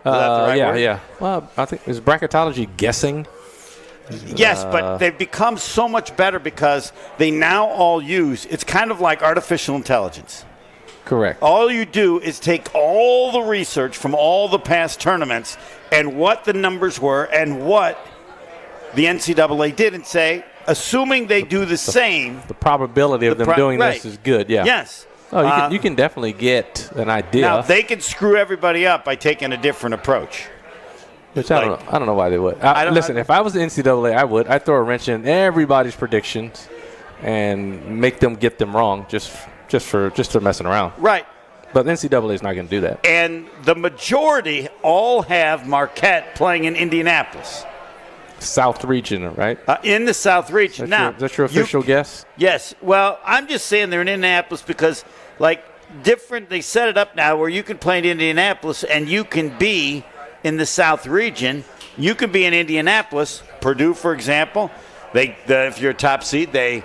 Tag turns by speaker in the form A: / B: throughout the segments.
A: that the right word?
B: Yeah. Well, I think is bracketology guessing.
A: Yes, but they've become so much better because they now all use. It's kind of like artificial intelligence.
B: Correct.
A: All you do is take all the research from all the past tournaments and what the numbers were and what the NCAA did and say, assuming they do the same.
B: The probability of them doing this is good, yeah.
A: Yes.
B: Oh, you can definitly get an idea.
A: Now, they can screw everybody up by taking a different approach.
B: Which I don't know why they would. Listen, if I was the NCAA, I would. I'd throw a wrench in everybody's predictions and make them get them wrong just for messing around.
A: Right.
B: But the NCAA is not going to do that.
A: And the majority all have Marquette playing in Indianapolis.
B: South region, right?
A: In the South region.
B: Is
A: now,
B: that your official guess?
A: Yes. Well, I'm just saying they're in Indianapolis because, they set it up now where you can play in Indianapolis and you can be in the South region. You can be in Indianapolis. Purdue, for example, if you're a top seed, they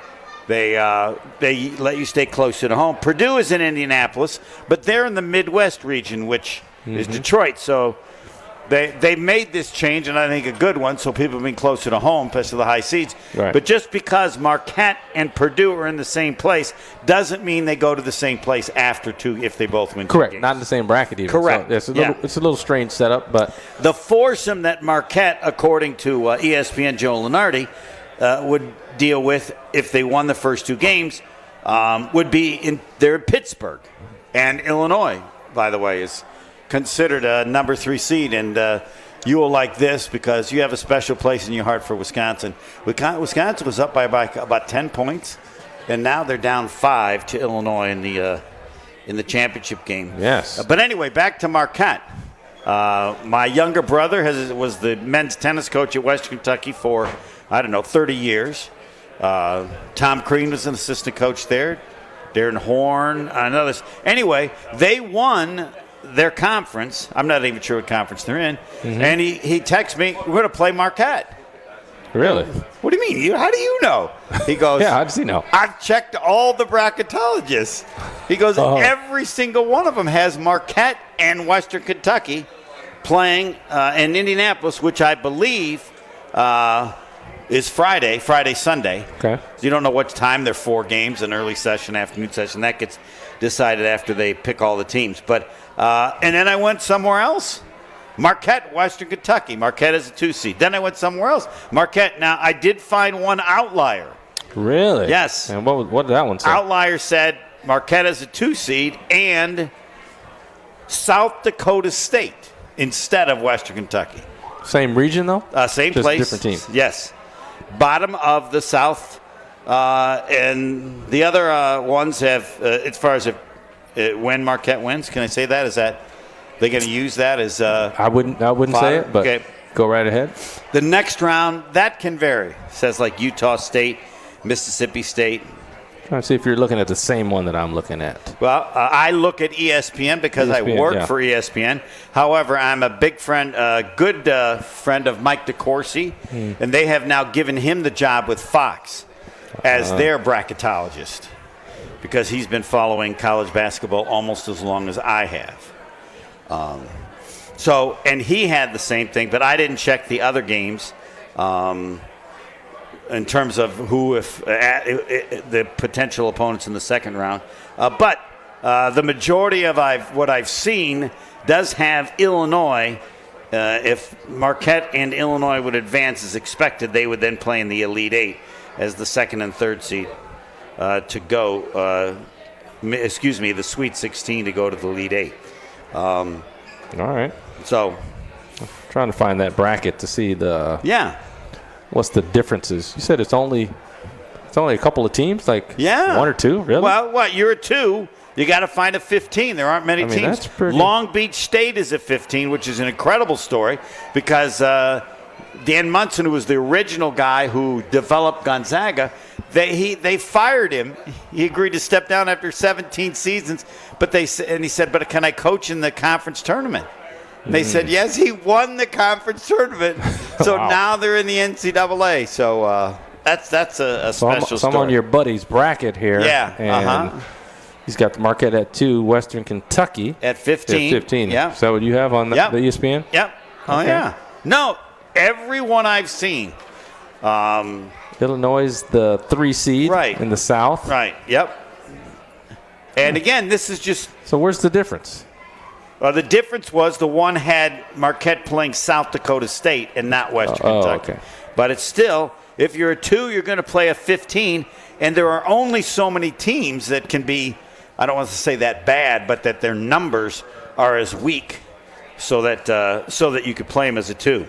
A: let you stay closer to home. Purdue is in Indianapolis, but they're in the Midwest region, which is Detroit. So they made this change, and I think a good one, so people have been closer to home, especially the high seeds.
B: Right.
A: But just because Marquette and Purdue are in the same place doesn't mean they go to the same place after two if they both win.
B: Correct.
A: Two games.
B: Not in the same bracket even.
A: Correct.
B: So it's a little strange setup, but
A: the foursome that Marquette, according to ESPN Joe Lunardi, would deal with if they won the first two games would be they're in Pittsburgh. And Illinois, by the way, is considered a number 3 seed. And you will like this because you have a special place in your heart for Wisconsin. Wisconsin was up by about 10 points, and now they're down 5 to Illinois in the championship game.
B: Yes.
A: But anyway, back to Marquette. My younger brother was the men's tennis coach at Western Kentucky for, 30 years. Tom Crean was an assistant coach there. Darren Horn, another. Anyway, they won their conference. I'm not even sure what conference they're in. And he texts me, we're going to play Marquette.
B: Really?
A: What do you mean? How do you know? He goes,
B: yeah, how does he know?
A: I've checked all the bracketologists. He goes, every single one of them has Marquette and Western Kentucky playing in Indianapolis, which I believe is Friday, Sunday.
B: Okay.
A: So you don't know what time. They're 4 games, an early session, afternoon session. That gets decided after they pick all the teams. But and then I went somewhere else. Marquette, Western Kentucky. Marquette is a 2 seed. Then I went somewhere else. Marquette. Now, I did find one outlier.
B: Really?
A: Yes.
B: And what did that one say?
A: Outlier said Marquette is a 2 seed and South Dakota State instead of Western Kentucky.
B: Same region, though?
A: Same
B: just
A: place.
B: Different team.
A: Yes. Bottom of the South. And the other ones have, as far as when Marquette wins, can I say that? Is that they're going to use that as
B: I wouldn't say it, but go right ahead.
A: The next round, that can vary. It says like Utah State, Mississippi State.
B: Trying to see if you're looking at the same one that I'm looking at.
A: Well, I look at ESPN because I work for ESPN. However, I'm a big friend, good friend of Mike DeCourcy, and they have now given him the job with Fox as their bracketologist because he's been following college basketball almost as long as I have. And he had the same thing, but I didn't check the other games. In terms of the potential opponents in the second round. But the majority of what I've seen does have Illinois. If Marquette and Illinois would advance as expected, they would then play in the Elite Eight as the second and third seed to go. The Sweet 16 to go to the Elite Eight.
B: All right.
A: So,
B: I'm trying to find that bracket to see the.
A: Yeah.
B: What's the differences? You said it's only a couple of teams, like 1 or 2, really?
A: Well, what? You're a 2. You got to find a 15. There aren't many teams.
B: That's pretty...
A: Long Beach State is a 15, which is an incredible story because Dan Munson, who was the original guy who developed Gonzaga, they fired him. He agreed to step down after 17 seasons, he said, "But can I coach in the conference tournament?" They said, yes, he won the conference tournament. So now they're in the NCAA. So that's a special story.
B: I'm on your buddy's bracket here.
A: Yeah.
B: He's got the Marquette at 2, Western
A: Kentucky at 15.
B: At 15.
A: Yeah.
B: Is that what you have on the ESPN?
A: Yep. Oh, okay. Yeah. No, everyone I've seen.
B: Illinois is the 3 seed in the South.
A: Right. Yep. And again, this is just.
B: So where's the difference?
A: The difference was the one had Marquette playing South Dakota State and not Western Kentucky.
B: Okay.
A: But it's still, if you're a 2, you're going to play a 15, and there are only so many teams that can be, I don't want to say that bad, but that their numbers are as weak so that you could play them as a 2.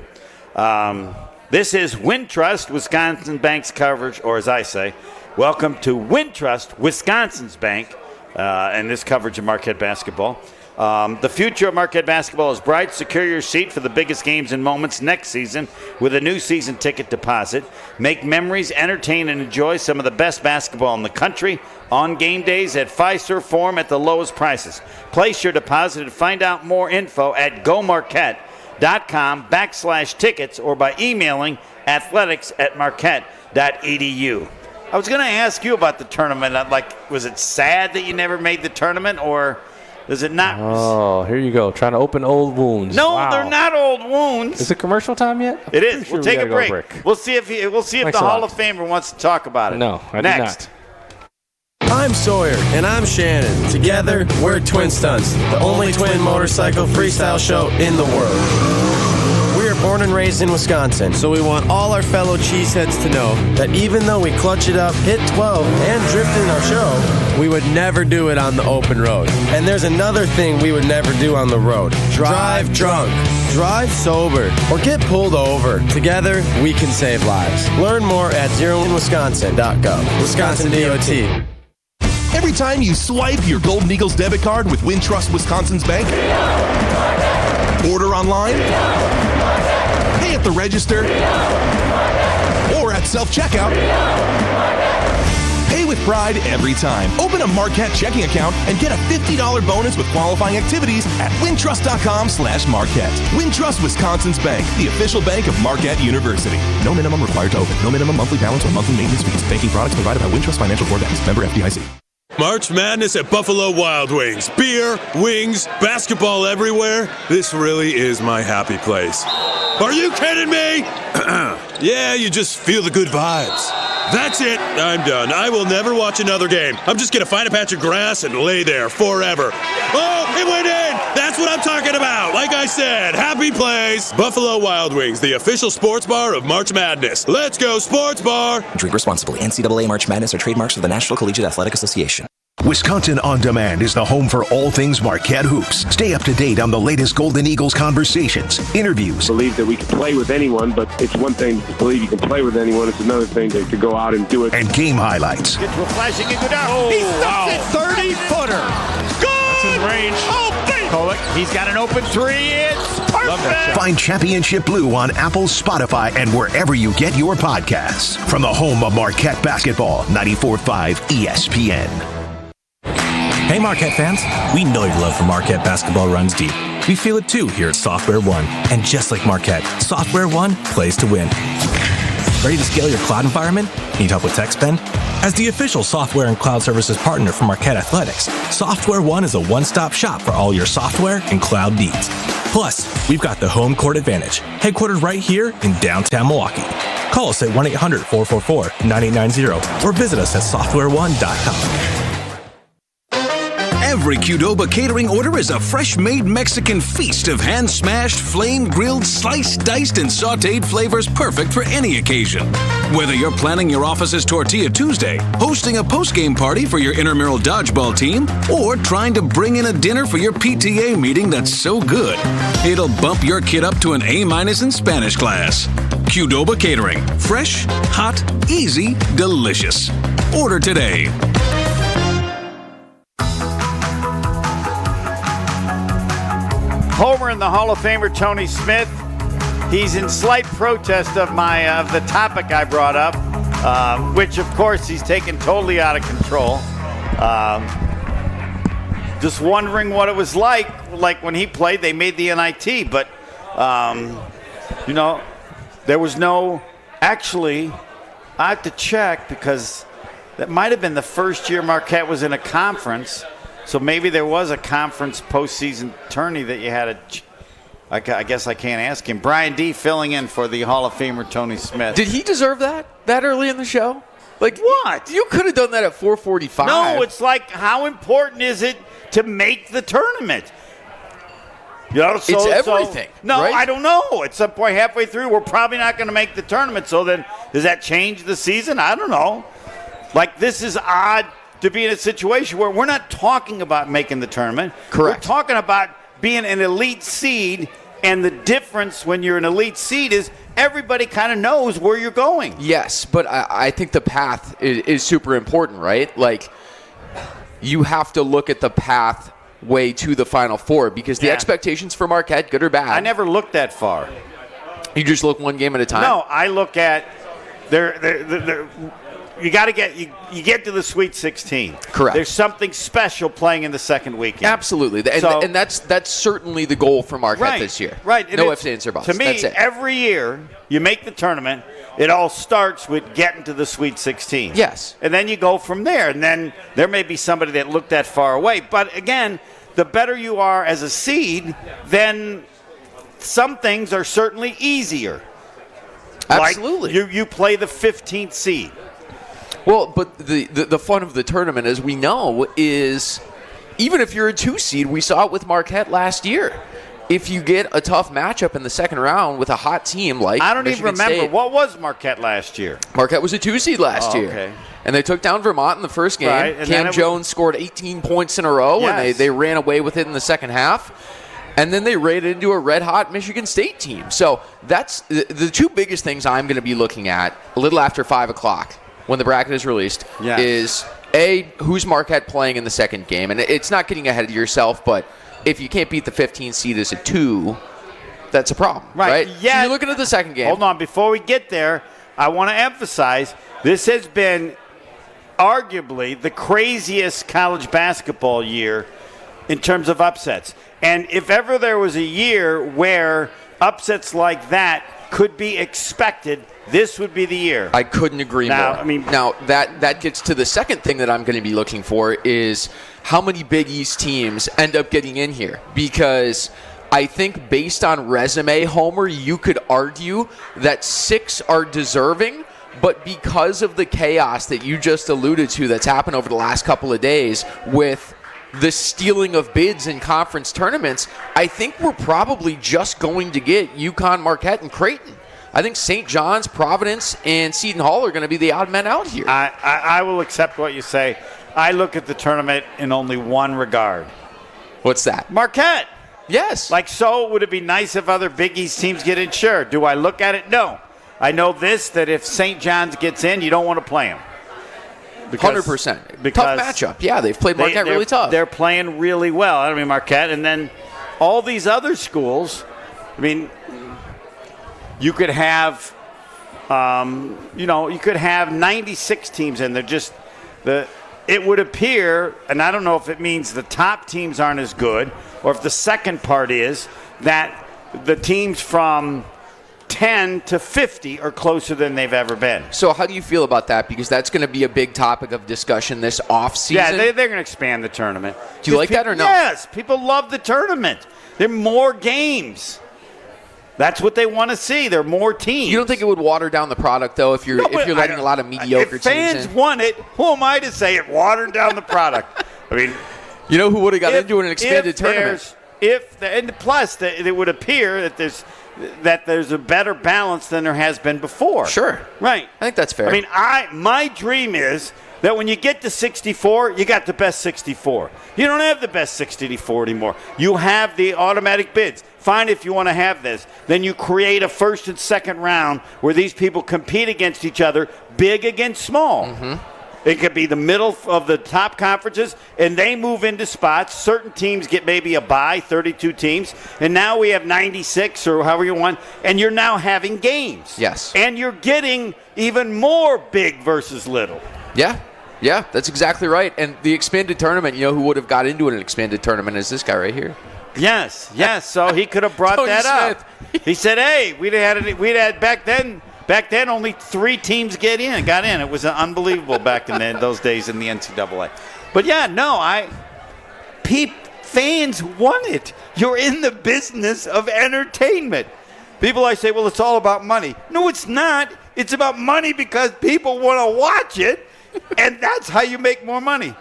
A: This is Wintrust, Wisconsin Bank's coverage, or as I say, welcome to Wintrust, Wisconsin's Bank, and this coverage of Marquette basketball. The future of Marquette basketball is bright. Secure your seat for the biggest games and moments next season with a new season ticket deposit. Make memories, entertain, and enjoy some of the best basketball in the country on game days at Fiserv Forum at the lowest prices. Place your deposit and find out more info at gomarquette.com/tickets or by emailing athletics@marquette.edu. I was going to ask you about the tournament. Was it sad that you never made the tournament, or does it not?
B: Oh, here you go. Trying to open old wounds.
A: No,
B: wow.
A: They're not old wounds.
B: Is it commercial time yet?
A: It is. We'll take a break. We'll see if the Hall of Famer wants to talk about it.
B: No, I did not.
C: I'm Sawyer. And I'm Shannon. Together, we're Twin Stunts, the only twin motorcycle freestyle show in the world. We are born and raised in Wisconsin, so we want all our fellow cheeseheads to know that even though we clutch it up, hit 12, and drift in our show, we would never do it on the open road. And there's another thing we would never do on the road. Drive drunk, drive sober, or get pulled over. Together, we can save lives. Learn more at zeroinwisconsin.gov. Wisconsin DOT.
D: Every time you swipe your Golden Eagles debit card with Wintrust Wisconsin's Bank, order online, pay at the register, or at self-checkout, pay with pride every time. Open a Marquette checking account and get a $50 bonus with qualifying activities at wintrust.com/Marquette. Wintrust Wisconsin's Bank, the official bank of Marquette University. No minimum required to open. No minimum monthly balance or monthly maintenance fees. Banking products provided by Wintrust Financial Corp. Member FDIC.
E: March Madness at Buffalo Wild Wings. Beer, wings, basketball everywhere. This really is my happy place. Are you kidding me? Yeah, you just feel the good vibes. That's it. I'm done. I will never watch another game. I'm just going to find a patch of grass and lay there forever. Oh, it went in. That's what I'm talking about. Like I said, happy place. Buffalo Wild Wings, the official sports bar of March Madness. Let's go, sports bar.
F: Drink responsibly. NCAA March Madness are trademarks of the National Collegiate Athletic Association.
G: Wisconsin On Demand is the home for all things Marquette hoops. Stay up to date on the latest Golden Eagles conversations, interviews.
H: I believe that we can play with anyone, but it's one thing to believe you can play with anyone. It's another thing to go out and do it.
G: And game highlights.
A: Get to a flashing and go down. He stuffs it. 30-footer. Good. That's in range. Oh, Kolek, he's got an open 3. It's perfect.
G: Find Championship Blue on Apple, Spotify, and wherever you get your podcasts. From the home of Marquette basketball, 94.5 ESPN.
I: Hey Marquette fans, we know your love for Marquette basketball runs deep. We feel it too here at Software One. And just like Marquette, Software One plays to win. Ready to scale your cloud environment? Need help with tech spend? As the official software and cloud services partner for Marquette Athletics, Software One is a one-stop shop for all your software and cloud needs. Plus, we've got the home court advantage, headquartered right here in downtown Milwaukee. Call us at 1-800-444-9890 or visit us at softwareone.com.
J: Every Qdoba catering order is a fresh-made Mexican feast of hand-smashed, flame-grilled, sliced, diced, and sautéed flavors perfect for any occasion. Whether you're planning your office's Tortilla Tuesday, hosting a post-game party for your intramural dodgeball team, or trying to bring in a dinner for your PTA meeting that's so good, it'll bump your kid up to an A- in Spanish class. Qdoba Catering. Fresh, hot, easy, delicious. Order today.
A: Homer and the Hall of Famer Tony Smith. He's in slight protest of the topic I brought up, which of course he's taken totally out of control. Just wondering what it was like when he played. They made the NIT, but there was no. Actually, I have to check because that might have been the first year Marquette was in a conference. So maybe there was a conference postseason tourney that you had I guess I can't ask him. Brian D. filling in for the Hall of Famer Tony Smith.
K: Did he deserve that early in the show? Like
A: what?
K: You could have done that at 4:45.
A: No, it's like, how important is it to make the tournament?
K: It's everything.
A: No,
K: right?
A: I don't know. At some point halfway through, we're probably not going to make the tournament. So then, does that change the season? I don't know. Like, this is odd to be in a situation where we're not talking about making the tournament.
K: Correct.
A: We're talking about being an elite seed, and the difference when you're an elite seed is everybody kind of knows where you're going.
K: Yes, but I think the path is super important, right? Like, you have to look at the pathway to the Final Four because the expectations for Marquette, good or bad.
A: I never looked that far.
K: You just look one game at a time?
A: No, I look at you got to get to the Sweet 16.
K: Correct.
A: There's something special playing in the second weekend.
K: Absolutely, and that's certainly the goal for Marquette this year.
A: Right.
K: No ifs, ands, or buts.
A: To me,
K: that's it.
A: every year you make the tournament, it all starts with getting to the Sweet 16.
K: Yes.
A: And then you go from there, and then there may be somebody that looked that far away. But again, the better you are as a seed, then some things are certainly easier.
K: Absolutely.
A: Like you play the 15th seed.
K: Well, but the fun of the tournament, as we know, is even if you're a 2 seed, we saw it with Marquette last year. If you get a tough matchup in the second round with a hot team like
A: I don't
K: Michigan
A: even remember.
K: State,
A: What was Marquette last year?
K: Marquette was a 2 seed last year.
A: Okay.
K: And they took down Vermont in the first game.
A: Right, and
K: Cam Jones scored 18 points in a row, and they ran away with it in the second half. And then they raided into a red-hot Michigan State team. So that's the 2 biggest things I'm going to be looking at a little after 5 o'clock when the bracket is released is, A, who's Marquette playing in the second game? And it's not getting ahead of yourself, but if you can't beat the 15 seed as a 2, that's a problem, right?
A: Yeah.
K: So you're looking at the second game.
A: Hold on. Before we get there, I want to emphasize this has been arguably the craziest college basketball year in terms of upsets. And if ever there was a year where upsets like that could be expected, this would be the year.
K: I couldn't agree more. Now, that gets to the second thing that I'm going to be looking for is how many Big East teams end up getting in here. Because I think based on resume, Homer, you could argue that 6 are deserving, but because of the chaos that you just alluded to that's happened over the last couple of days with the stealing of bids in conference tournaments, I think we're probably just going to get UConn, Marquette, and Creighton. I think St. John's, Providence, and Seton Hall are going to be the odd men out here.
A: I will accept what you say. I look at the tournament in only one regard.
K: What's that?
A: Marquette.
K: Yes.
A: So would it be nice if other Big East teams get in? Sure. Do I look at it? No. I know that if St. John's gets in, you don't want to play them.
K: 100%. Tough matchup. Yeah, they've played Marquette really tough.
A: They're playing really well. I mean, Marquette. And then all these other schools, I mean, you could have, you could have 96 teams in. They're just it would appear, and I don't know if it means the top teams aren't as good, or if the second part is that the teams from 10 to 50 are closer than they've ever been.
K: So how do you feel about that? Because that's going to be a big topic of discussion this offseason.
A: Yeah, they're going to expand the tournament.
K: Do you like that or no?
A: Yes, people love the tournament. There are more games. That's what they want to see. There are more teams.
K: You don't think it would water down the product, though, if you're letting a lot of mediocre
A: if
K: teams in?
A: If fans want it, who am I to say it watered down the product? I mean,
K: you know who would have got into an expanded tournament?
A: And plus, it would appear that there's a better balance than there has been before.
K: Sure.
A: Right.
K: I think that's fair.
A: I mean, my dream is that when you get to 64, you got the best 64. You don't have the best 64 anymore. You have the automatic bids. Fine, if you want to have this. Then you create a first and second round where these people compete against each other, big against small. Mm-hmm. It could be the middle of the top conferences, and they move into spots. Certain teams get maybe a bye, 32 teams, and now we have 96 or however you want, and you're now having games.
K: Yes.
A: And you're getting even more big versus little.
K: Yeah, that's exactly right. And the expanded tournament, you know who would have got into an expanded tournament is this guy right here.
A: Yes. So he could have brought that up. He said, "Hey, we'd had back then. Back then, only 3 teams got in. It was unbelievable back in those days in the NCAA. But yeah, no, fans want it. You're in the business of entertainment. People always say, well, it's all about money. No, it's not. It's about money because people want to watch it, and that's how you make more money.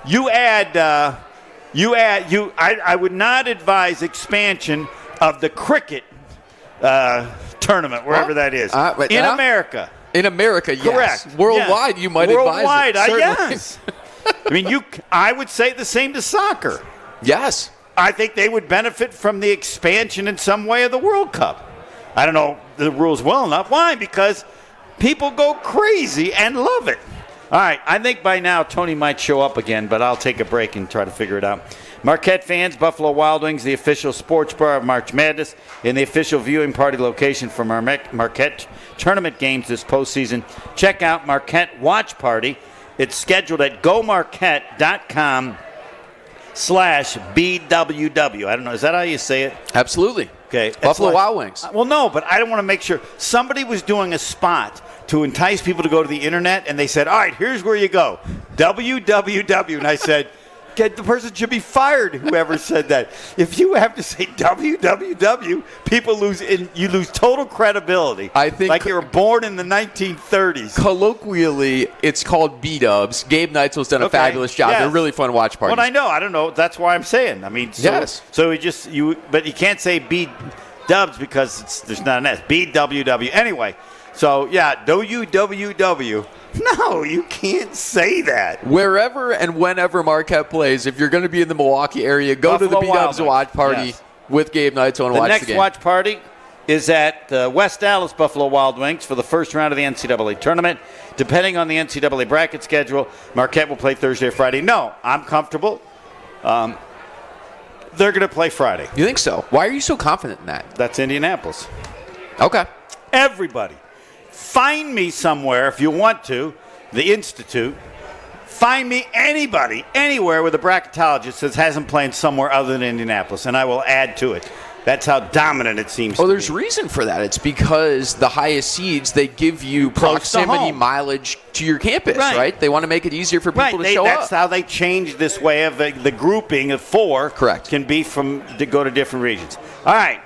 A: I would not advise expansion of the cricket tournament, wherever that is, in America.
K: In America, yes.
A: Correct.
K: Worldwide, you might advise it.
A: Yes. I mean, I would say the same to soccer.
K: Yes.
A: I think they would benefit from the expansion in some way of the World Cup. I don't know the rules well enough. Why? Because people go crazy and love it. All right, I think by now Tony might show up again, but I'll take a break and try to figure it out. Marquette fans, Buffalo Wild Wings, the official sports bar of March Madness, and the official viewing party location for Marquette tournament games this postseason. Check out Marquette Watch Party. It's scheduled at gomarquette.com/BWW. I don't know. Is that how you say it?
K: Absolutely.
A: Okay.
K: Buffalo Wild Wings.
A: Well, no, but I don't want to make sure. Somebody was doing a spot to entice people to go to the internet, and they said, all right, here's where you go, www. And I said, the person should be fired, whoever said that. If you have to say www, people you lose total credibility.
K: I think
A: like you were born in the 1930s.
K: Colloquially, it's called B-dubs. Gabe Neitzel's done a fabulous job.
A: Yes.
K: They're really fun watch parties.
A: Well, I know. I don't know. That's why I'm saying. I mean,
K: yes.
A: So but you can't say B-dubs because there's not an S. BWW. Anyway, so yeah, www. No, you can't say that.
K: Wherever and whenever Marquette plays, if you're going to be in the Milwaukee area, go to the B-Dubs watch party with Gabe Neitzel and watch the game.
A: The next watch party is at West Dallas Buffalo Wild Wings for the first round of the NCAA tournament. Depending on the NCAA bracket schedule, Marquette will play Thursday or Friday. No, I'm comfortable. They're going to play Friday.
K: You think so? Why are you so confident in that?
A: That's Indianapolis.
K: Okay.
A: Everybody. Find me somewhere, if you want to, the Institute. Find me anybody, anywhere with a bracketologist that hasn't played somewhere other than Indianapolis, and I will add to it. That's how dominant it seems to be.
K: Well, there's reason for that. It's because the highest seeds, they give you proximity mileage to your campus, right? They want to make it easier for people to show up.
A: That's how they changed this way of the grouping of 4.
K: Correct.
A: Can be to go to different regions. All right.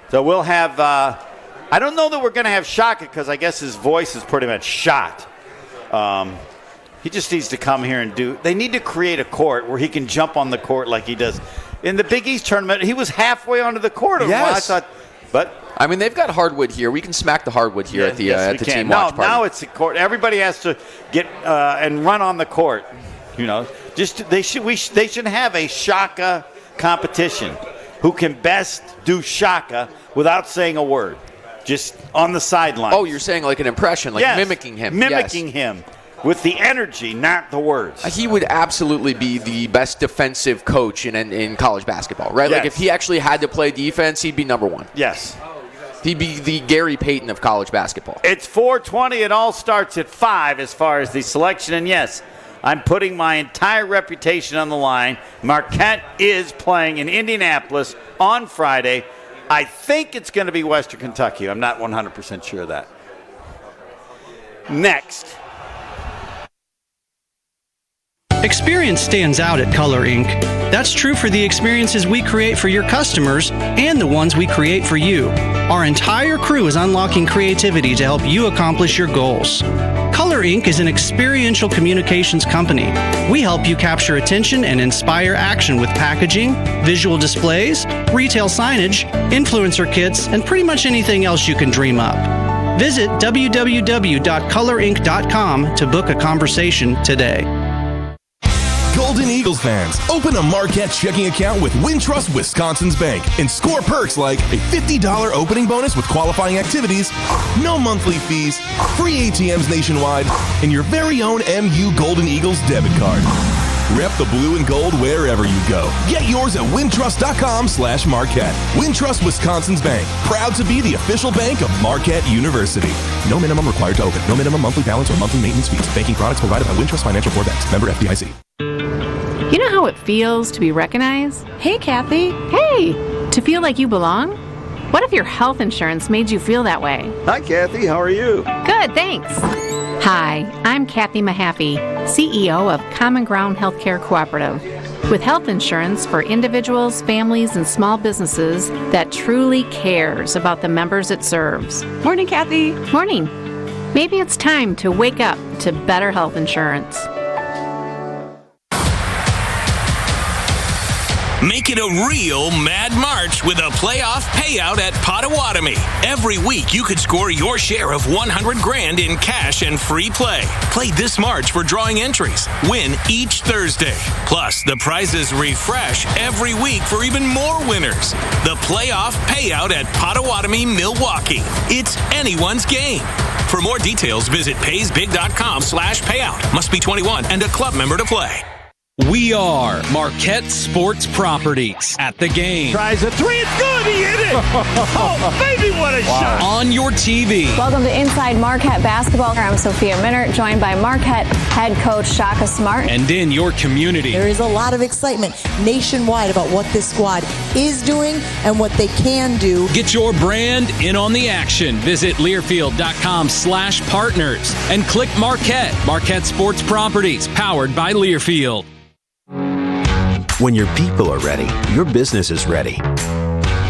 A: So we'll have I don't know that we're going to have Shaka because I guess his voice is pretty much shot. He just needs to come here and they need to create a court where he can jump on the court like he does. In the Big East tournament, he was halfway onto the court.
K: Yes.
A: I
K: mean, they've got hardwood here. We can smack the hardwood here at the team watch party.
A: Now it's the court. Everybody has to get and run on the court. You know, they should have a Shaka competition. Who can best do Shaka without saying a word? Just on the sideline.
K: Oh, you're saying like an impression, like mimicking him.
A: Mimicking him with the energy, not the words.
K: He would absolutely be the best defensive coach in college basketball, right?
A: Yes.
K: Like if he actually had to play defense, he'd be number 1.
A: Yes.
K: He'd be the Gary Payton of college basketball.
A: It's 4:20. It all starts at 5 as far as the selection. And yes, I'm putting my entire reputation on the line. Marquette is playing in Indianapolis on Friday. I think it's going to be Western Kentucky. I'm not 100% sure of that. Next.
L: Experience stands out at Color Inc. That's true for the experiences we create for your customers and the ones we create for you. Our entire crew is unlocking creativity to help you accomplish your goals. Color Inc. is an experiential communications company. We help you capture attention and inspire action with packaging, visual displays, retail signage, influencer kits, and pretty much anything else you can dream up. Visit www.colorinc.com to book a conversation today.
D: Golden Eagles fans, open a Marquette checking account with Wintrust Wisconsin's Bank and score perks like a $50 opening bonus with qualifying activities, no monthly fees, free ATMs nationwide, and your very own MU Golden Eagles debit card. Rep the blue and gold wherever you go. Get yours at wintrust.com/Marquette. Wintrust Wisconsin's Bank, proud to be the official bank of Marquette University. No minimum required to open. No minimum monthly balance or monthly maintenance fees. Banking products provided by Wintrust Financial Corp. Banks. Member FDIC.
M: You know how it feels to be recognized? Hey, Kathy. Hey! To feel like you belong? What if your health insurance made you feel that way?
N: Hi, Kathy. How are you?
M: Good, thanks. Hi, I'm Kathy Mahaffey, CEO of Common Ground Healthcare Cooperative. With health insurance for individuals, families, and small businesses that truly cares about the members it serves.
O: Morning, Kathy.
M: Morning. Maybe it's time to wake up to better health insurance.
J: Make it a real Mad March with a playoff payout at Potawatomi. Every week, you could score your share of $100,000 in cash and free play. Play this March for drawing entries. Win each Thursday. Plus, the prizes refresh every week for even more winners. The playoff payout at Potawatomi, Milwaukee. It's anyone's game. For more details, visit paysbig.com/payout. Must be 21 and a club member to play.
P: We are Marquette Sports Properties. At the game.
Q: Tries a three. It's good. He hit it. Oh, baby, what a shot.
P: On your TV.
R: Welcome to Inside Marquette Basketball. I'm Sophia Minert, joined by Marquette head coach Shaka Smart.
P: And in your community.
S: There is a lot of excitement nationwide about what this squad is doing and what they can do.
P: Get your brand in on the action. Visit Learfield.com/partners and click Marquette. Marquette Sports Properties, powered by Learfield.
T: When your people are ready, your business is ready.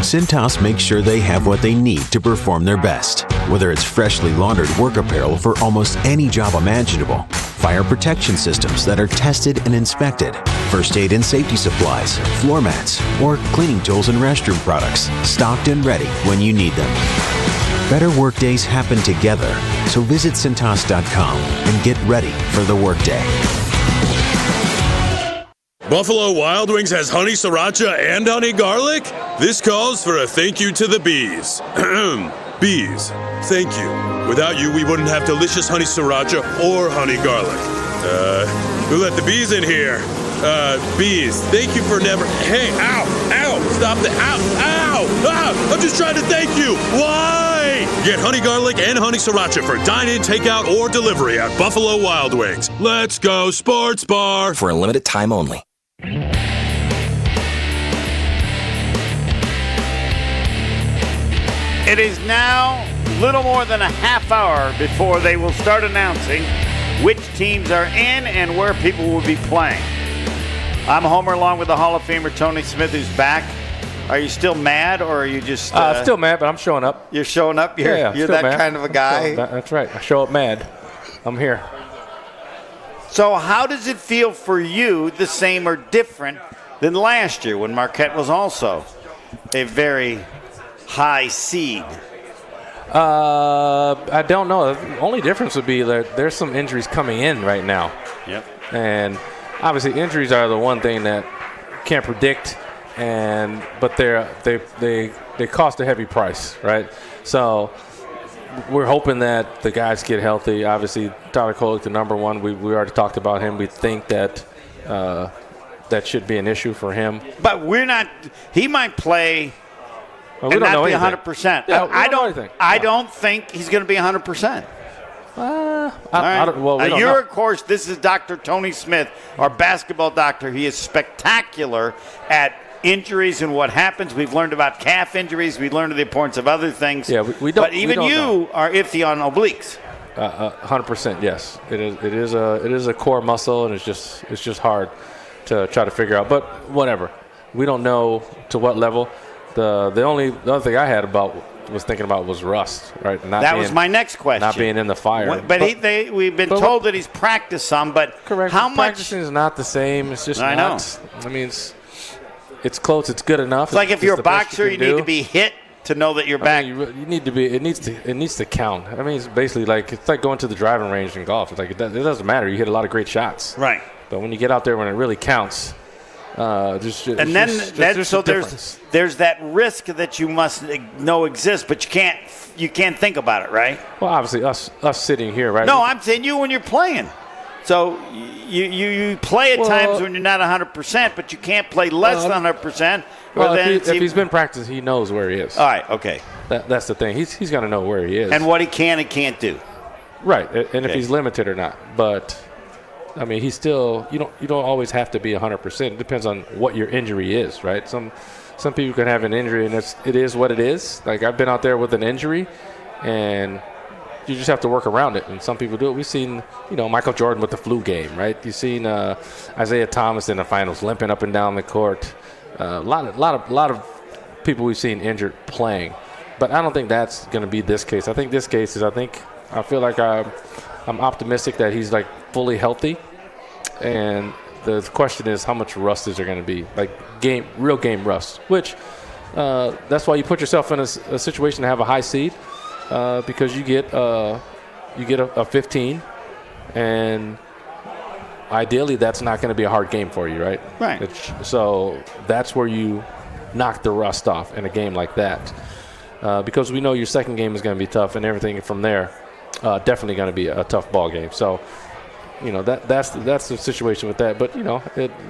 T: Cintas makes sure they have what they need to perform their best. Whether it's freshly laundered work apparel for almost any job imaginable, fire protection systems that are tested and inspected, first aid and safety supplies, floor mats, or cleaning tools and restroom products, stocked and ready when you need them. Better workdays happen together, so visit Cintas.com and get ready for the workday.
E: Buffalo Wild Wings has honey sriracha and honey garlic? This calls for a thank you to the bees. Bees, thank you. Without you, we wouldn't have delicious honey sriracha or honey garlic. Who let the bees in here? Bees, thank you for never... Hey, ow, stop the... Ow, I'm just trying to thank you. Why? Get honey garlic and honey sriracha for dine-in, takeout, or delivery at Buffalo Wild Wings. Let's go sports bar.
F: For a limited time only.
A: It is now little more than a half hour before they will start announcing which teams are in and where people will be playing. I'm Homer along with the Hall of Famer Tony Smith, who's back. Are you still mad, or are you just...
B: still mad, but I'm showing up.
A: You're showing up? You're that
B: mad.
A: kind of a guy?
B: That's right. I show up mad. I'm here.
A: So how does it feel for you, the same or different than last year when Marquette was also a very high seed?
B: I don't know. The only difference would be that there's some injuries coming in right now.
A: Yep.
B: And obviously injuries are the one thing that can't predict, but they cost a heavy price, right? So we're hoping that the guys get healthy. Obviously, Tyler Kolek, the number one, we already talked about him. We think that that should be an issue for him.
A: But we're not – he might play –
B: well, we don't know anything.
A: 100%.
B: Yeah,
A: I don't think he's going to be 100%.
B: You're,
A: of course, this is Dr. Tony Smith, our basketball doctor. He is spectacular at injuries and what happens. We've learned about calf injuries. We've learned the importance of other things.
B: Yeah, we don't.
A: But even you are iffy on obliques.
B: 100%, yes. It is a core muscle, and it's just hard to try to figure out. But whatever, we don't know to what level. The other thing I had was thinking about was rust, right?
A: That was my next question.
B: Not being in the fire.
A: We've been told that he's practiced some, but
B: correct.
A: How much?
B: Practicing is not the same. It's just
A: I
B: know. I mean, it's close. It's good enough.
A: It's like if you're a boxer, you need to be hit to know that you're back.
B: You need to be. It needs to count. I mean, it's basically it's like going to the driving range in golf. It's like it doesn't matter. You hit a lot of great shots,
A: right?
B: But when you get out there when it really counts. There's
A: that risk that you must know exists, but you can't think about it, right?
B: Well, obviously us sitting here, right?
A: No, I'm saying you when you're playing. So you play at times when you're not 100%, but you can't play less than 100%.
B: Well, if he's been practicing, he knows where he is.
A: All right, okay.
B: That's the thing. He's got to know where he is
A: and what he can and can't do.
B: Right, and if he's limited or not, but. I mean, he's still. You don't always have to be 100%. It depends on what your injury is, right? Some some people can have an injury, and it is what it is. Like, I've been out there with an injury, and you just have to work around it. And some people do it. We've seen, Michael Jordan with the flu game, right? You've seen Isaiah Thomas in the finals limping up and down the court. A lot of people we've seen injured playing. But I don't think that's going to be this case. I think this case is, I feel like I'm optimistic that he's like fully healthy. And the question is, how much rust is there going to be? Like real game rust, which that's why you put yourself in a situation to have a high seed, because you get a 15, and ideally that's not going to be a hard game for you, right?
A: Right.
B: So that's where you knock the rust off in a game like that, because we know your second game is going to be tough, and everything from there definitely going to be a tough ball game. So. That's the situation with that. But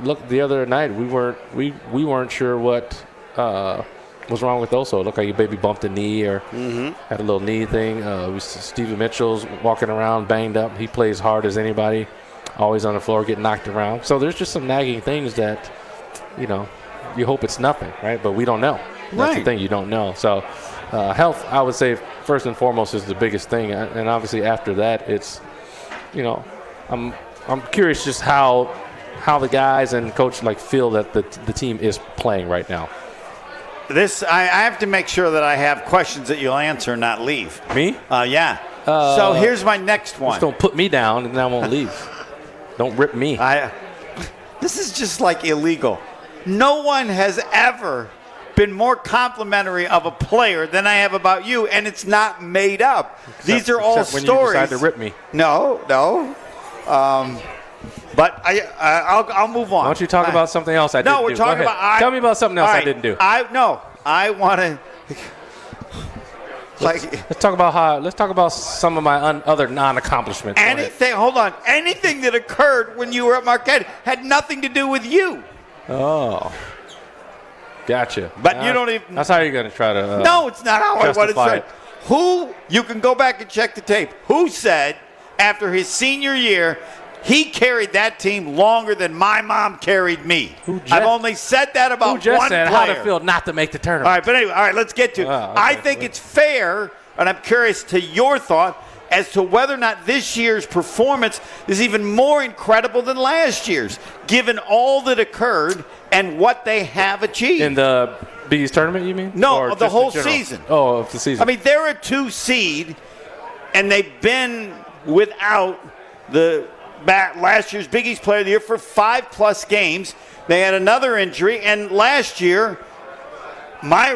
B: look, the other night we weren't sure what was wrong with Oso. It looked like he maybe bumped a knee or had a little knee thing. Stephen Mitchell's walking around banged up. He plays hard as anybody, always on the floor, getting knocked around. So there's just some nagging things that you hope it's nothing, right? But we don't know. That's the thing, you don't know. So health, I would say first and foremost, is the biggest thing, and obviously after that, it's I'm curious just how the guys and coach feel that the team is playing right now.
A: I have to make sure that I have questions that you'll answer, not leave.
B: Me?
A: Yeah. So here's my next one.
B: Just don't put me down, and I won't leave. Don't rip me.
A: This is just illegal. No one has ever been more complimentary of a player than I have about you, and it's not made up. These are all
B: when
A: stories.
B: You decide to rip me.
A: No. But I'll move on.
B: Why don't you talk about something else I didn't do?
A: No, we're talking about.
B: Tell me about something else I didn't do.
A: I want to.
B: Let's talk about some of my other non-accomplishments.
A: Hold on. Anything that occurred when you were at Marquette had nothing to do with you.
B: Oh. Gotcha.
A: But you don't even.
B: That's how you're going to try to.
A: No, it's not how I want to say. Who, you can go back and check the tape, who said after his senior year he carried that team longer than my mom carried me? I've only said that about one player.
B: How to feel not to make the tournament.
A: All right, but anyway, let's get to it.
B: Okay.
A: I think it's fair, and I'm curious to your thought as to whether or not this year's performance is even more incredible than last year's, given all that occurred and what they have achieved.
B: In the Big East tournament, you mean?
A: No, of the whole season.
B: Oh, of the season.
A: I mean, they're a 2 seed, and they've been without the last year's Big East Player of the Year for 5+ games. They had another injury, and last year, my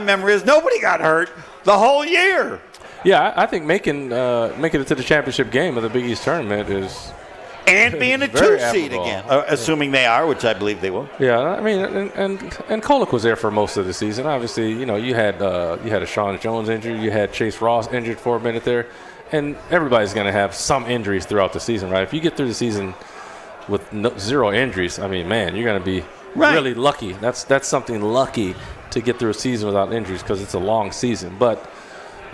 A: memory is nobody got hurt the whole year.
B: Yeah, I think making it to the championship game of the Big East tournament is.
A: And being a 2 seed again, assuming they are, which I believe they will.
B: Yeah, I mean, and Kolek was there for most of the season. Obviously, you had a Sean Jones injury, you had Chase Ross injured for a minute there, and everybody's going to have some injuries throughout the season, right? If you get through the season with 0 injuries, I mean, man, you're going to be really lucky. That's something lucky to get through a season without injuries, because it's a long season, but.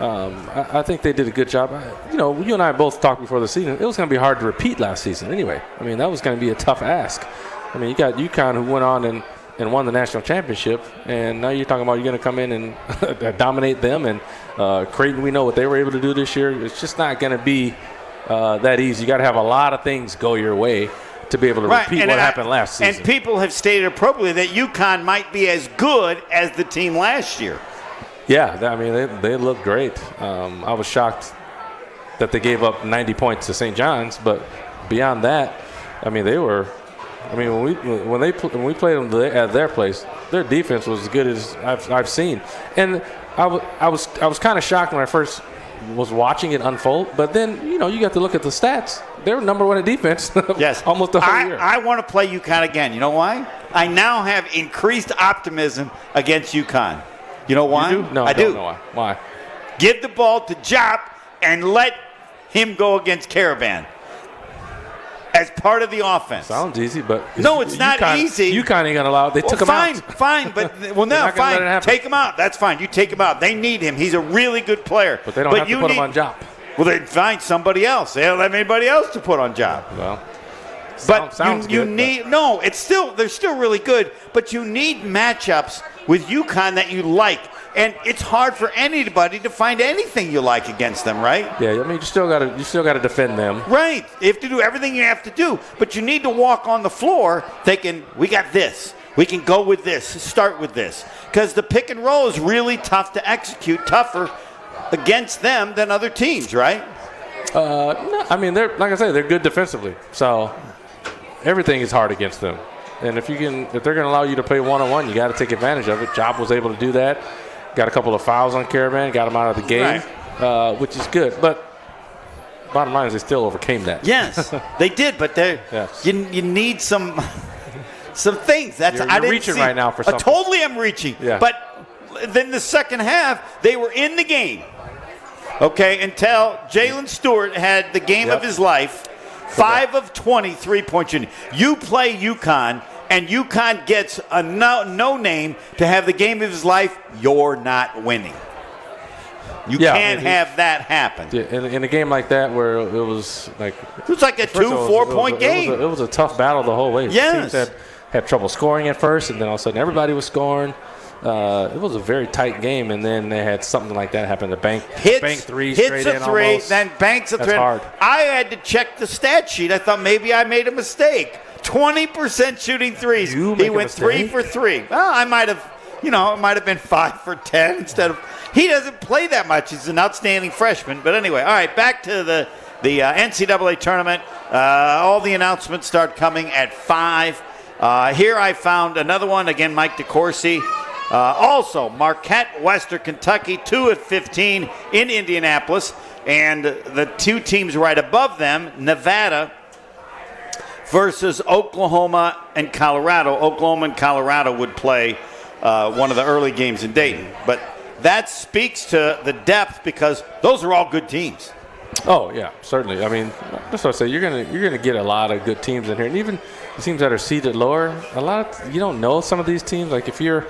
B: I think they did a good job. You and I both talked before the season. It was going to be hard to repeat last season anyway. I mean, that was going to be a tough ask. I mean, you got UConn, who went on and won the national championship, and now you're talking about you're going to come in and dominate them. And Creighton, we know what they were able to do this year. It's just not going to be that easy. You got to have a lot of things go your way to be able to repeat what happened last season.
A: And people have stated appropriately that UConn might be as good as the team last year.
B: Yeah, I mean, they look great. I was shocked that they gave up 90 points to St. John's, but beyond that, I mean, when we played them at their place, their defense was as good as I've seen. And I was kind of shocked when I first was watching it unfold, but then you got to look at the stats. They were number 1 in defense.
A: Yes,
B: almost the whole year.
A: I want to play UConn again. You know why? I now have increased optimism against UConn. You know why?
B: You do? No, I don't know why. Why?
A: Give the ball to Jop and let him go against Caravan as part of the offense.
B: Sounds easy, but
A: no, it's not easy.
B: UConn ain't gonna allow it. They took him out.
A: Fine, but fine. Take him out. That's fine. You take him out. They need him. He's a really good player.
B: But they don't have to put him on Jop.
A: Well, then find somebody else. They don't have anybody else to put on Jop.
B: Well,
A: But
B: Sounds
A: you
B: good,
A: need no. It's still they're still really good, but you need matchups with UConn that you like, and it's hard for anybody to find anything you like against them, right?
B: Yeah, I mean you still got to defend them.
A: Right. You have to do everything you have to do, but you need to walk on the floor thinking we got this. We can go with this. Start with this, because the pick and roll is really tough to execute, tougher against them than other teams, right?
B: No, I mean they're like I say, they're good defensively, so everything is hard against them. And if they're going to allow you to play one-on-one, you got to take advantage of it. Job was able to do that. Got a couple of fouls on Caravan, got him out of the game, which is good. But bottom line is they still overcame that.
A: Yes, they did. But you need some things. That's
B: You're
A: I didn't
B: reaching
A: see.
B: right now for something.
A: Totally, I'm reaching.
B: Yeah.
A: But then the second half, they were in the game. Okay, until Jalen Stewart had the game of his life. 5 of 20 3-point shooting. You play UConn, and UConn gets a no name to have the game of his life. You're not winning. You can't have that happen.
B: Yeah, in a game like that where it was like
A: a 2-4-point game.
B: It was a tough battle the whole way.
A: Yes.
B: Teams had trouble scoring at first, and then all of a sudden everybody was scoring. It was a very tight game, and then they had something like that happen. The bank three
A: hits
B: straight
A: a
B: in
A: three,
B: almost.
A: then banks a
B: That's
A: three.
B: hard.
A: I had to check the stat sheet. I thought maybe I made a mistake. 20% shooting threes. He went 3 for 3. Well, I might have, it might have been 5 for 10 instead of. He doesn't play that much. He's an outstanding freshman. But anyway, all right, back to the NCAA tournament. All the announcements start coming at 5. Here I found another one. Again, Mike DeCourcy. Also, Marquette, Western Kentucky, 2 at 15 in Indianapolis. And the two teams right above them, Nevada versus Oklahoma and Colorado. Oklahoma and Colorado would play one of the early games in Dayton. But that speaks to the depth because those are all good teams.
B: Oh, yeah, certainly. I mean, that's what I say. You're gonna get a lot of good teams in here. And even the teams that are seeded lower, you don't know some of these teams. Like if you're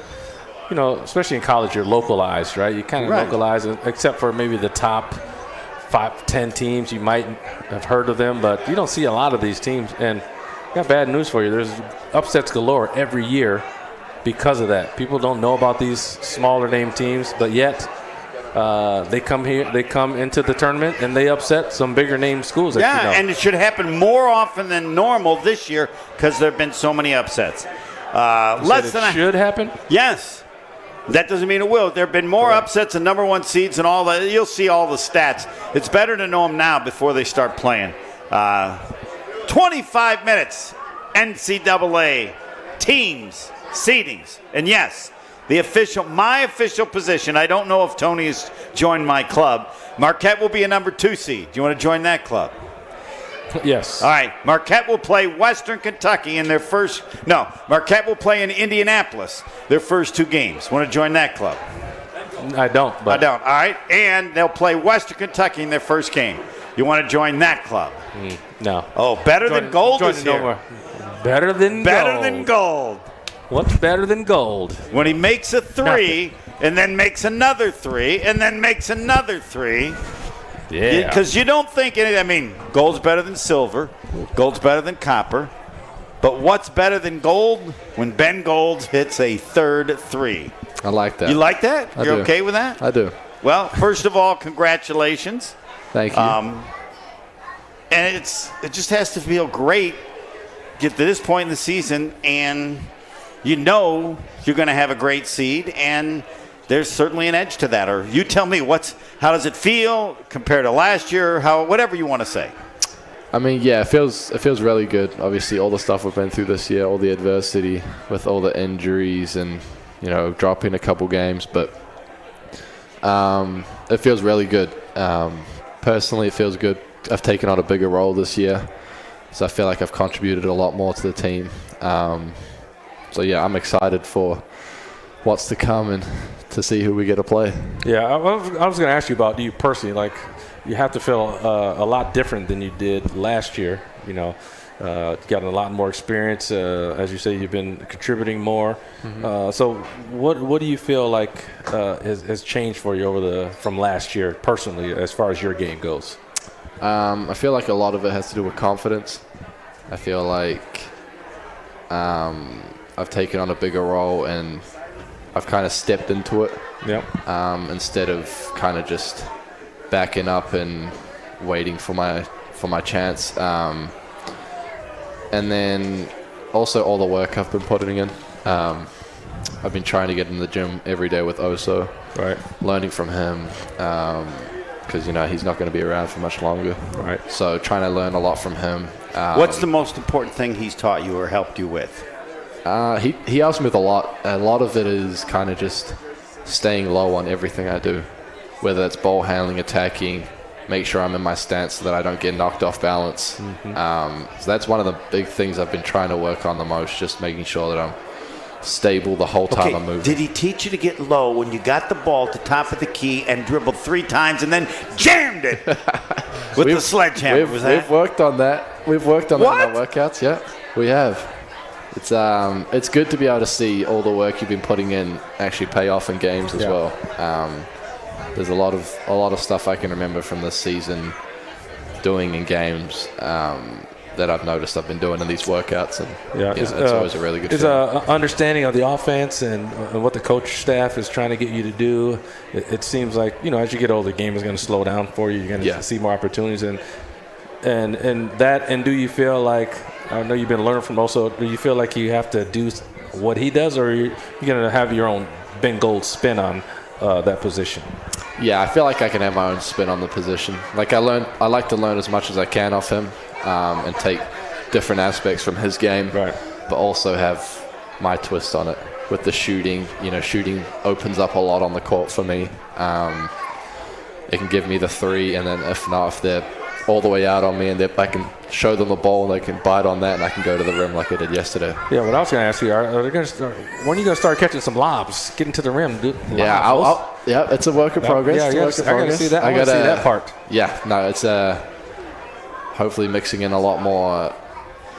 B: especially in college, you're localized, right? You kind of localize, except for maybe the top 5-10 teams. You might have heard of them, but you don't see a lot of these teams. And I got bad news for you. There's upsets galore every year because of that. People don't know about these smaller name teams, but yet they come into the tournament and they upset some bigger name schools.
A: And it should happen more often than normal this year because there have been so many upsets.
B: Should happen?
A: Yes. That doesn't mean it will. There have been more upsets and number one seeds and all that. You'll see all the stats. It's better to know them now before they start playing. 25 minutes, NCAA teams, seedings. And yes, my official position, I don't know if Tony has joined my club. Marquette will be a number 2 seed. Do you want to join that club?
B: Yes.
A: All right. Marquette will play Western Kentucky in their first. No, Marquette will play in Indianapolis their first 2 games. Want to join that club?
B: I don't.
A: I don't. All right. And they'll play Western Kentucky in their first game. You want to join that club?
B: No.
A: Oh, better than gold is here.
B: Better than
A: gold.
B: What's better than gold?
A: When he makes a 3 and then makes another 3 and then makes another 3.
B: Yeah.
A: Because you don't think gold's better than silver, gold's better than copper, but what's better than gold? When Ben Golds hits a third 3.
N: I like that.
A: You like that? You're okay with that?
N: I do.
A: Well, first of all, congratulations.
N: Thank you.
A: And it just has to feel great. Get to this point in the season, and you're going to have a great seed, and there's certainly an edge to that. Or you tell me how does it feel compared to last year? Whatever you want to say.
N: I mean, yeah, it feels really good. Obviously, all the stuff we've been through this year, all the adversity with all the injuries and dropping a couple games, but it feels really good. Personally, it feels good. I've taken on a bigger role this year, so I feel like I've contributed a lot more to the team. So yeah, I'm excited for what's to come and to see who we get to play.
B: Yeah, I was going to ask you about you personally. Like, you have to feel a lot different than you did last year. Gotten a lot more experience. As you say, you've been contributing more. Mm-hmm. So what do you feel like has changed for you from last year personally as far as your game goes?
N: I feel like a lot of it has to do with confidence. I feel like I've taken on a bigger role and I've kind of stepped into it.
B: Yep.
N: Instead of kind of just backing up and waiting for my chance. And then also all the work I've been putting in. I've been trying to get in the gym every day with Oso.
B: Right.
N: Learning from him. Because, he's not going to be around for much longer.
B: Right.
N: So trying to learn a lot from him.
A: What's the most important thing he's taught you or helped you with?
N: He helps me with a lot. A lot of it is kind of just staying low on everything I do. Whether it's ball handling, attacking, make sure I'm in my stance so that I don't get knocked off balance. So that's one of the big things I've been trying to work on the most, just making sure that I'm stable the whole time I'm moving.
A: Did he teach you to get low when you got the ball at the top of the key and dribbled 3 times and then jammed it with the sledgehammer?
N: We've worked on that. We've worked on that in our workouts. Yeah, we have. It's good to be able to see all the work you've been putting in actually pay off in games as well. There's a lot of stuff I can remember from this season doing in games that I've noticed I've been doing in these workouts, and it's always a really good
B: feeling.
N: There's
B: an understanding of the offense and what the coach staff is trying to get you to do. It seems like, as you get older, the game is going to slow down for you. You're going to see more opportunities, and do you feel like, I know you've been learning from also, do you feel like you have to do what he does, or you're going to have your own Ben Gold spin on that position?
N: Yeah, I feel like I can have my own spin on the position. Like I like to learn as much as I can off him, and take different aspects from his game,
B: right,
N: but also have my twist on it with the shooting. Shooting opens up a lot on the court for me. It can give me the 3, and then if they're all the way out on me and I can show them the ball and they can bite on that and I can go to the rim like I did yesterday.
B: Yeah, what I was going to ask you, are they going to start, when are you going to start catching some lobs, getting to the rim?
N: Yeah, it's a work in progress.
B: Yeah, I got to see that. I got to see that part.
N: Yeah, no, it's hopefully mixing in a lot more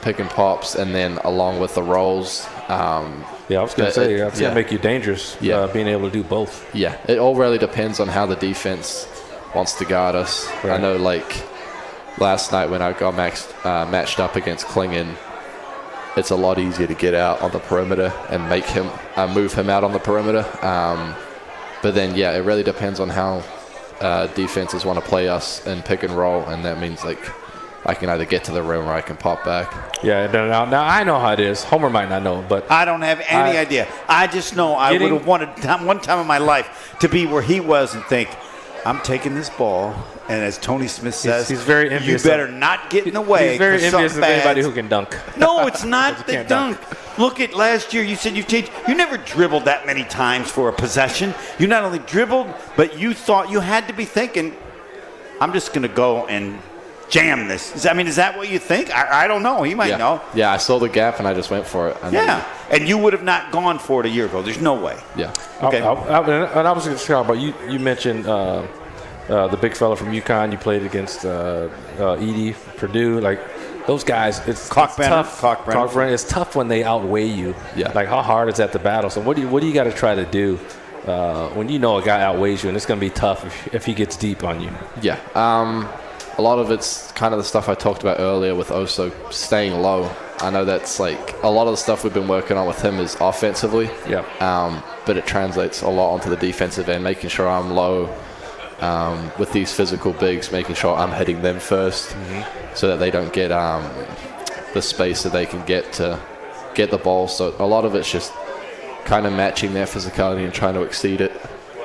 N: pick and pops, and then along with the rolls.
B: I was going to say, it's going to make you dangerous, being able to do both.
N: Yeah, it all really depends on how the defense wants to guard us. Right. I know, like, last night when I got matched up against Klingon, it's a lot easier to get out on the perimeter and make him move him out on the perimeter. But then, it really depends on how defenses want to play us in pick and roll, and that means, like, I can either get to the rim or I can pop back.
B: Yeah, now I know how it is. Homer might not know, but
A: I don't have any idea. I just know I would have wanted one time in my life to be where he was and think, I'm taking this ball, and as Tony Smith says,
B: he's very envious.
A: You better not get in the way.
B: He's very envious of anybody who can dunk.
A: No, it's not the dunk. Look at last year. You said you changed. You never dribbled that many times for a possession. You not only dribbled, but you thought you had to be thinking, I'm just going to go and jam this. Is that what you think? I don't know. He might know.
N: Yeah, I saw the gap and I just went for it.
A: And you would have not gone for it a year ago. There's no way.
N: Yeah.
B: Okay. And I was going to talk about, you mentioned the big fella from UConn. You played against Edie, Purdue. Like, those guys, it's tough. Cockbrenner. It's tough when they outweigh you.
N: Yeah.
B: Like, how hard is that to battle? So what do you got to try to do when you know a guy outweighs you, and it's going to be tough if he gets deep on you?
N: Yeah. A lot of it's kind of the stuff I talked about earlier with Oso staying low. I know that's like a lot of the stuff we've been working on with him is offensively.
B: Yeah.
N: But it translates a lot onto the defensive end, making sure I'm low with these physical bigs, making sure I'm hitting them first so that they don't get the space that they can get to get the ball. So a lot of it's just kind of matching their physicality and trying to exceed it,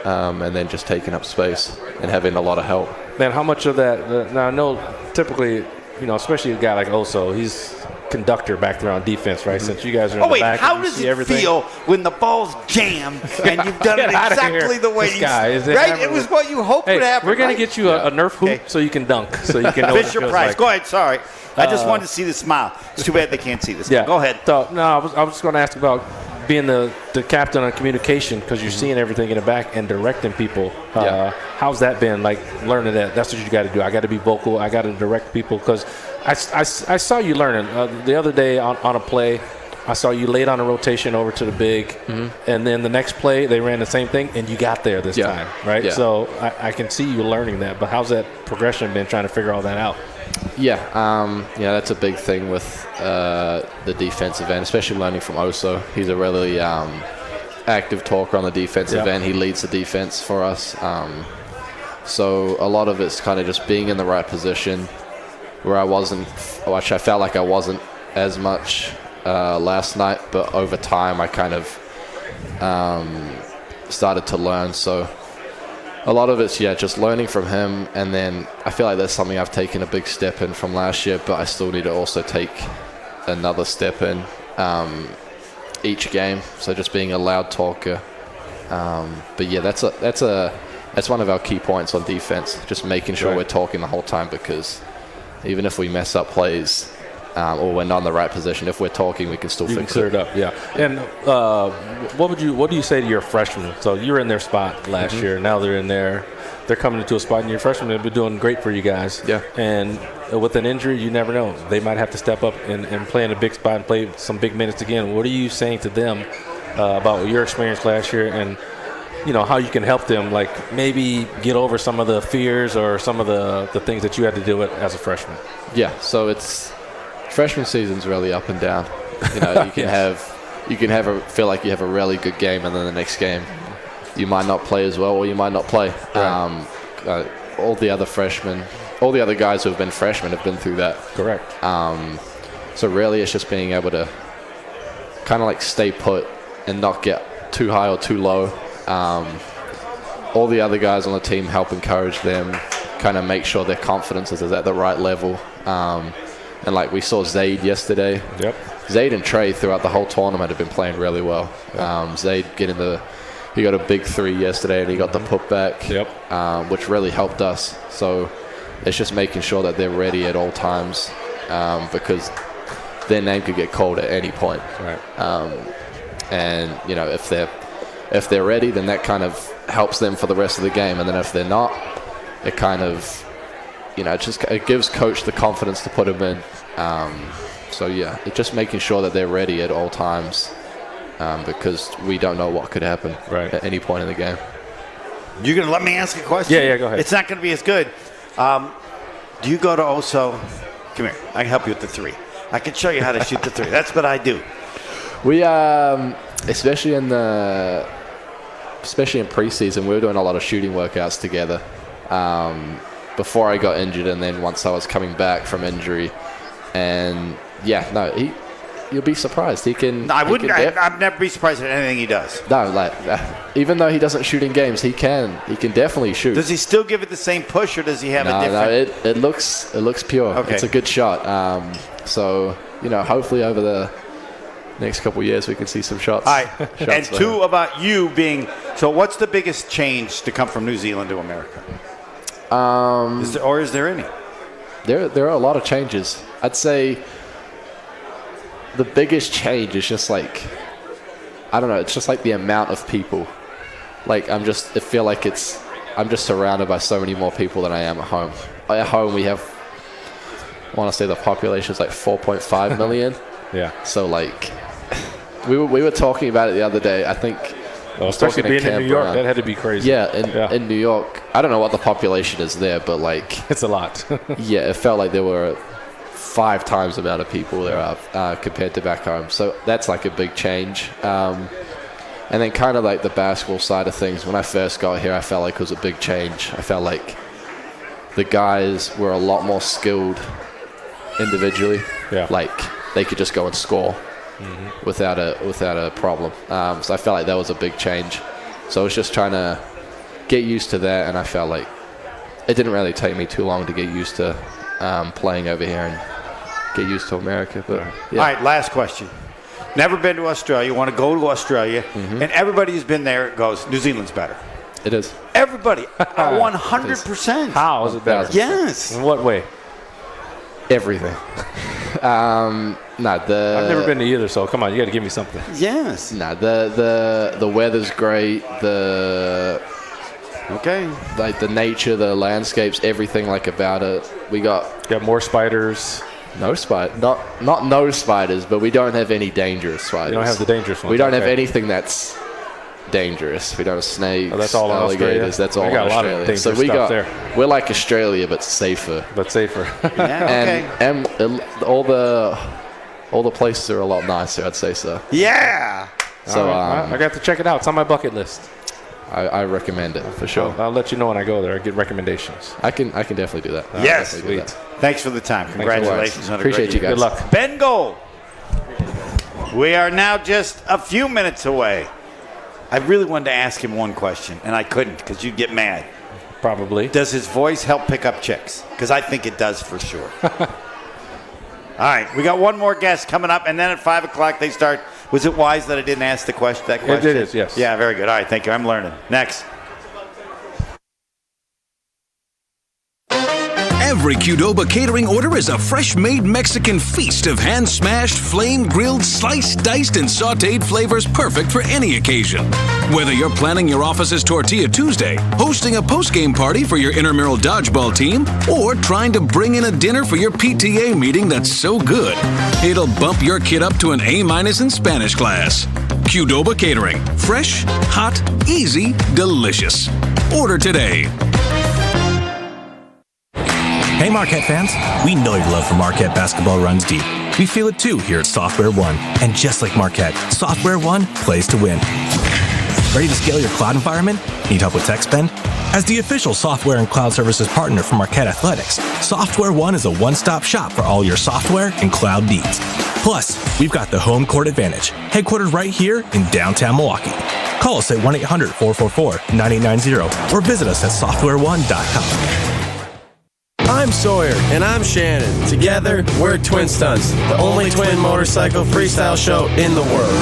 N: and then just taking up space and having a lot of help.
B: Man, how much of that? Now I know typically, especially a guy like Oso, he's conductor back there on defense, right? Since you guys are in the back,
A: how does it feel when the ball's jammed and you've done it exactly the way it was what you hoped would happen?
B: We're gonna get you a Nerf hoop so you can dunk, so you can know
A: Fisher Price. Like. Go ahead. Sorry, I just wanted to see the smile. It's too bad they can't see this.
B: Yeah.
A: Go ahead.
B: So, no, I was just going to ask about being the captain on communication, because you're seeing everything in the back and directing people. How's that been, like, learning that's what you got to do? I got to be vocal. I got to direct people, because I saw you learning. The other day on a play, I saw you laid on a rotation over to the big, and then the next play they ran the same thing, and you got there this time, right?
N: Yeah.
B: So I can see you learning that, but how's that progression been, trying to figure all that out?
N: Yeah, that's a big thing with the defensive end, especially learning from Oso. He's a really active talker on the defensive end. He leads the defense for us. So a lot of it's kind of just being in the right position where I felt like I wasn't as much last night, but over time I kind of started to learn. So a lot of it's, just learning from him, and then I feel like that's something I've taken a big step in from last year, but I still need to also take another step in each game. So just being a loud talker. But yeah, that's one of our key points on defense, just making sure we're talking the whole time, because even if we mess up plays or we're not in the right position, if we're talking, we can still fix it.
B: Clear it up, yeah. And what do you say to your freshmen? So you were in their spot last year. Now they're in there. They're coming into a spot, and your freshmen have been doing great for you guys.
N: Yeah.
B: And with an injury, you never know. They might have to step up and play in a big spot and play some big minutes again. What are you saying to them about your experience last year, and how you can help them, like maybe get over some of the fears or some of the things that you had to deal with as a freshman?
N: Yeah, so freshman season's really up and down. You can feel like you have a really good game, and then the next game you might not play as well, or you might not play. Right. All the other guys who have been freshmen have been through that.
B: Correct.
N: So really it's just being able to kind of like stay put and not get too high or too low. All the other guys on the team help encourage them, kind of make sure their confidence is at the right level. And like we saw Zaid yesterday.
B: Yep.
N: Zaid and Trey throughout the whole tournament have been playing really well. Zaid he got a big 3 yesterday, and he got the putback, which really helped us. So it's just making sure that they're ready at all times, because their name could get called at any point.
B: Right.
N: And if they're ready, then that kind of helps them for the rest of the game. And then if they're not, it kind of, it gives coach the confidence to put them in. It's just making sure that they're ready at all times, because we don't know what could happen at any point in the game.
A: You're going to let me ask a question?
B: Yeah, go ahead.
A: It's not going to be as good. Do you go to Oso? Come here. I can help you with the 3. I can show you how to shoot the 3. That's what I do.
N: We, especially in preseason, we were doing a lot of shooting workouts together. Before I got injured, and then once I was coming back from injury, and you'll be surprised. He can.
A: No, I'd never be surprised at anything he does.
N: No, even though he doesn't shoot in games, he can definitely shoot.
A: Does he still give it the same push, or does he have a different?
N: No, it looks pure.
A: Okay.
N: It's a good shot. So hopefully over the next couple of years we can see some shots.
A: All right. And 2 about you being. So what's the biggest change to come from New Zealand to America? Is there any?
N: There are a lot of changes. I'd say the biggest change is just like, I don't know, it's just like the amount of people. Like I'm just surrounded by so many more people than I am at home. At home we have, I want to say the population is like 4.5 million.
B: Yeah.
N: So like, we were talking about it the other day. I think.
B: Well, especially being in New York, that had to be crazy.
N: Yeah, in New York, I don't know what the population is there, but like
B: it's a lot.
N: Yeah, it felt like there were 5 times the amount of people there are compared to back home. So that's like a big change. And then kind of like the basketball side of things. When I first got here, I felt like it was a big change. I felt like the guys were a lot more skilled individually.
B: Yeah.
N: Like they could just go and score. Without a problem. So I felt like that was a big change. So I was just trying to get used to that, and I felt like it didn't really take me too long to get used to playing over here and get used to America. But yeah.
A: All right, last question. Never been to Australia, want to go to Australia, and everybody who's been there goes, New Zealand's better.
N: It is.
A: Everybody, 100%.
B: How is it better?
A: Yes.
B: In what way?
N: Everything.
B: I've never been to either, so come on, you got to give me something.
A: Yes.
N: The weather's great. Like the nature, the landscapes, everything like about it. We got
B: more spiders.
N: No spider, not no spiders, but we don't have any dangerous spiders.
B: You don't have the dangerous ones.
N: We don't have anything that's dangerous. We don't have snakes,
B: that's all in
N: alligators.
B: Australia?
N: That's all
B: We got
N: in
B: a lot of
N: Australia.
B: dangerous
N: So
B: stuff there.
N: we're like Australia, but safer. And all the places are a lot nicer, I'd say so.
A: Yeah.
B: So I got to check it out. It's on my bucket list.
N: I recommend it for sure.
B: I'll let you know when I go there. I get recommendations.
N: I can definitely do that.
A: Yes.
N: Do that.
A: Thanks for the time. Congratulations on a
N: Appreciate
A: great
N: you
A: year.
N: guys.
B: Good luck.
A: Ben Gold. We are now just a few minutes away. I really wanted to ask him one question, and I couldn't because you'd get mad.
B: Probably.
A: Does his voice help pick up chicks? Because I think it does for sure. All right, we got one more guest coming up, and then at 5 o'clock they start. Was it wise that I didn't ask that question?
B: It is, yes.
A: Yeah, very good. All right, thank you. I'm learning. Next.
J: Every Qdoba catering order is a fresh-made Mexican feast of hand-smashed, flame-grilled, sliced, diced, and sautéed flavors perfect for any occasion. Whether you're planning your office's Tortilla Tuesday, hosting a post-game party for your intramural dodgeball team, or trying to bring in a dinner for your PTA meeting that's so good, it'll bump your kid up to an A- in Spanish class. Qdoba Catering. Fresh, hot, easy, delicious. Order today.
I: Hey Marquette fans, we know your love for Marquette basketball runs deep. We feel it too here at Software One. And just like Marquette, Software One plays to win. Ready to scale your cloud environment? Need help with tech spend? As the official software and cloud services partner for Marquette Athletics, Software One is a one-stop shop for all your software and cloud needs. Plus, we've got the home court advantage, headquartered right here in downtown Milwaukee. Call us at 1-800-444-9890 or visit us at softwareone.com.
C: I'm Sawyer. And I'm Shannon. Together, we're Twin Stunts, the only twin motorcycle freestyle show in the world.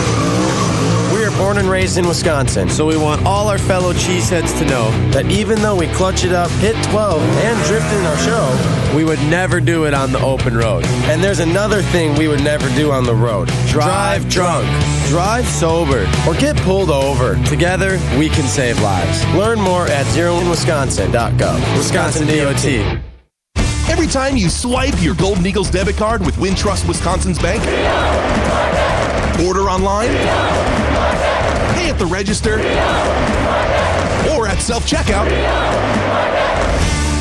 C: We are born and raised in Wisconsin, so we want all our fellow cheeseheads to know that even though we clutch it up, hit 12, and drift in our show, we would never do it on the open road. And there's another thing we would never do on the road. Drive drunk. Drive sober. Or get pulled over. Together, we can save lives. Learn more at zeroinwisconsin.gov. Wisconsin DOT.
D: Every time you swipe your Golden Eagles debit card with Wintrust Wisconsin's bank, order online, pay at the register, or at self-checkout,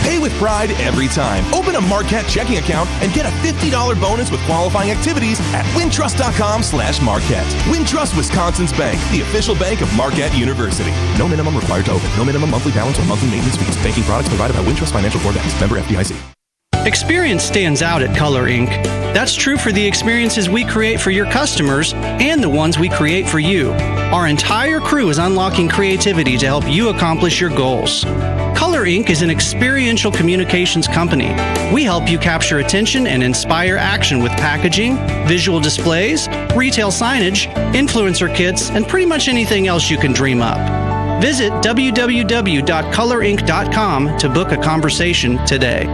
D: pay with pride every time. Open a Marquette checking account and get a $50 bonus with qualifying activities at wintrust.com/Marquette. Wintrust Wisconsin's bank, the official bank of Marquette University. No minimum required to open. No minimum monthly balance or monthly maintenance fees. Banking products provided by Wintrust Financial Corp. Member FDIC.
L: Experience stands out at Color Inc. That's true for the experiences we create for your customers and the ones we create for you. Our entire crew is unlocking creativity to help you accomplish your goals. Color Inc. is an experiential communications company. We help you capture attention and inspire action with packaging, visual displays, retail signage, influencer kits, and pretty much anything else you can dream up. Visit www.colorinc.com to book a conversation today.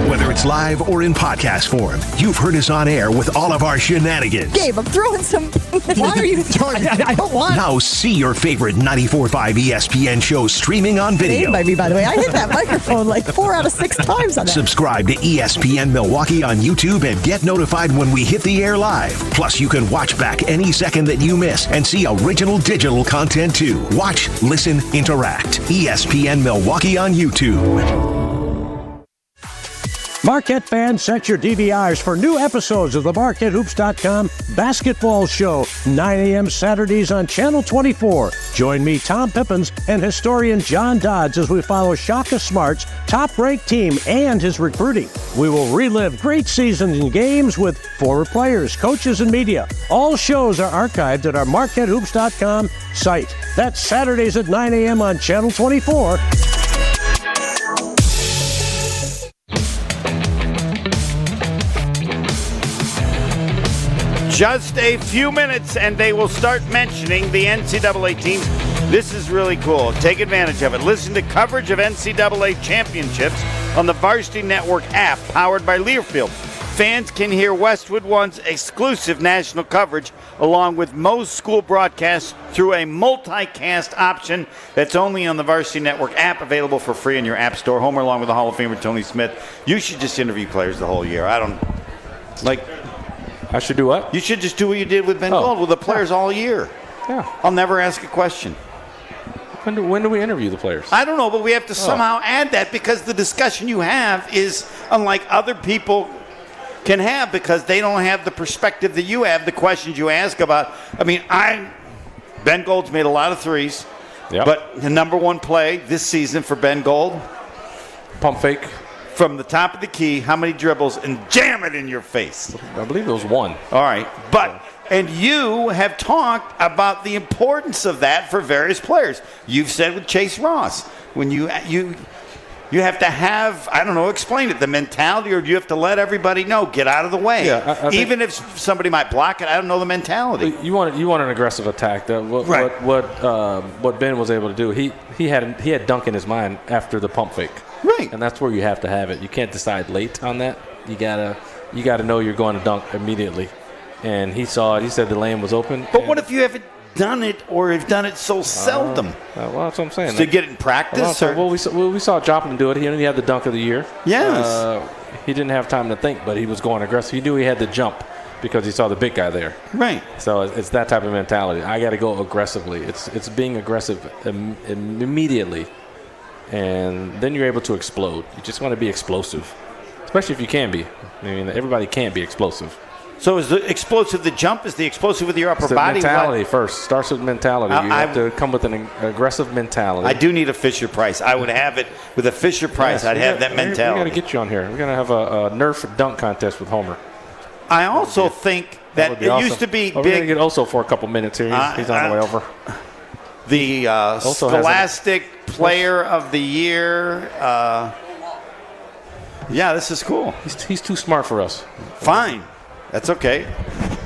G: Whether it's live or in podcast form, you've heard us on air with all of our shenanigans.
S: Gabe, I'm throwing some. Why are you throwing? I don't want.
G: Now see your favorite 94.5 ESPN shows streaming on video.
S: By me, by the way, I hit that microphone like 4 out of 6 times on that.
G: Subscribe to ESPN Milwaukee on YouTube and get notified when we hit the air live. Plus, you can watch back any second that you miss and see original digital content too. Watch, listen, interact. ESPN Milwaukee on YouTube.
O: Marquette fans, set your DVRs for new episodes of the MarquetteHoops.com basketball show, 9 a.m. Saturdays on Channel 24. Join me, Tom Pippins, and historian John Dodds as we follow Shaka Smart's top-ranked team and his recruiting. We will relive great seasons and games with former players, coaches, and media. All shows are archived at our MarquetteHoops.com site. That's Saturdays at 9 a.m. on Channel 24.
A: Just a few minutes, and they will start mentioning the NCAA teams. This is really cool. Take advantage of it. Listen to coverage of NCAA championships on the Varsity Network app powered by Learfield. Fans can hear Westwood One's exclusive national coverage along with most school broadcasts through a multicast option that's only on the Varsity Network app, available for free in your app store. Homer, along with the Hall of Famer Tony Smith. You should just interview players the whole year.
B: I should do what?
A: You should just do what you did with Ben Gold with the players all year.
B: Yeah.
A: I'll never ask a question.
B: When do we interview the players?
A: I don't know, but we have to somehow add that because the discussion you have is unlike other people can have because they don't have the perspective that you have, the questions you ask about. I mean, Ben Gold's made a lot of threes, but the number one play this season for Ben Gold,
B: pump fake.
A: From the top of the key, how many dribbles and jam it in your face?
B: I believe it was one.
A: All right, and you have talked about the importance of that for various players. You've said with Chase Ross, when you have to have, I don't know, explain it, the mentality, or do you have to let everybody know, get out of the way?
B: Yeah,
A: even if somebody might block it, I don't know the mentality.
B: You want an aggressive attack. What Ben was able to do, he had dunk in his mind after the pump fake.
A: Right.
B: And that's where you have to have it. You can't decide late on that. You gotta know you're going to dunk immediately. And he saw it. He said the lane was open.
A: But what if you haven't done it or have done it so seldom?
B: Well, that's what I'm saying.
A: To get it in practice?
B: We saw Joplin do it. He only had the dunk of the year.
A: Yes.
B: He didn't have time to think, but he was going aggressive. He knew he had to jump because he saw the big guy there.
A: Right.
B: So it's that type of mentality. I got to go aggressively. It's being aggressive immediately, and then you're able to explode. You just want to be explosive, especially if you can be. I mean, everybody can't be explosive.
A: So is the explosive the jump? Is the explosive with your upper body?
B: Mentality first. Starts with mentality. You have to come with an aggressive mentality.
A: I do need a Fisher Price. I would have it with a Fisher Price.
B: Yes,
A: I'd have that mentality.
B: We got to get you on here. We're going to have a Nerf dunk contest with Homer.
A: I also think that it used to be
B: We're going to get Oso for a couple minutes here. He's on the way over.
A: The Scholastic Player of the Year. Yeah, this is cool.
B: He's too smart for us.
A: Fine. That's okay.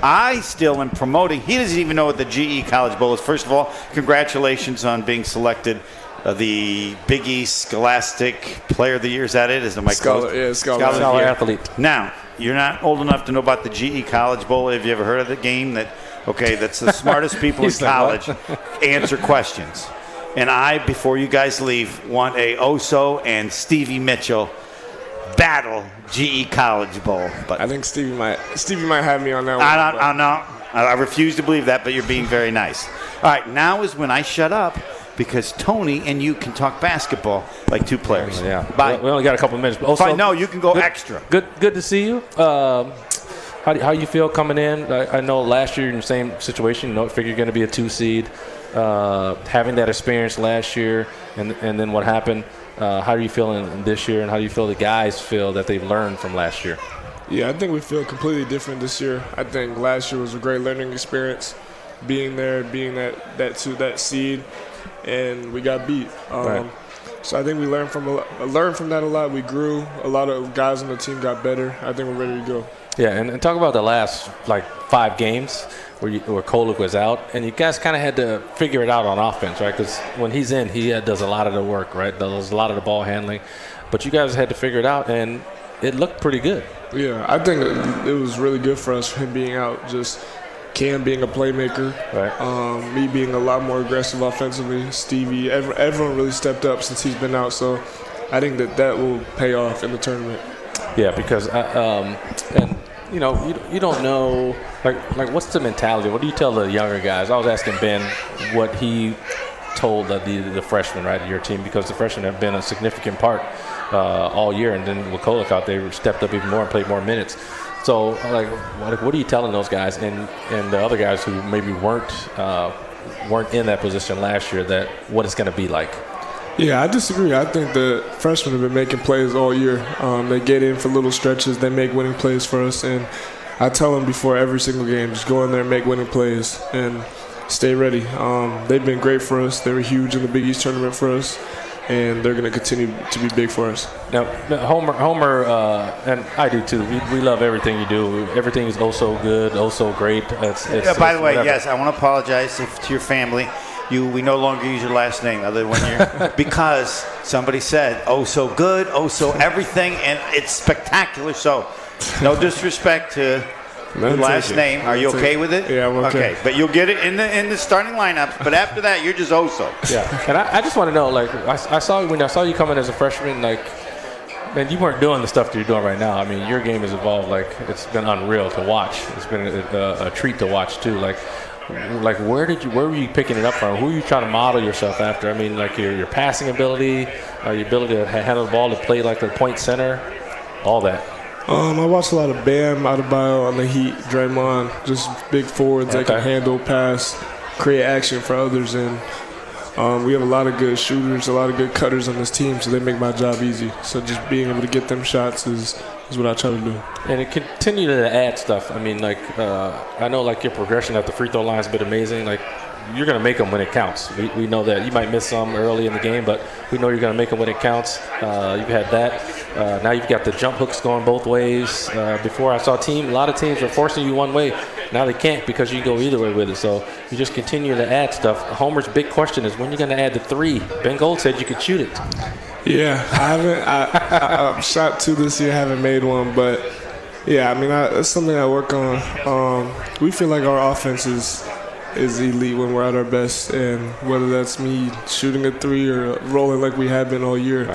A: I still am promoting. He doesn't even know what the GE College Bowl is. First of all, congratulations on being selected the Big East Scholastic Player of the Year. Is that it?
U: Scholar
B: athlete.
A: Now, you're not old enough to know about the GE College Bowl. Have you ever heard of the game? That's the smartest people in college answer questions. And I, before you guys leave, want a Oso and Stevie Mitchell battle GE College Bowl. But
U: I think Stevie might have me on that one.
A: I refuse to believe that, but you're being very nice. All right, now is when I shut up because Tony and you can talk basketball like two players.
B: Yeah.
A: Bye.
B: We only got a couple of minutes.
A: Also, no, you can go extra.
B: Good to see you. How you feel coming in? I know last year in the same situation. Figure you're going to be a 2 seed. Having that experience last year, and then what happened? How are you feeling this year, and how do you feel the guys feel that they've learned from last year?
U: Yeah, I think we feel completely different this year. I think last year was a great learning experience, being there, being that seed, and we got beat.
B: Right.
U: So I think we learned from that a lot. We grew. A lot of guys on the team got better. I think we're ready to go.
B: Yeah, and talk about the last 5 games where Kolek was out, and you guys kind of had to figure it out on offense, right? Because when he's in, he does a lot of the work, right? Does a lot of the ball handling, but you guys had to figure it out, and it looked pretty good.
U: Yeah, I think it was really good for us, him being out, just Cam being a playmaker,
B: right?
U: Me being a lot more aggressive offensively, Stevie, everyone really stepped up since he's been out, so I think that will pay off in the tournament.
B: Yeah, because you don't know like what's the mentality? What do you tell the younger guys? I was asking Ben what he told the freshmen, right, your team, because the freshmen have been a significant part all year, and then with Kolek out, they stepped up even more and played more minutes. So what are you telling those guys and the other guys who maybe weren't in that position last year, that what it's going to be like?
U: Yeah, I disagree. I think the freshmen have been making plays all year. They get in for little stretches. They make winning plays for us. And I tell them before every single game, just go in there and make winning plays and stay ready. They've been great for us. They were huge in the Big East tournament for us, and they're going to continue to be big for us.
B: Now, Homer, and I do too. We love everything you do. Everything is oh so good, oh so great.
A: By the way, yes, I want to apologize to your family. We no longer use your last name other than when you're because somebody said, oh, so good, oh, so everything, and it's spectacular. So no disrespect to your last name. Are you okay with it?
U: Yeah, I'm okay.
A: But you'll get it in the starting lineups. But after that, you're just oh, so.
B: Yeah, and I just want to know, I saw you coming as a freshman, man, you weren't doing the stuff that you're doing right now. I mean, your game has evolved. It's been unreal to watch. It's been a treat to watch too. like where were you picking it up from? Who are you trying to model yourself after? I mean, like your passing ability, your ability to handle the ball, to play like the point center, all that.
U: I watched a lot of Bam, Adebayo on the Heat, Draymond, just big forwards that can handle, pass, create action for others, and we have a lot of good shooters, a lot of good cutters on this team, so they make my job easy. So just being able to get them shots is what I try to do.
B: And it continue to add stuff. I mean, like I know like your progression at the free throw line has been amazing. Like you're going to make them when it counts. We know that. You might miss some early in the game, but we know you're going to make them when it counts. You've had that. Now you've got the jump hooks going both ways. Before I saw a lot of teams were forcing you one way. Now they can't because you can go either way with it. So you just continue to add stuff. Homer's big question is when you're going to add the three. Ben Gold said you could shoot it.
U: Yeah, I haven't. I've shot 2 this year, haven't made one, but yeah, I mean that's something I work on. We feel like our offense is elite when we're at our best, and whether that's me shooting a 3 or rolling like we have been all year,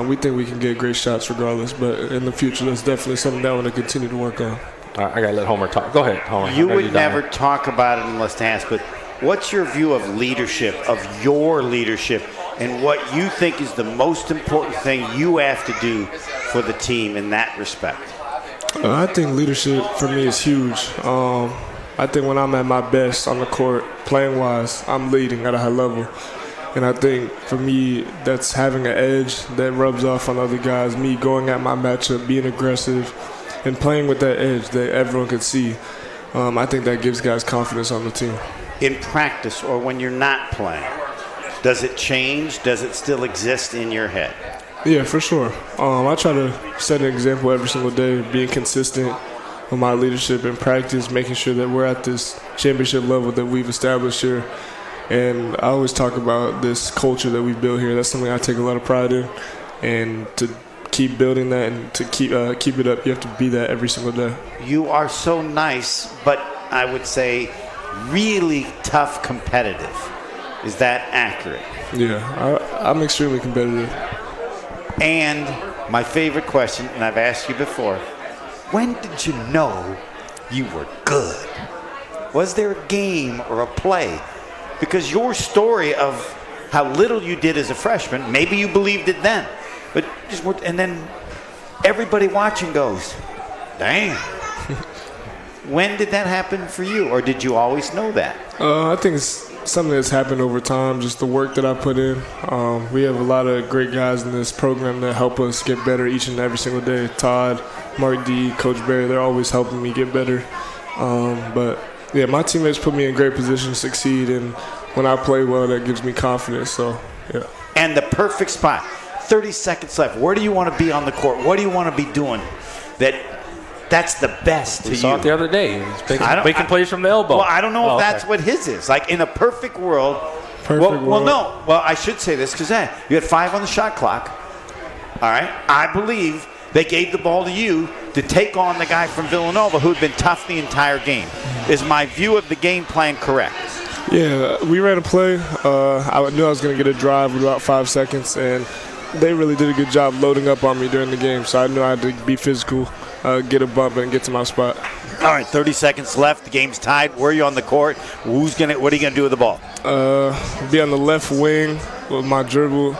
U: we think we can get great shots regardless. But in the future, that's definitely something that I want to continue to work on.
B: All right, I gotta let Homer talk. Go ahead, Homer.
A: You would never talk about it unless asked, but what's your view of leadership, of your leadership, and what you think is the most important thing you have to do for the team in that respect?
U: I think leadership for me is huge. I think when I'm at my best on the court, playing-wise, I'm leading at a high level. And I think for me, that's having an edge that rubs off on other guys, me going at my matchup, being aggressive, and playing with that edge that everyone can see. I think that gives guys confidence on the team.
A: In practice or when you're not playing, does it change? Does it still exist in your head?
U: Yeah, for sure. I try to set an example every single day, being consistent with my leadership in practice, making sure that we're at this championship level that we've established here. And I always talk about this culture that we built here. That's something I take a lot of pride in. And to keep building that and to keep it up, you have to be that every single day.
A: You are so nice, but I would say really tough competitive. Is that accurate?
U: Yeah, I'm extremely competitive.
A: And my favorite question, and I've asked you before, when did you know you were good? Was there a game or a play? Because your story of how little you did as a freshman, maybe you believed it then, but just and then everybody watching goes, damn. When did that happen for you, or did you always know that?
U: I think it's something that's happened over time, just the work that I put in. We have a lot of great guys in this program that help us get better each and every single day. Todd, Mark D, Coach Barry, they're always helping me get better. But yeah, my teammates put me in great position to succeed, and when I play well, that gives me confidence. So, yeah.
A: And the perfect spot, 30 seconds left. Where do you want to be on the court? What do you want to be doing that's the best to you?
B: We saw it the other day. He's making plays from the elbow.
A: Well, I don't know if that's what his is. Like in a perfect world. Well, no. Well, I should say this because you had 5 on the shot clock. All right. I believe they gave the ball to you to take on the guy from Villanova who had been tough the entire game. Is my view of the game plan correct?
U: Yeah, we ran a play. I knew I was going to get a drive with about 5 seconds, and they really did a good job loading up on me during the game. So I knew I had to be physical, get a bump, and get to my spot.
A: All right, 30 seconds left. The game's tied. Where are you on the court? What are you going to do with the ball?
U: Be on the left wing with my dribble.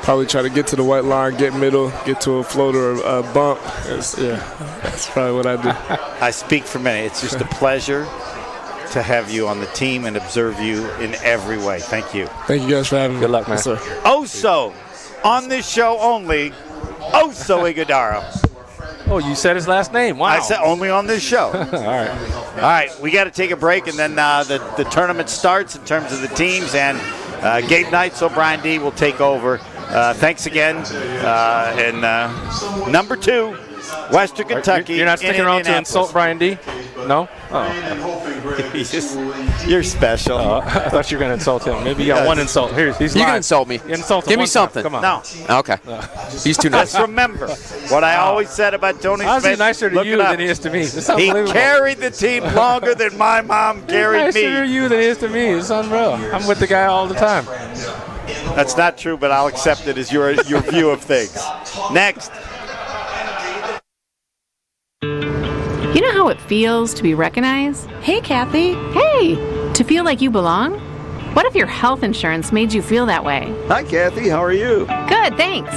U: Probably try to get to the white line, get middle, get to a floater or a bump. That's probably what I do.
A: I speak for many. It's just a pleasure to have you on the team and observe you in every way. Thank you.
U: Thank you guys for having me.
B: Good luck, man.
U: Yes, sir.
A: Oso, on this show only, Oso Ighodaro.
B: Oh, you said his last name. Wow.
A: I said only on this show.
B: All
A: right, we got to take a break, and then the tournament starts in terms of the teams, and Gabe Knight, so Brian D. will take over. Thanks again. And number 2, Western Kentucky.
B: You're not sticking around to insult Brian D.? No?
A: You're special.
B: I thought you were going to insult him. Maybe you got one insult. Here, he's
K: You
B: live.
K: can insult me. Give me something.
B: Come on.
A: No.
K: Okay. He's too nice.
A: Just remember what I always said about Tony Smith.
B: How's he nicer to you than he is to me?
A: He carried the team longer than my mom carried me.
B: He's nicer to you than he is to me. It's unreal. I'm with the guy all the time.
A: That's not true, but I'll accept it as your view of things. Next.
M: You know how it feels to be recognized? Hey, Kathy. Hey, To feel like you belong? What if your health insurance made you feel that way?
H: Hi, Kathy. How are you?
M: Good, thanks.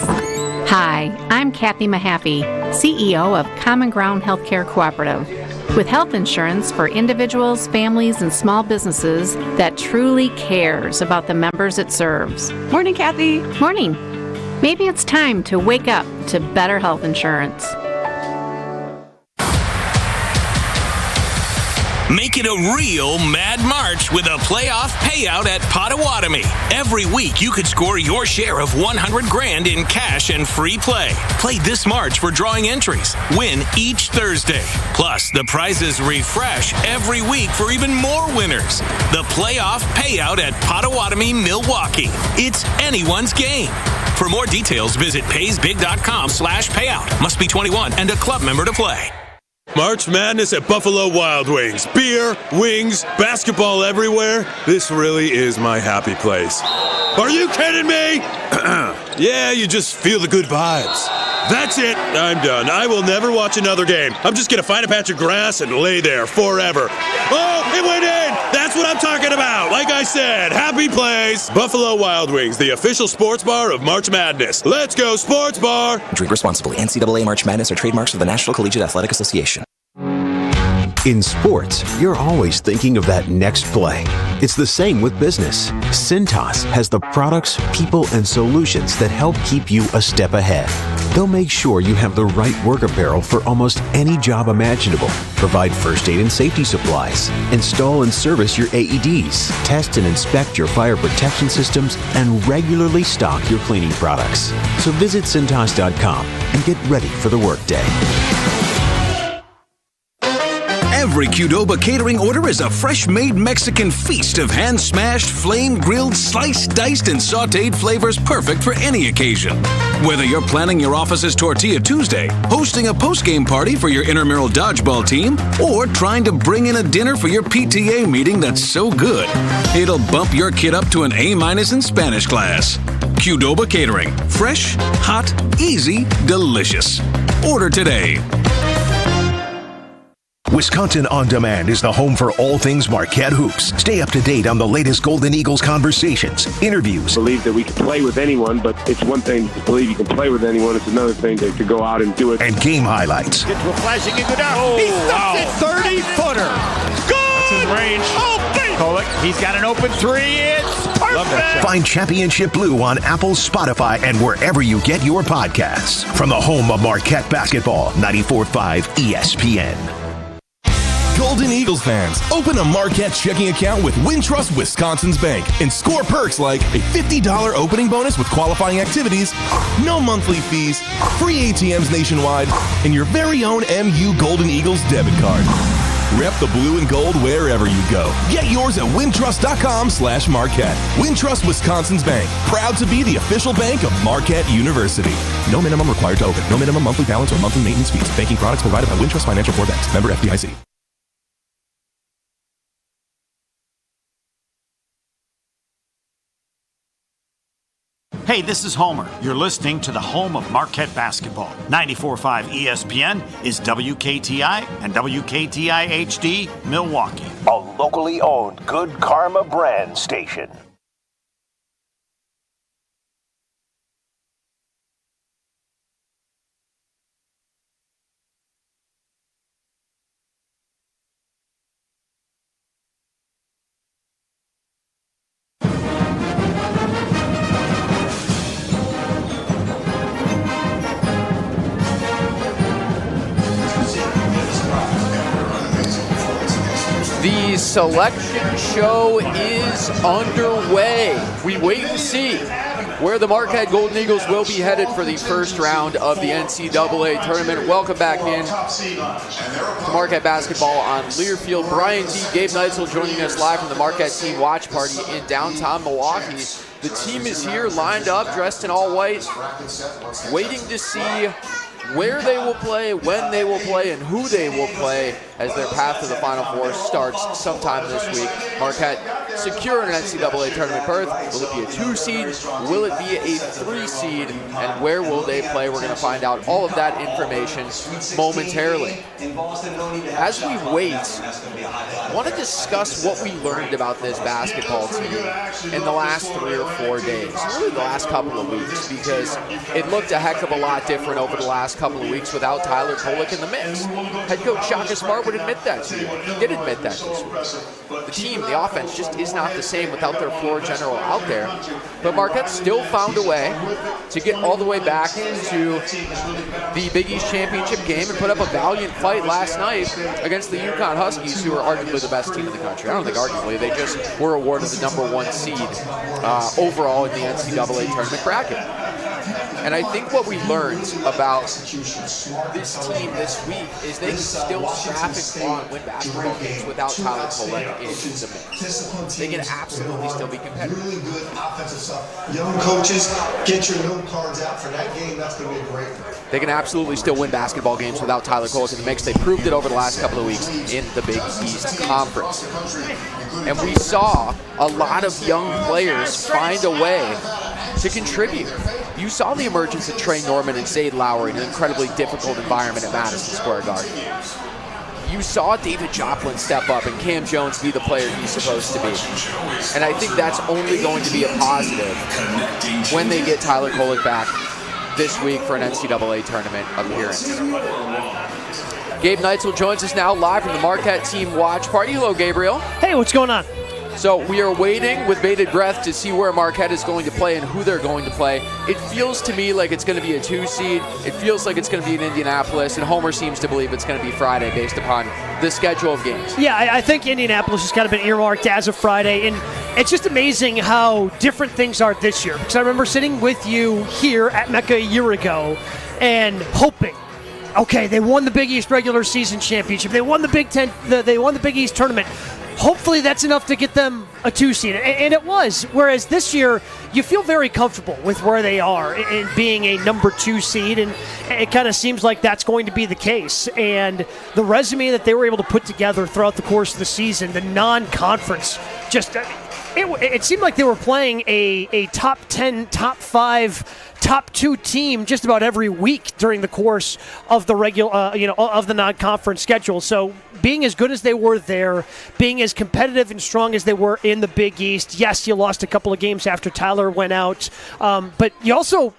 M: Hi, I'm Kathy Mahaffey, CEO of Common Ground Healthcare Cooperative. With health insurance for individuals, families, and small businesses that truly cares about the members it serves.
V: Morning, Kathy.
M: Morning. Maybe it's time to wake up to better health insurance.
W: Make it a real Mad March with a playoff payout at Potawatomi. Every week you could score your share of $100,000 in cash and free play. Play this March for drawing entries. Win each Thursday. Plus, the prizes refresh every week for even more winners. The playoff payout at Potawatomi, Milwaukee. It's anyone's game. For more details, visit paysbig.com/payout. Must be 21 and a club member to play.
E: March Madness at Buffalo Wild Wings. Beer, wings, basketball everywhere. This really is my happy place. Are you kidding me? Yeah, you just feel the good vibes. That's it. I'm done. I will never watch another game. I'm just going to find a patch of grass and lay there forever. Oh, it went in! That's what I'm talking about. Like I said, happy place. Buffalo Wild Wings, the official sports bar of March Madness. Let's go, sports bar!
F: Drink responsibly. NCAA March Madness are trademarks of the National Collegiate Athletic Association.
T: In sports, you're always thinking of that next play. It's the same with business. Cintas has the products, people, and solutions that help keep you a step ahead. They'll make sure you have the right work apparel for almost any job imaginable, provide first aid and safety supplies, install and service your AEDs, test and inspect your fire protection systems, and regularly stock your cleaning products. So visit Cintas.com and get ready for the workday.
J: Every Qdoba catering order is a fresh-made Mexican feast of hand-smashed, flame-grilled, sliced, diced, and sautéed flavors perfect for any occasion. Whether you're planning your office's Tortilla Tuesday, hosting a post-game party for your intramural dodgeball team, or trying to bring in a dinner for your PTA meeting that's so good, it'll bump your kid up to an A- in Spanish class. Qdoba Catering. Fresh, hot, easy, delicious. Order today.
G: Wisconsin On Demand is the home for all things Marquette hoops. Stay up to date on the latest Golden Eagles conversations, interviews.
X: I believe that we can play with anyone, but it's one thing to believe you can play with anyone. It's another thing to go out and do it.
G: And game highlights.
Q: Get to a flashing and go down. He stuffs it. 30-footer. Good. That's his range. Oh, baby. Kolek, he's got an open three. It's perfect.
G: Find Championship Blue on Apple, Spotify, and wherever you get your podcasts. From the home of Marquette basketball, 94.5 ESPN.
D: Golden Eagles fans, open a Marquette checking account with Wintrust Wisconsin's Bank and score perks like a $50 opening bonus with qualifying activities, no monthly fees, free ATMs nationwide, and your very own MU Golden Eagles debit card. Rep the blue and gold wherever you go. Get yours at wintrust.com/Marquette. Wintrust Wisconsin's Bank, proud to be the official bank of Marquette University. No minimum required to open. No minimum monthly balance or monthly maintenance fees. Banking products provided by Wintrust Financial Corp. Bank. Member FDIC.
Y: Hey, this is Homer. You're listening to the home of Marquette basketball. 94.5 ESPN is WKTI and WKTI HD Milwaukee.
G: A locally owned Good Karma brand station.
K: The selection show is underway. We wait and see where the Marquette Golden Eagles will be headed for the first round of the NCAA tournament. Welcome back in to Marquette basketball on Learfield. Brian T. Gabe Neitzel joining us live from the Marquette team watch party in downtown Milwaukee. The team is here lined up, dressed in all white, waiting to see where they will play, when they will play, and who they will play as their path to the Final Four starts sometime this week. Marquette secure an NCAA tournament berth? Will it be a 2 seed? Will it be a 3 seed? And where will they play? We're going to find out all of that information momentarily. As we wait, I want to discuss what we learned about this basketball team in the last 3 or 4 days, really the last couple of weeks, because it looked a heck of a lot different over the last couple of weeks without Tyler Kolek in the mix. Head coach Shaka Smart would admit that to you. He did admit that this week. The team, the offense, just is not the same without their floor general out there. But Marquette still found a way to get all the way back to the Big East championship game and put up a valiant fight last night against the UConn Huskies, who are arguably the best team in the country. I don't think arguably, they just were awarded the #1 seed overall in the NCAA tournament bracket. And I think what we learned about this team this week is they can still scrap and claw and win basketball games without Tyler Kolek in the mix. They can absolutely still be competitive.
H: Really good offensive stuff. Young coaches, get your note cards out for that game. That's going to be a great thing.
K: They can absolutely still win basketball games without Tyler Kolek in the mix. They proved it over the last couple of weeks in the Big East Conference. And we saw a lot of young players find a way to contribute. You saw the emergence of Trey Norman and Zayd Lowry in an incredibly difficult environment at Madison Square Garden. You saw David Joplin step up and Cam Jones be the player he's supposed to be. And I think that's only going to be a positive when they get Tyler Kolek back this week for an NCAA tournament appearance. Gabe Neitzel joins us now live from the Marquette Team Watch Party. Hello, Gabriel.
N: Hey, what's going on?
K: So we are waiting with bated breath to see where Marquette is going to play and who they're going to play. It feels to me like it's going to be a 2 seed. It feels like it's going to be in Indianapolis, and Homer seems to believe it's going to be Friday based upon the schedule of games.
N: Yeah, I think Indianapolis has kind of been earmarked as of Friday, and it's just amazing how different things are this year. Because I remember sitting with you here at Mecca a year ago and hoping, okay, they won the Big East regular season championship. They won the Big Ten. They won the Big East tournament. Hopefully that's enough to get them a 2 seed, and it was. Whereas this year, you feel very comfortable with where they are in being a number 2 seed, and it kind of seems like that's going to be the case. And the resume that they were able to put together throughout the course of the season, the non-conference, just it seemed like they were playing a top 10, top 5, top 2 team just about every week during the course of the regular, of the non-conference schedule. So being as good as they were there, being as competitive and strong as they were in the Big East, yes, you lost a couple of games after Tyler went out, but you also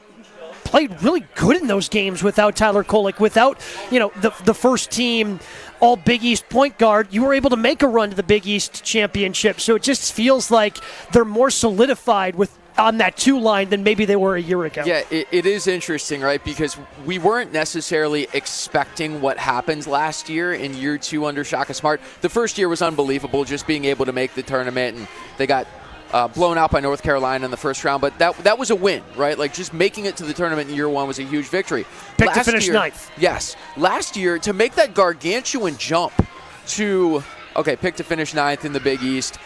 N: played really good in those games without Tyler Kolek, without the first team all Big East point guard. You were able to make a run to the Big East championship. So it just feels like they're more solidified on that 2 line than maybe they were a year ago.
K: Yeah, it is interesting, right? Because we weren't necessarily expecting what happened last year in year 2 under Shaka Smart. The first year was unbelievable, just being able to make the tournament, and they got blown out by North Carolina in the first round, but that was a win, right? Like, just making it to the tournament in year 1 was a huge victory.
N: Picked to finish 9th.
K: Yes. Last year, to make that gargantuan jump to, pick to finish 9th in the Big East,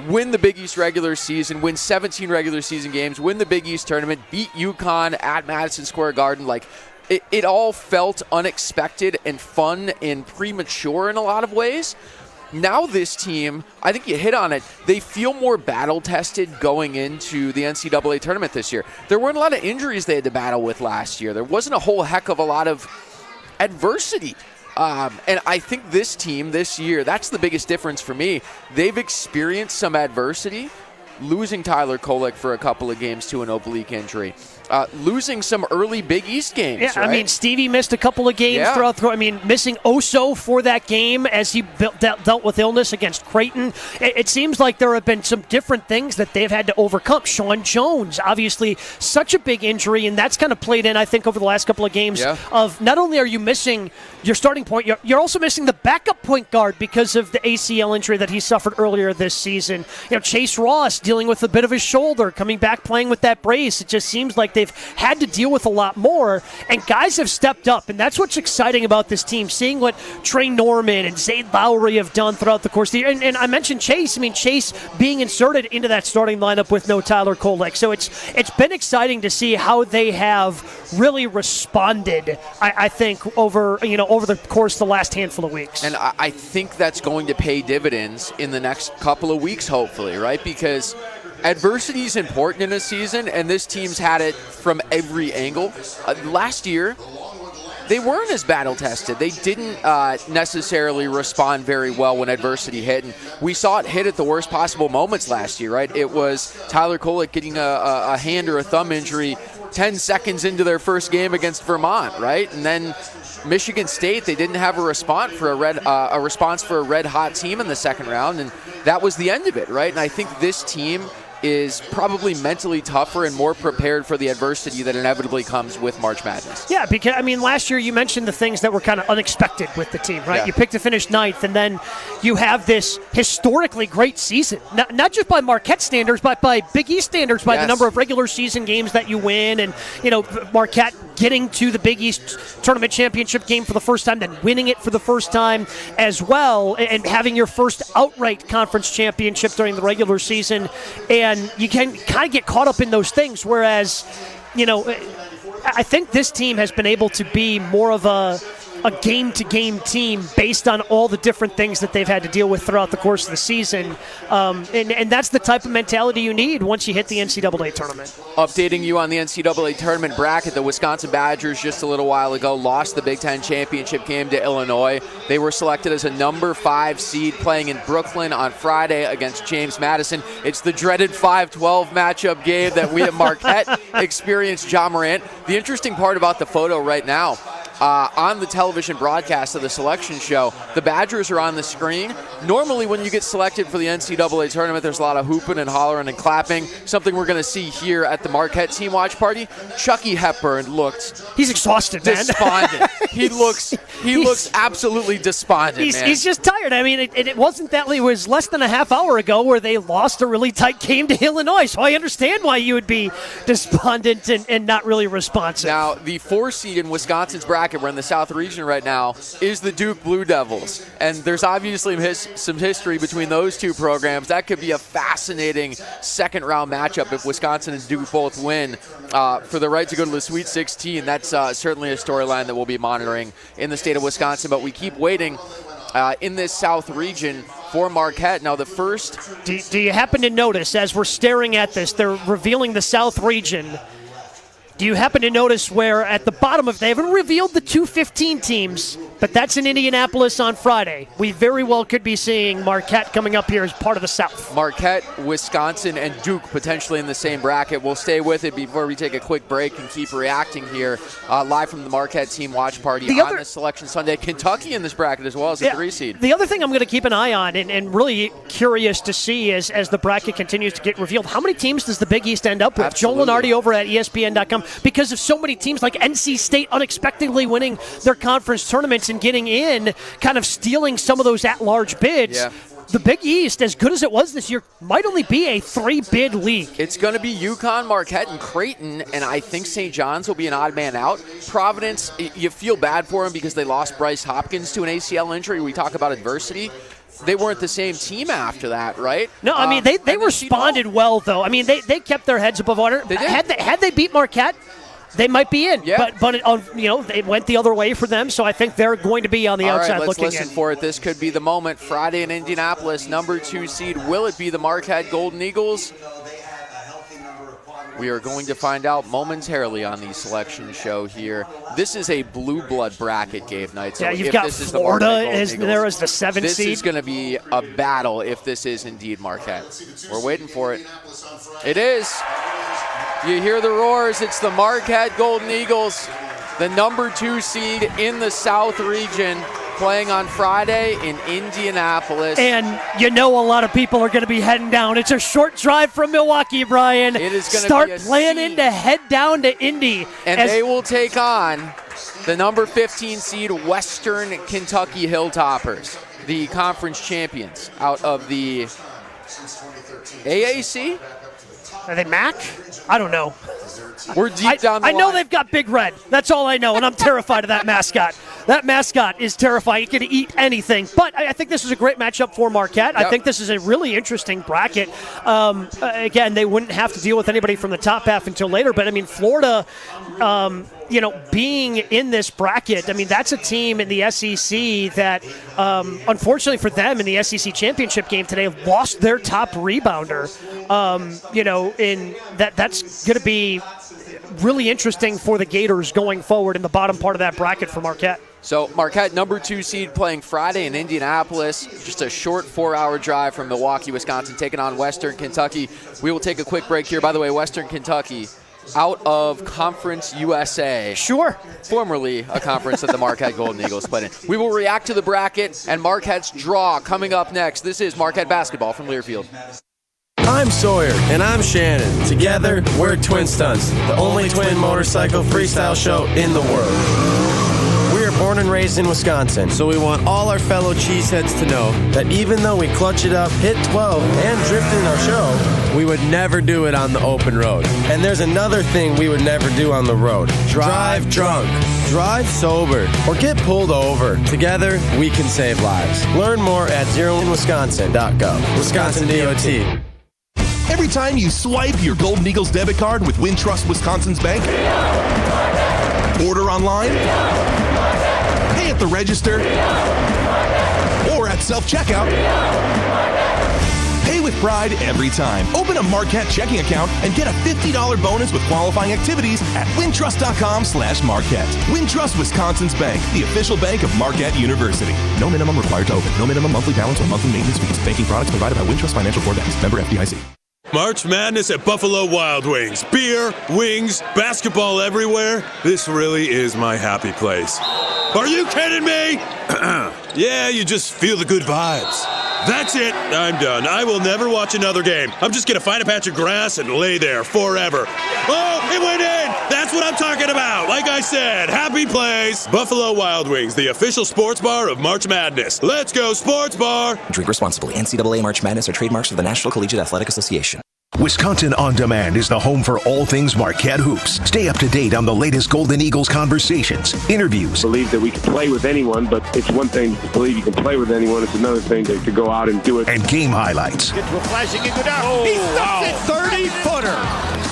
K: win the Big East regular season, win 17 regular season games, win the Big East tournament, beat UConn at Madison Square Garden, like, it all felt unexpected and fun and premature in a lot of ways. Now this team, I think you hit on it, they feel more battle-tested going into the NCAA tournament this year. There weren't a lot of injuries they had to battle with last year. There wasn't a whole heck of a lot of adversity. And I think this team this year, that's the biggest difference for me. They've experienced some adversity, losing Tyler Kolek for a couple of games to an oblique injury. Losing some early Big East games.
N: Yeah,
K: right?
N: I mean, Stevie missed a couple of games throughout the. I mean, missing Oso for that game as he dealt with illness against Creighton. It seems like there have been some different things that they've had to overcome. Sean Jones, obviously, such a big injury, and that's kind of played in, I think, over the last couple of games.
K: Yeah.
N: Of not only are you missing your starting point, you're also missing the backup point guard because of the ACL injury that he suffered earlier this season. Chase Ross dealing with a bit of his shoulder, coming back playing with that brace. It just seems like like they've had to deal with a lot more, and guys have stepped up, and that's what's exciting about this team, seeing what Trey Norman and Zayd Lowry have done throughout the course of the year. And I mentioned Chase. I mean, Chase being inserted into that starting lineup with no Tyler Kolek. So it's been exciting to see how they have really responded, I think, over the course of the last handful of weeks.
K: And I think that's going to pay dividends in the next couple of weeks, hopefully, right? Because adversity is important in a season, and this team's had it from every angle. Last year, they weren't as battle-tested. They didn't necessarily respond very well when adversity hit, and we saw it hit at the worst possible moments last year, right? It was Tyler Kolek getting a hand or a thumb injury 10 seconds into their first game against Vermont, right? And then Michigan State, they didn't have a response for a red-hot team in the second round, and that was the end of it, right? And I think this team is probably mentally tougher and more prepared for the adversity that inevitably comes with March Madness.
N: Yeah, because, I mean, last year you mentioned the things that were kind of unexpected with the team, right?
K: Yeah.
N: You picked to finish ninth, and then you have this historically great season. Not just by Marquette standards, but by Big East standards, by the number of regular season games that you win, and, Marquette getting to the Big East tournament championship game for the first time, then winning it for the first time as well, and having your first outright conference championship during the regular season. And you can kind of get caught up in those things, whereas, I think this team has been able to be more of a game-to-game team based on all the different things that they've had to deal with throughout the course of the season. And that's the type of mentality you need once you hit the NCAA tournament.
K: Updating you on the NCAA tournament bracket, the Wisconsin Badgers just a little while ago lost the Big Ten championship game to Illinois. They were selected as a number 5 seed playing in Brooklyn on Friday against James Madison. It's the dreaded 5-12 matchup game that we at Marquette experienced. Ja Morant. The interesting part about the photo right now, on the television broadcast of the selection show, the Badgers are on the screen. Normally when you get selected for the NCAA tournament, there's a lot of hooping and hollering and clapping, something we're going to see here at the Marquette team watch party. Chucky Hepburn looked...
N: He's exhausted, man.
K: Despondent. He looks absolutely despondent, man.
N: He's just tired. I mean, it wasn't that... It was less than a half hour ago where they lost a really tight game to Illinois, so I understand why you would be despondent and not really responsive.
K: Now, the 4 seed in Wisconsin's bracket, we're in the South region right now, is the Duke Blue Devils. And there's obviously some history between those two programs. That could be a fascinating second-round matchup if Wisconsin and Duke both win for the right to go to the Sweet 16. That's certainly a storyline that we'll be monitoring in the state of Wisconsin. But we keep waiting in this South region for Marquette. Now, the first...
N: Do you happen to notice, as we're staring at this, they're revealing the South region... Do you happen to notice where at the bottom of, they haven't revealed the 2-15 teams, but that's in Indianapolis on Friday. We very well could be seeing Marquette coming up here as part of the South.
K: Marquette, Wisconsin, and Duke potentially in the same bracket. We'll stay with it before we take a quick break and keep reacting here live from the Marquette team watch party on this Selection Sunday. Kentucky in this bracket as well as a 3 seed.
N: The other thing I'm going to keep an eye on and really curious to see as the bracket continues to get revealed, how many teams does the Big East end up with?
K: Absolutely.
N: Joel Lenardi over at ESPN.com. Because of so many teams like NC State unexpectedly winning their conference tournaments and getting in, kind of stealing some of those at-large bids.
K: Yeah.
N: The Big East, as good as it was this year, might only be a 3-bid league.
K: It's going to be UConn, Marquette, and Creighton, and I think St. John's will be an odd man out. Providence, you feel bad for them because they lost Bryce Hopkins to an ACL injury. We talk about adversity. They weren't the same team after that, right?
N: No, I mean, they responded well, though. I mean, they kept their heads above water.
K: They did.
N: Had they beat Marquette, they might be in.
K: Yeah.
N: But it went the other way for them, so I think they're going to be on the outside looking in.
K: Let's listen for it. This could be the moment. Friday in Indianapolis, number 2 seed. Will it be the Marquette Golden Eagles? We are going to find out momentarily on the selection show here. This is a blue blood bracket, Gabe Knight. So
N: you've got Florida there as the 7
K: this
N: seed.
K: This is going to be a battle if this is indeed Marquette. We're waiting for it. It is. You hear the roars. It's the Marquette Golden Eagles, the number 2 seed in the South region, playing on Friday in Indianapolis.
N: And a lot of people are going to be heading down. It's a short drive from Milwaukee, Brian.
K: It is going to
N: start
K: be a
N: planning to head down to Indy.
K: And they will take on the number 15 seed Western Kentucky Hilltoppers, the conference champions out of the AAC.
N: Are they MAC? I don't know.
K: We're deep down the
N: I know
K: line.
N: they've got Big Red. That's all I know, and I'm terrified of that mascot. That mascot is terrifying. It can eat anything. But I think this is a great matchup for Marquette. I think this is a really interesting bracket. Again, they wouldn't have to deal with anybody from the top half until later. But, I mean, Florida, being in this bracket, I mean, that's a team in the SEC that, unfortunately for them, in the SEC championship game today, lost their top rebounder. That's going to be really interesting for the Gators going forward in the bottom part of that bracket for Marquette.
K: So Marquette, number 2 seed, playing Friday in Indianapolis. Just a short 4-hour drive from Milwaukee, Wisconsin, taking on Western Kentucky. We will take a quick break here. By the way, Western Kentucky out of Conference USA.
N: Sure.
K: Formerly a conference that the Marquette Golden Eagles played in. We will react to the bracket and Marquette's draw coming up next. This is Marquette Basketball from Learfield.
C: I'm Sawyer. And I'm Shannon. Together, we're Twin Stunts, the only twin motorcycle freestyle show in the world. We are born and raised in Wisconsin, so we want all our fellow cheeseheads to know that even though we clutch it up, hit 12, and drift in our show, we would never do it on the open road. And there's another thing we would never do on the road. Drive drunk. Drive sober. Or get pulled over. Together, we can save lives. Learn more at zeroinwisconsin.gov. Wisconsin DOT.
D: Every time you swipe your Golden Eagles debit card with Wintrust Wisconsin's bank, order online, pay at the register, or at self-checkout, pay with pride every time. Open a Marquette checking account and get a $50 bonus with qualifying activities at wintrust.com/Marquette. Wintrust Wisconsin's bank, the official bank of Marquette University. No minimum required to open. No minimum monthly balance or monthly maintenance fees. Banking products provided by Wintrust Financial Corp. Member FDIC.
E: March Madness at Buffalo Wild Wings. Beer, wings, basketball everywhere. This really is my happy place. Are you kidding me? Yeah, you just feel the good vibes. That's it. I'm done. I will never watch another game. I'm just going to find a patch of grass and lay there forever. Oh, it went in. That's what I'm talking about. Like I said, happy place. Buffalo Wild Wings, the official sports bar of March Madness. Let's go, sports bar.
F: Drink responsibly. NCAA March Madness are trademarks of the National Collegiate Athletic Association.
G: Wisconsin On Demand is the home for all things Marquette hoops. Stay up to date on the latest Golden Eagles conversations, interviews.
X: Believe that we can play with anyone, but it's one thing to believe you can play with anyone. It's another thing to go out and do it.
G: And game highlights.
Q: Get to a flashing and go down. He stuffs it, 30-footer.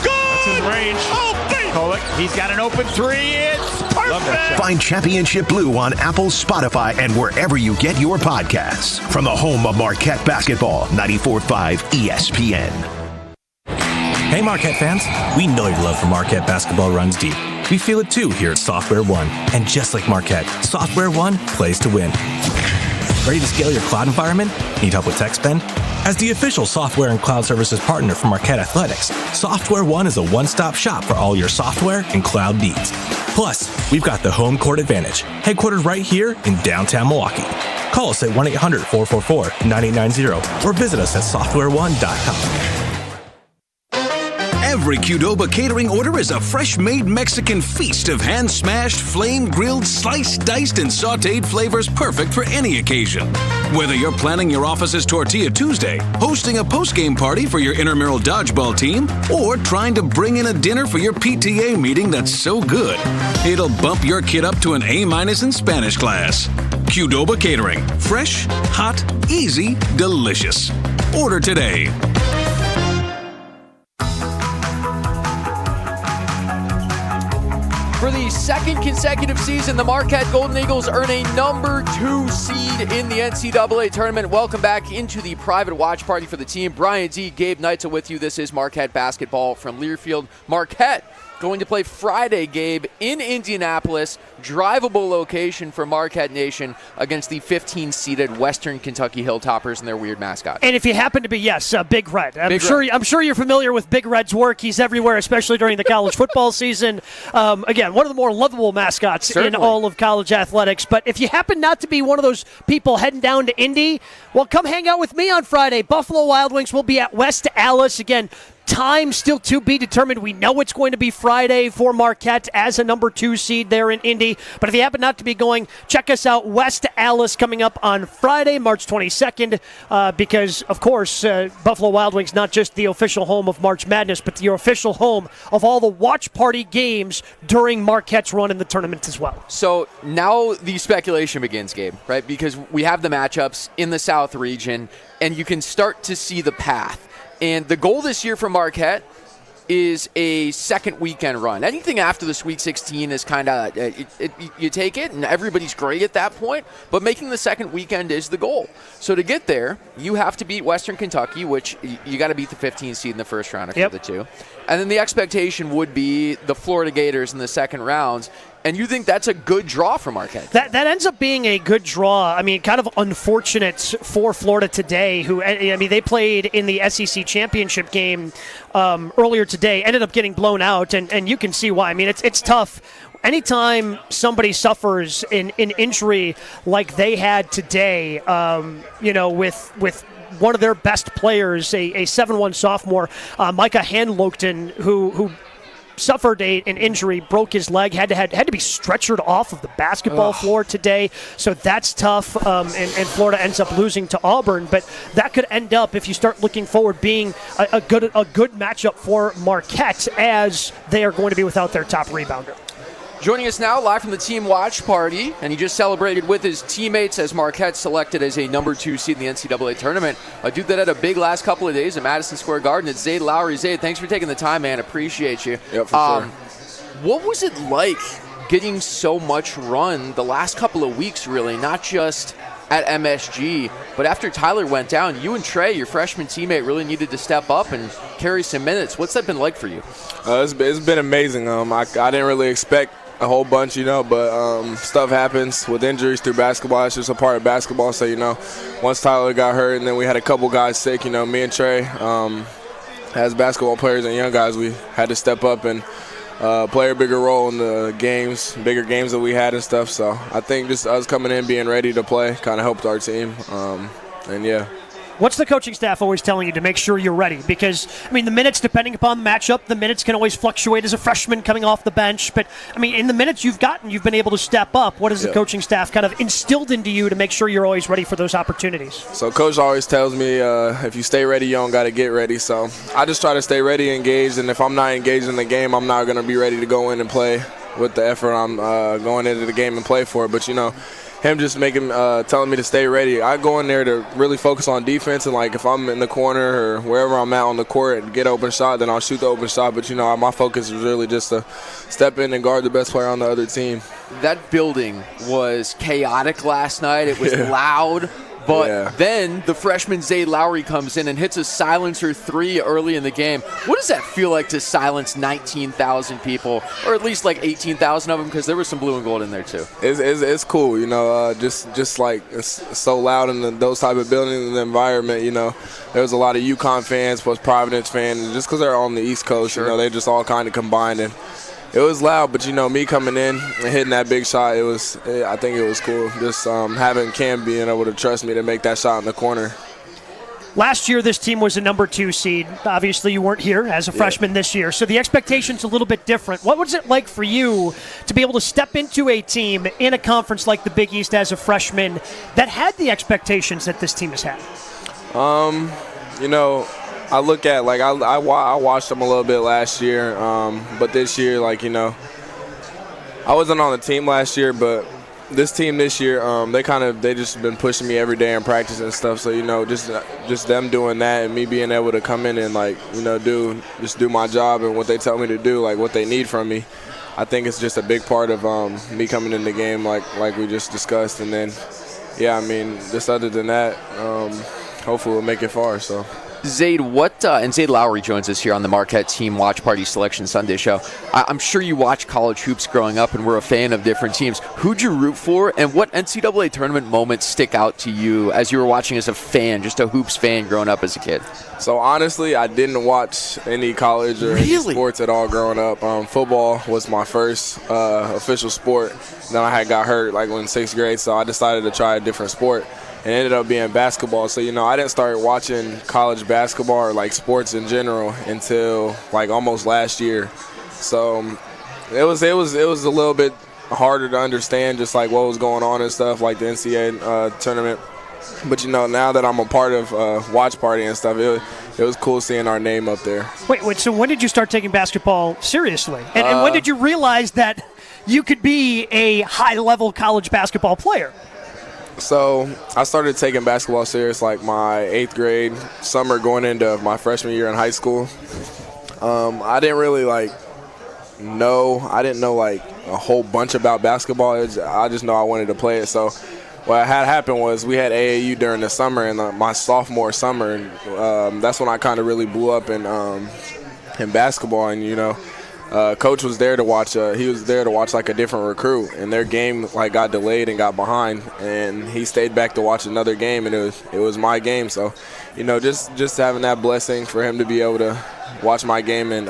Q: Good! That's in range. Oh, Kolek, he's got an open three. It's perfect.
G: Find Championship Blue on Apple, Spotify, and wherever you get your podcasts. From the home of Marquette basketball, 94.5 ESPN.
I: Hey Marquette fans, we know your love for Marquette basketball runs deep. We feel it too here at Software One. And just like Marquette, Software One plays to win. Ready to scale your cloud environment? Need help with tech spend? As the official software and cloud services partner for Marquette Athletics, Software One is a one-stop shop for all your software and cloud needs. Plus, we've got the home court advantage, headquartered right here in downtown Milwaukee. Call us at 1-800-444-9890 or visit us at softwareone.com.
J: Every Qdoba catering order is a fresh-made Mexican feast of hand-smashed, flame-grilled, sliced, diced, and sautéed flavors perfect for any occasion. Whether you're planning your office's Tortilla Tuesday, hosting a post-game party for your intramural dodgeball team, or trying to bring in a dinner for your PTA meeting that's so good, it'll bump your kid up to an A- in Spanish class. Qdoba Catering. Fresh, hot, easy, delicious. Order today.
K: For the second consecutive season, the Marquette Golden Eagles earn a number 2 seed in the NCAA tournament. Welcome back into the private watch party for the team. Brian D., Gabe Knights with you. This is Marquette basketball from Learfield. Marquette going to play Friday, Gabe, in Indianapolis. Drivable location for Marquette Nation against the 15-seeded Western Kentucky Hilltoppers and their weird mascot.
N: And if you happen to be, Big Red. I'm
K: Big
N: sure you're familiar with Big Red's work. He's everywhere, especially during the college football season. Again, one of the more lovable mascots in all of college athletics. But if you happen not to be one of those people heading down to Indy, well, come hang out with me on Friday. Buffalo Wild Wings will be at West Allis. Again, time still to be determined. We know it's going to be Friday for Marquette as a number 2 seed there in Indy. But if you happen not to be going, check us out, West Allis, coming up on Friday, March 22nd, because, of course, Buffalo Wild Wings, not just the official home of March Madness, but the official home of all the watch party games during Marquette's run in the tournament as well.
K: So now the speculation begins, Gabe, right? Because we have the matchups in the South region, and you can start to see the path. And the goal this year for Marquette is a second weekend run. Anything after the Sweet 16 is kind of, you take it, and everybody's great at that point, but making the second weekend is the goal. So to get there, you have to beat Western Kentucky, which you got to beat the 15 seed in the first round if you're the 2. And then the expectation would be the Florida Gators in the second rounds. And you think that's a good draw for Marquette?
N: That ends up being a good draw. I mean, kind of unfortunate for Florida today, who, I mean, they played in the SEC championship game earlier today, ended up getting blown out, and you can see why. I mean, it's tough. Anytime somebody suffers an injury like they had today, with one of their best players, a 7'1" sophomore, Micah Hanlogton, who suffered an injury, broke his leg, had to be stretchered off of the basketball floor today. So that's tough, and Florida ends up losing to Auburn. But that could end up, if you start looking forward, being a good matchup for Marquette, as they are going to be without their top rebounder.
K: Joining us now live from the team watch party, and he just celebrated with his teammates as Marquette selected as a number 2 seed in the NCAA tournament. A dude that had a big last couple of days at Madison Square Garden. It's Zaid Lowry. Zaid, thanks for taking the time, man. Appreciate you.
U: Yep, for sure.
K: What was it like getting so much run the last couple of weeks, really, not just at MSG, but after Tyler went down, you and Trey, your freshman teammate, really needed to step up and carry some minutes. What's that been like for you?
U: It's been amazing. I didn't really expect a whole bunch, but stuff happens with injuries through basketball. It's just a part of basketball. So, once Tyler got hurt and then we had a couple guys sick, me and Trey, as basketball players and young guys, we had to step up and play a bigger role in the bigger games that we had and stuff. So I think just us coming in, being ready to play kind of helped our team. And yeah.
N: What's the coaching staff always telling you to make sure you're ready? Because, I mean, the minutes, depending upon the matchup, the minutes can always fluctuate as a freshman coming off the bench. But, I mean, in the minutes you've gotten, you've been able to step up. What has the coaching staff kind of instilled into you to make sure you're always ready for those opportunities?
U: So Coach always tells me if you stay ready, you don't got to get ready. So I just try to stay ready, engaged. And if I'm not engaged in the game, I'm not going to be ready to go in and play with the effort I'm going into the game and play for. But, him just telling me to stay ready. I go in there to really focus on defense, and if I'm in the corner or wherever I'm at on the court and get open shot, then I'll shoot the open shot. But my focus is really just to step in and guard the best player on the other team.
K: That building was chaotic last night. It was loud. But then the freshman Zaid Lowry comes in and hits a silencer 3 early in the game. What does that feel like to silence 19,000 people, or at least 18,000 of them, because there was some blue and gold in there too?
U: It's cool, just it's so loud in those type of buildings and the environment. There was a lot of UConn fans plus Providence fans, just because they're on the East Coast. They just all kind of combined, and it was loud, but me coming in and hitting that big shot, I think it was cool. Just having Cam being able to trust me to make that shot in the corner.
N: Last year, this team was a number 2 seed. Obviously, you weren't here as a freshman this year, so the expectation's a little bit different. What was it like for you to be able to step into a team in a conference like the Big East as a freshman that had the expectations that this team has had?
U: I look at, I watched them a little bit last year, but this year, I wasn't on the team last year, but this team this year, they just been pushing me every day in practice and stuff. So, just them doing that and me being able to come in and, do my job and what they tell me to do, what they need from me. I think it's just a big part of me coming in the game, like we just discussed. And then, just other than that, hopefully we'll make it far, so.
K: Zaid, and Zaid Lowry joins us here on the Marquette Team Watch Party Selection Sunday show. I'm sure you watched college hoops growing up and were a fan of different teams. Who'd you root for, and what NCAA tournament moments stick out to you as you were watching as a fan, just a hoops fan growing up as a kid?
U: So honestly, I didn't watch any college or any sports at all growing up. Football was my first official sport. Then I got hurt in 6th grade, so I decided to try a different sport. and it ended up being basketball. So, I didn't start watching college basketball or like sports in general until like almost last year. So it was a little bit harder to understand just like what was going on and stuff, like the NCAA tournament. But now that I'm a part of Watch Party and stuff, it was cool seeing our name up there.
N: Wait, so when did you start taking basketball seriously? And when did you realize that you could be a high-level college basketball player?
U: So I started taking basketball serious like my 8th grade summer going into my freshman year in high school. I didn't really know like a whole bunch about basketball. I just know I wanted to play it. So what had happened was we had AAU during the summer, and my sophomore summer, and that's when I kind of really blew up in basketball. And coach was there to watch. He was there to watch like a different recruit, and their game like got delayed and got behind, and he stayed back to watch another game, and it was my game. So, just having that blessing for him to be able to watch my game and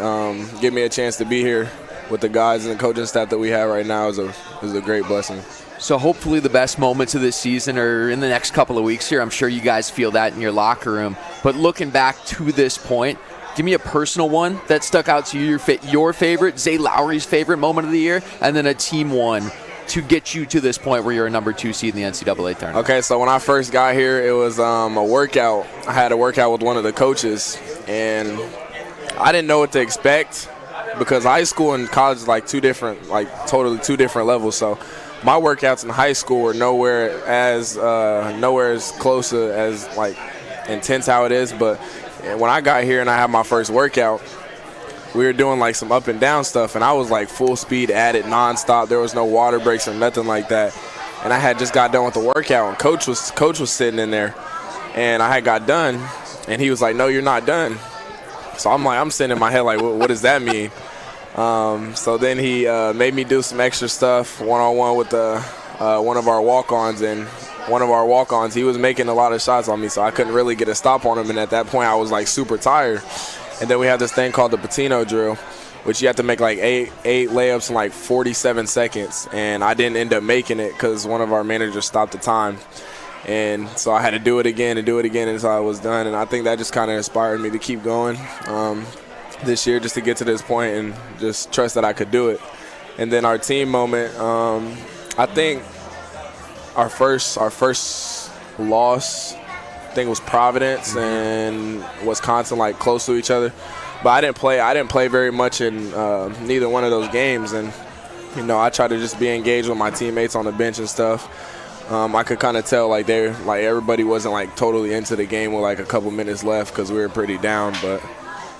U: give me a chance to be here with the guys and the coaching staff that we have right now is a great blessing.
K: So hopefully the best moments of this season are in the next couple of weeks here. I'm sure you guys feel that in your locker room. But looking back to this point, give me a personal one that stuck out to you, your favorite, Zay Lowry's favorite moment of the year, and then a team one to get you to this point where you're a number 2 seed in the NCAA tournament.
U: Okay, so when I first got here, it was a workout. I had a workout with one of the coaches, and I didn't know what to expect because high school and college is totally two different levels. So my workouts in high school were nowhere as close to as intense how it is. But when I got here and I had my first workout, we were doing some up and down stuff, and I was full speed at it nonstop. There was no water breaks or nothing like that. And I had just got done with the workout, and coach was sitting in there, and I had got done, and he was like, "No, you're not done." So I'm sitting in my head what does that mean? So then he made me do some extra stuff one-on-one with one of our walk-ons, and one of our walk-ons, he was making a lot of shots on me, so I couldn't really get a stop on him, and at that point I was super tired. And then we have this thing called the Patino drill, which you have to make eight layups in 47 seconds, and I didn't end up making it because one of our managers stopped the time. And so I had to do it again until I was done, and I think that just kind of inspired me to keep going this year, just to get to this point and just trust that I could do it. And then our team moment, I think our first loss, I think it was Providence and Wisconsin, close to each other. But I didn't play very much in neither one of those games, and I tried to just be engaged with my teammates on the bench and stuff. I could kind of tell everybody wasn't totally into the game with a couple minutes left because we were pretty down. But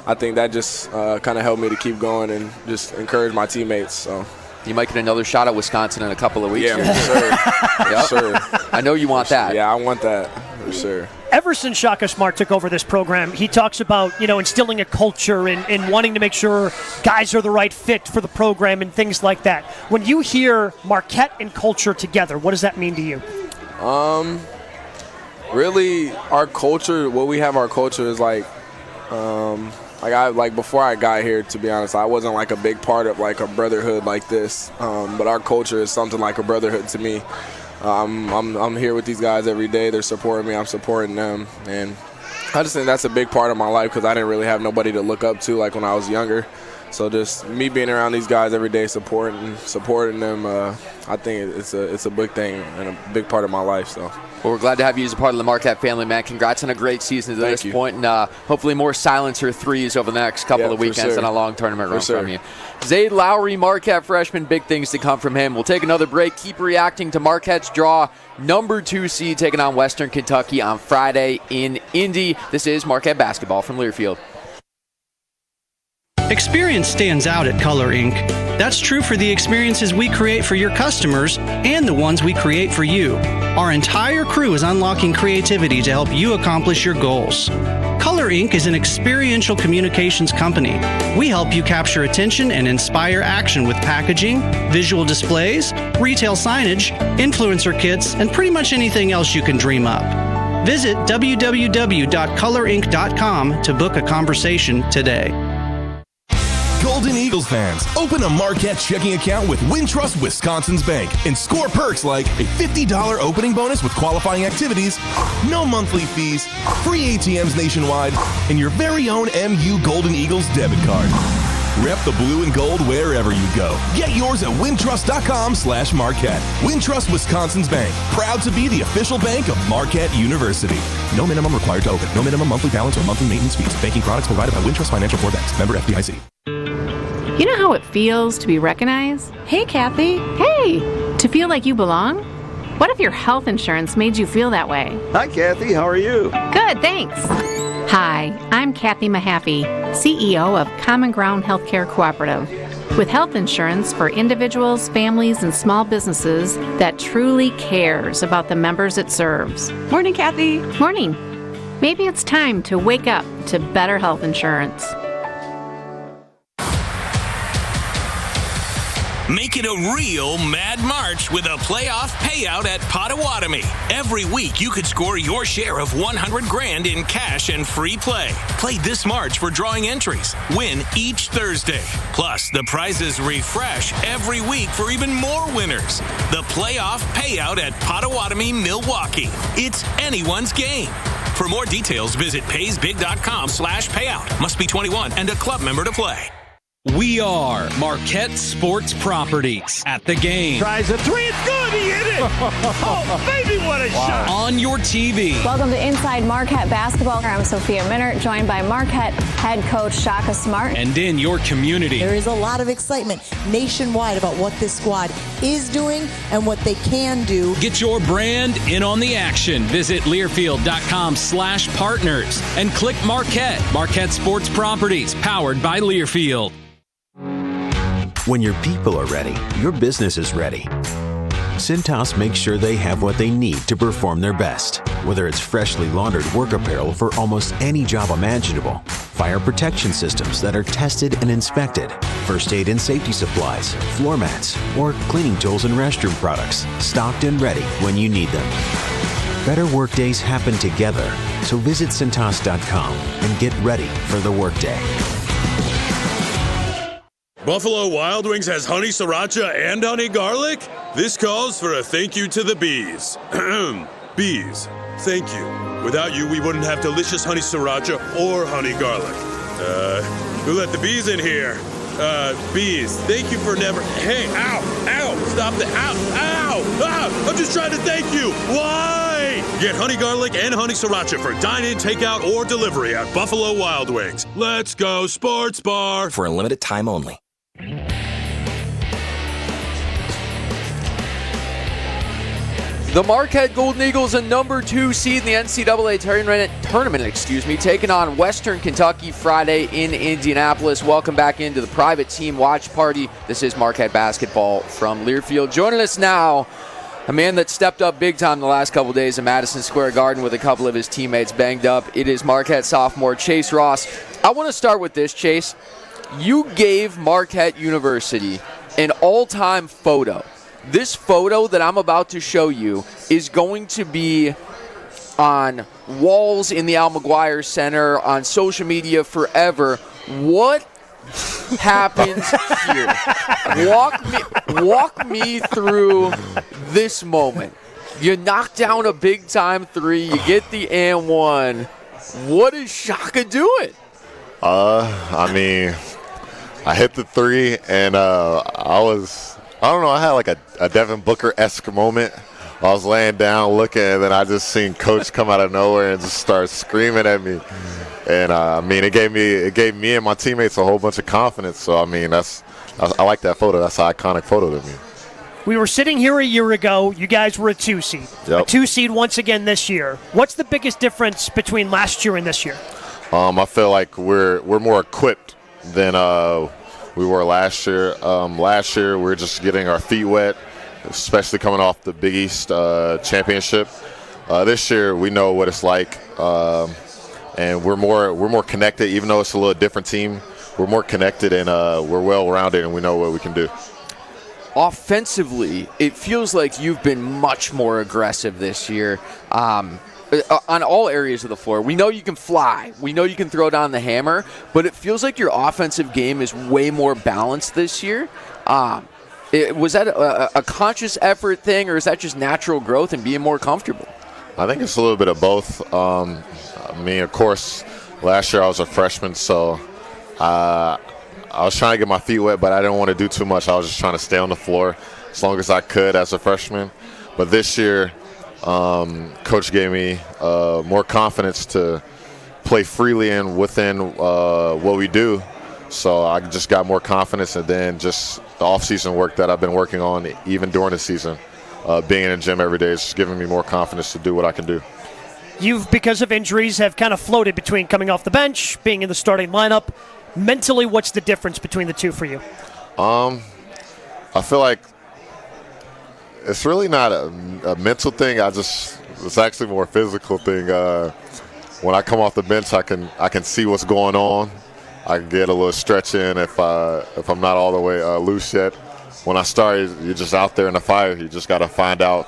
U: I think that just kind of helped me to keep going and just encourage my teammates. So
K: you might get another shot at Wisconsin in a couple of weeks.
U: Yeah, for sure.
K: Yep.
U: Sure.
K: I know you want that.
U: Yeah, I want that for sure.
N: Ever since Shaka Smart took over this program, he talks about instilling a culture and wanting to make sure guys are the right fit for the program and things like that. When you hear Marquette and culture together, what does that mean to you?
U: Really, our culture. What we have, our culture is before I got here. To be honest, I wasn't a big part of a brotherhood like this. But our culture is something like a brotherhood to me. I'm here with these guys every day. They're supporting me. I'm supporting them, and I just think that's a big part of my life because I didn't really have nobody to look up to when I was younger. So just me being around these guys every day, supporting them, I think it's a big thing and a big part of my life. So.
K: Well, we're glad to have you as a part of the Marquette family, man. Congrats on a great season to this point, and hopefully more silencer threes over the next couple of weekends and a long tournament run from you. Zay Lowry, Marquette freshman, big things to come from him. We'll take another break. Keep reacting to Marquette's draw, number 2 seed taking on Western Kentucky on Friday in Indy. This is Marquette basketball from Learfield.
L: Experience stands out at Color Inc. That's true for the experiences we create for your customers and the ones we create for you. Our entire crew is unlocking creativity to help you accomplish your goals. Color Inc. is an experiential communications company. We help you capture attention and inspire action with packaging, visual displays, retail signage, influencer kits, and pretty much anything else you can dream up. Visit www.colorinc.com to book a conversation today.
D: Golden Eagles fans, open a Marquette checking account with Wintrust Wisconsin's Bank and score perks like a $50 opening bonus with qualifying activities, no monthly fees, free ATMs nationwide, and your very own MU Golden Eagles debit card. Rep the blue and gold wherever you go. Get yours at wintrust.com/Marquette. Wintrust Wisconsin's Bank. Proud to be the official bank of Marquette University. No minimum required to open. No minimum monthly balance or monthly maintenance fees. Banking products provided by Wintrust Financial Corp. Banks. Member FDIC.
M: You know how it feels to be recognized? Hey, Kathy. Hey! To feel like you belong? What if your health insurance made you feel that way?
O: Hi, Kathy. How are you?
M: Good, thanks. Hi, I'm Kathy Mahaffey, CEO of Common Ground Healthcare Cooperative. With health insurance for individuals, families, and small businesses that truly cares about the members it serves.
P: Morning, Kathy.
M: Morning. Maybe it's time to wake up to better health insurance.
W: Make it a real Mad March with a playoff payout at Potawatomi. Every week you could score your share of $100,000 in cash and free play. Play this March for drawing entries. Win each Thursday. Plus, the prizes refresh every week for even more winners. The playoff payout at Potawatomi, Milwaukee. It's anyone's game. For more details, visit paysbig.com/payout. Must be 21 and a club member to play.
R: We are Marquette Sports Properties. At the game.
Q: Tries a three. It's good. He hit it. Oh, baby, what a shot.
R: On your TV.
S: Welcome to Inside Marquette Basketball. I'm Sophia Minert, joined by Marquette head coach Shaka Smart.
R: And in your community.
V: There is a lot of excitement nationwide about what this squad is doing and what they can do.
R: Get your brand in on the action. Visit Learfield.com/partners and click Marquette. Marquette Sports Properties, powered by Learfield.
T: When your people are ready, your business is ready. Cintas makes sure they have what they need to perform their best. Whether it's freshly laundered work apparel for almost any job imaginable, fire protection systems that are tested and inspected, first aid and safety supplies, floor mats, or cleaning tools and restroom products, stocked and ready when you need them. Better workdays happen together, so visit Cintas.com and get ready for the workday.
E: Buffalo Wild Wings has honey sriracha and honey garlic? This calls for a thank you to the bees. Bees, thank you. Without you, we wouldn't have delicious honey sriracha or honey garlic. Who let the bees in here? Bees, thank you for never... Hey, ow, stop the... Ow, I'm just trying to thank you. Why? Get honey garlic and honey sriracha for dine-in, takeout, or delivery at Buffalo Wild Wings. Let's go sports bar.
F: For a limited time only.
K: The Marquette Golden Eagles, a number 2 seed in the NCAA tournament, taking on Western Kentucky Friday in Indianapolis. Welcome back into the private team watch party. This is Marquette basketball from Learfield. Joining us now, a man that stepped up big time the last couple days in Madison Square Garden with a couple of his teammates banged up. It is Marquette sophomore Chase Ross. I want to start with this, Chase. You gave Marquette University an all-time photo. This photo that I'm about to show you is going to be on walls in the Al McGuire Center, on social media forever. What happens here? Walk me through this moment. You knock down a big-time three. You get the and one. What is Shaka doing?
Z: I hit the three, and I had like a Devin Booker-esque moment. I was laying down looking, and then I just seen Coach come out of nowhere and just start screaming at me. And it gave me and my teammates a whole bunch of confidence. So I like that photo. That's an iconic photo to me.
N: We were sitting here a year ago. You guys were a 2 seed.
Z: Yep.
N: A 2 seed once again this year. What's the biggest difference between last year and this year?
Z: I feel like we're more equipped than we were last year. Last year, we were just getting our feet wet, especially coming off the Big East championship. This year, we know what it's like, and we're more connected. Even though it's a little different team, we're more connected and we're well-rounded, and we know what we can do.
K: Offensively, it feels like you've been much more aggressive this year. on all areas of the floor. We know you can fly. We know you can throw down the hammer, but it feels like your offensive game is way more balanced this year. Was that a conscious effort thing, or is that just natural growth and being more comfortable?
Z: I think it's a little bit of both. Of course, last year I was a freshman, so I was trying to get my feet wet, but I didn't want to do too much. I was just trying to stay on the floor as long as I could as a freshman. But this year, Coach gave me more confidence to play freely and within what we do. So I just got more confidence, and then just the off-season work that I've been working on, even during the season, being in the gym every day is just giving me more confidence to do what I can do.
N: You've, because of injuries, have kind of floated between coming off the bench, being in the starting lineup. Mentally, what's the difference between the two for you?
Z: I feel like it's really not a mental thing. It's actually more a physical thing. When I come off the bench, I can see what's going on. I can get a little stretch in if I'm not all the way loose yet. When I start, you're just out there in the fire. You just got to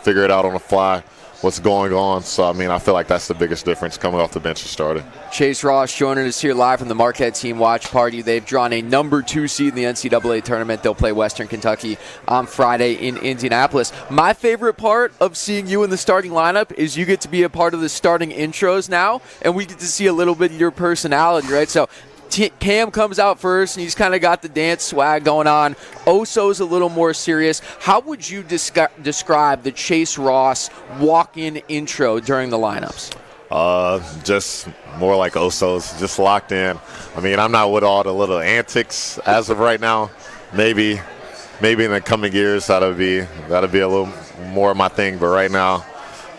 Z: figure it out on the fly, what's going on. So, I feel like that's the biggest difference coming off the bench and starting.
K: Chase Ross joining us here live from the Marquette Team Watch Party. They've drawn a number 2 seed in the NCAA tournament. They'll play Western Kentucky on Friday in Indianapolis. My favorite part of seeing you in the starting lineup is you get to be a part of the starting intros now, and we get to see a little bit of your personality, right? So Cam comes out first, and he's kind of got the dance swag going on. Oso's a little more serious. How would you describe the Chase Ross walk-in intro during the lineups?
Z: Just more like Oso's, just locked in. I'm not with all the little antics as of right now. Maybe in the coming years that'll be a little more of my thing. But right now,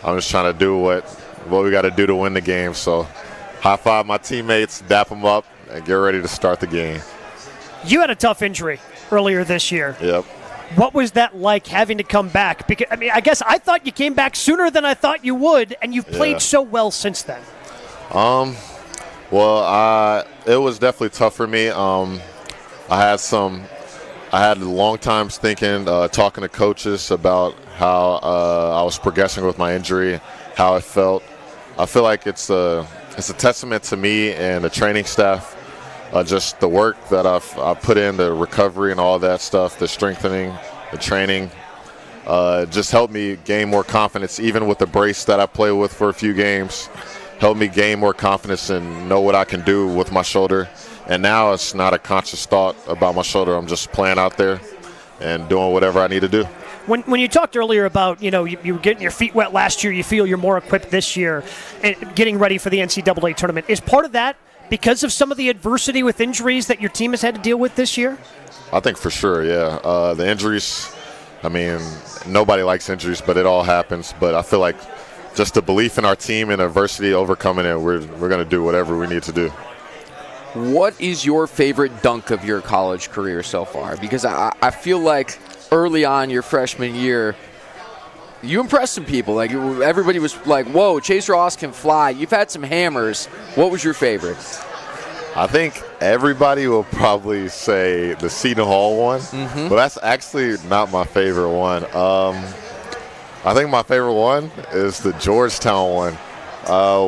Z: I'm just trying to do what we got to do to win the game. So high five my teammates, dap them up, and get ready to start the game.
N: You had a tough injury earlier this year.
Z: Yep.
N: What was that like, having to come back? Because I guess I thought you came back sooner than I thought you would, and you've played so well since then.
Z: It was definitely tough for me. I had long times thinking, talking to coaches about how I was progressing with my injury, how it felt. I feel like it's a testament to me and the training staff, just the work that I've put in, the recovery and all that stuff, the strengthening, the training, just helped me gain more confidence. Even with the brace that I played with for a few games, helped me gain more confidence and know what I can do with my shoulder. And now it's not a conscious thought about my shoulder. I'm just playing out there and doing whatever I need to do.
N: When you talked earlier about, you were getting your feet wet last year, you feel you're more equipped this year, and getting ready for the NCAA tournament, is part of that because of some of the adversity with injuries that your team has had to deal with this year?
Z: I think for sure, yeah. The injuries, nobody likes injuries, but it all happens. But I feel like just the belief in our team and adversity, overcoming it, we're going to do whatever we need to do.
K: What is your favorite dunk of your college career so far? Because I feel like early on your freshman year, you impressed some people. Like, everybody was like, whoa, Chase Ross can fly. You've had some hammers. What was your favorite?
Z: I think everybody will probably say the Seton Hall one, but that's actually not my favorite one. I think my favorite one is the Georgetown one,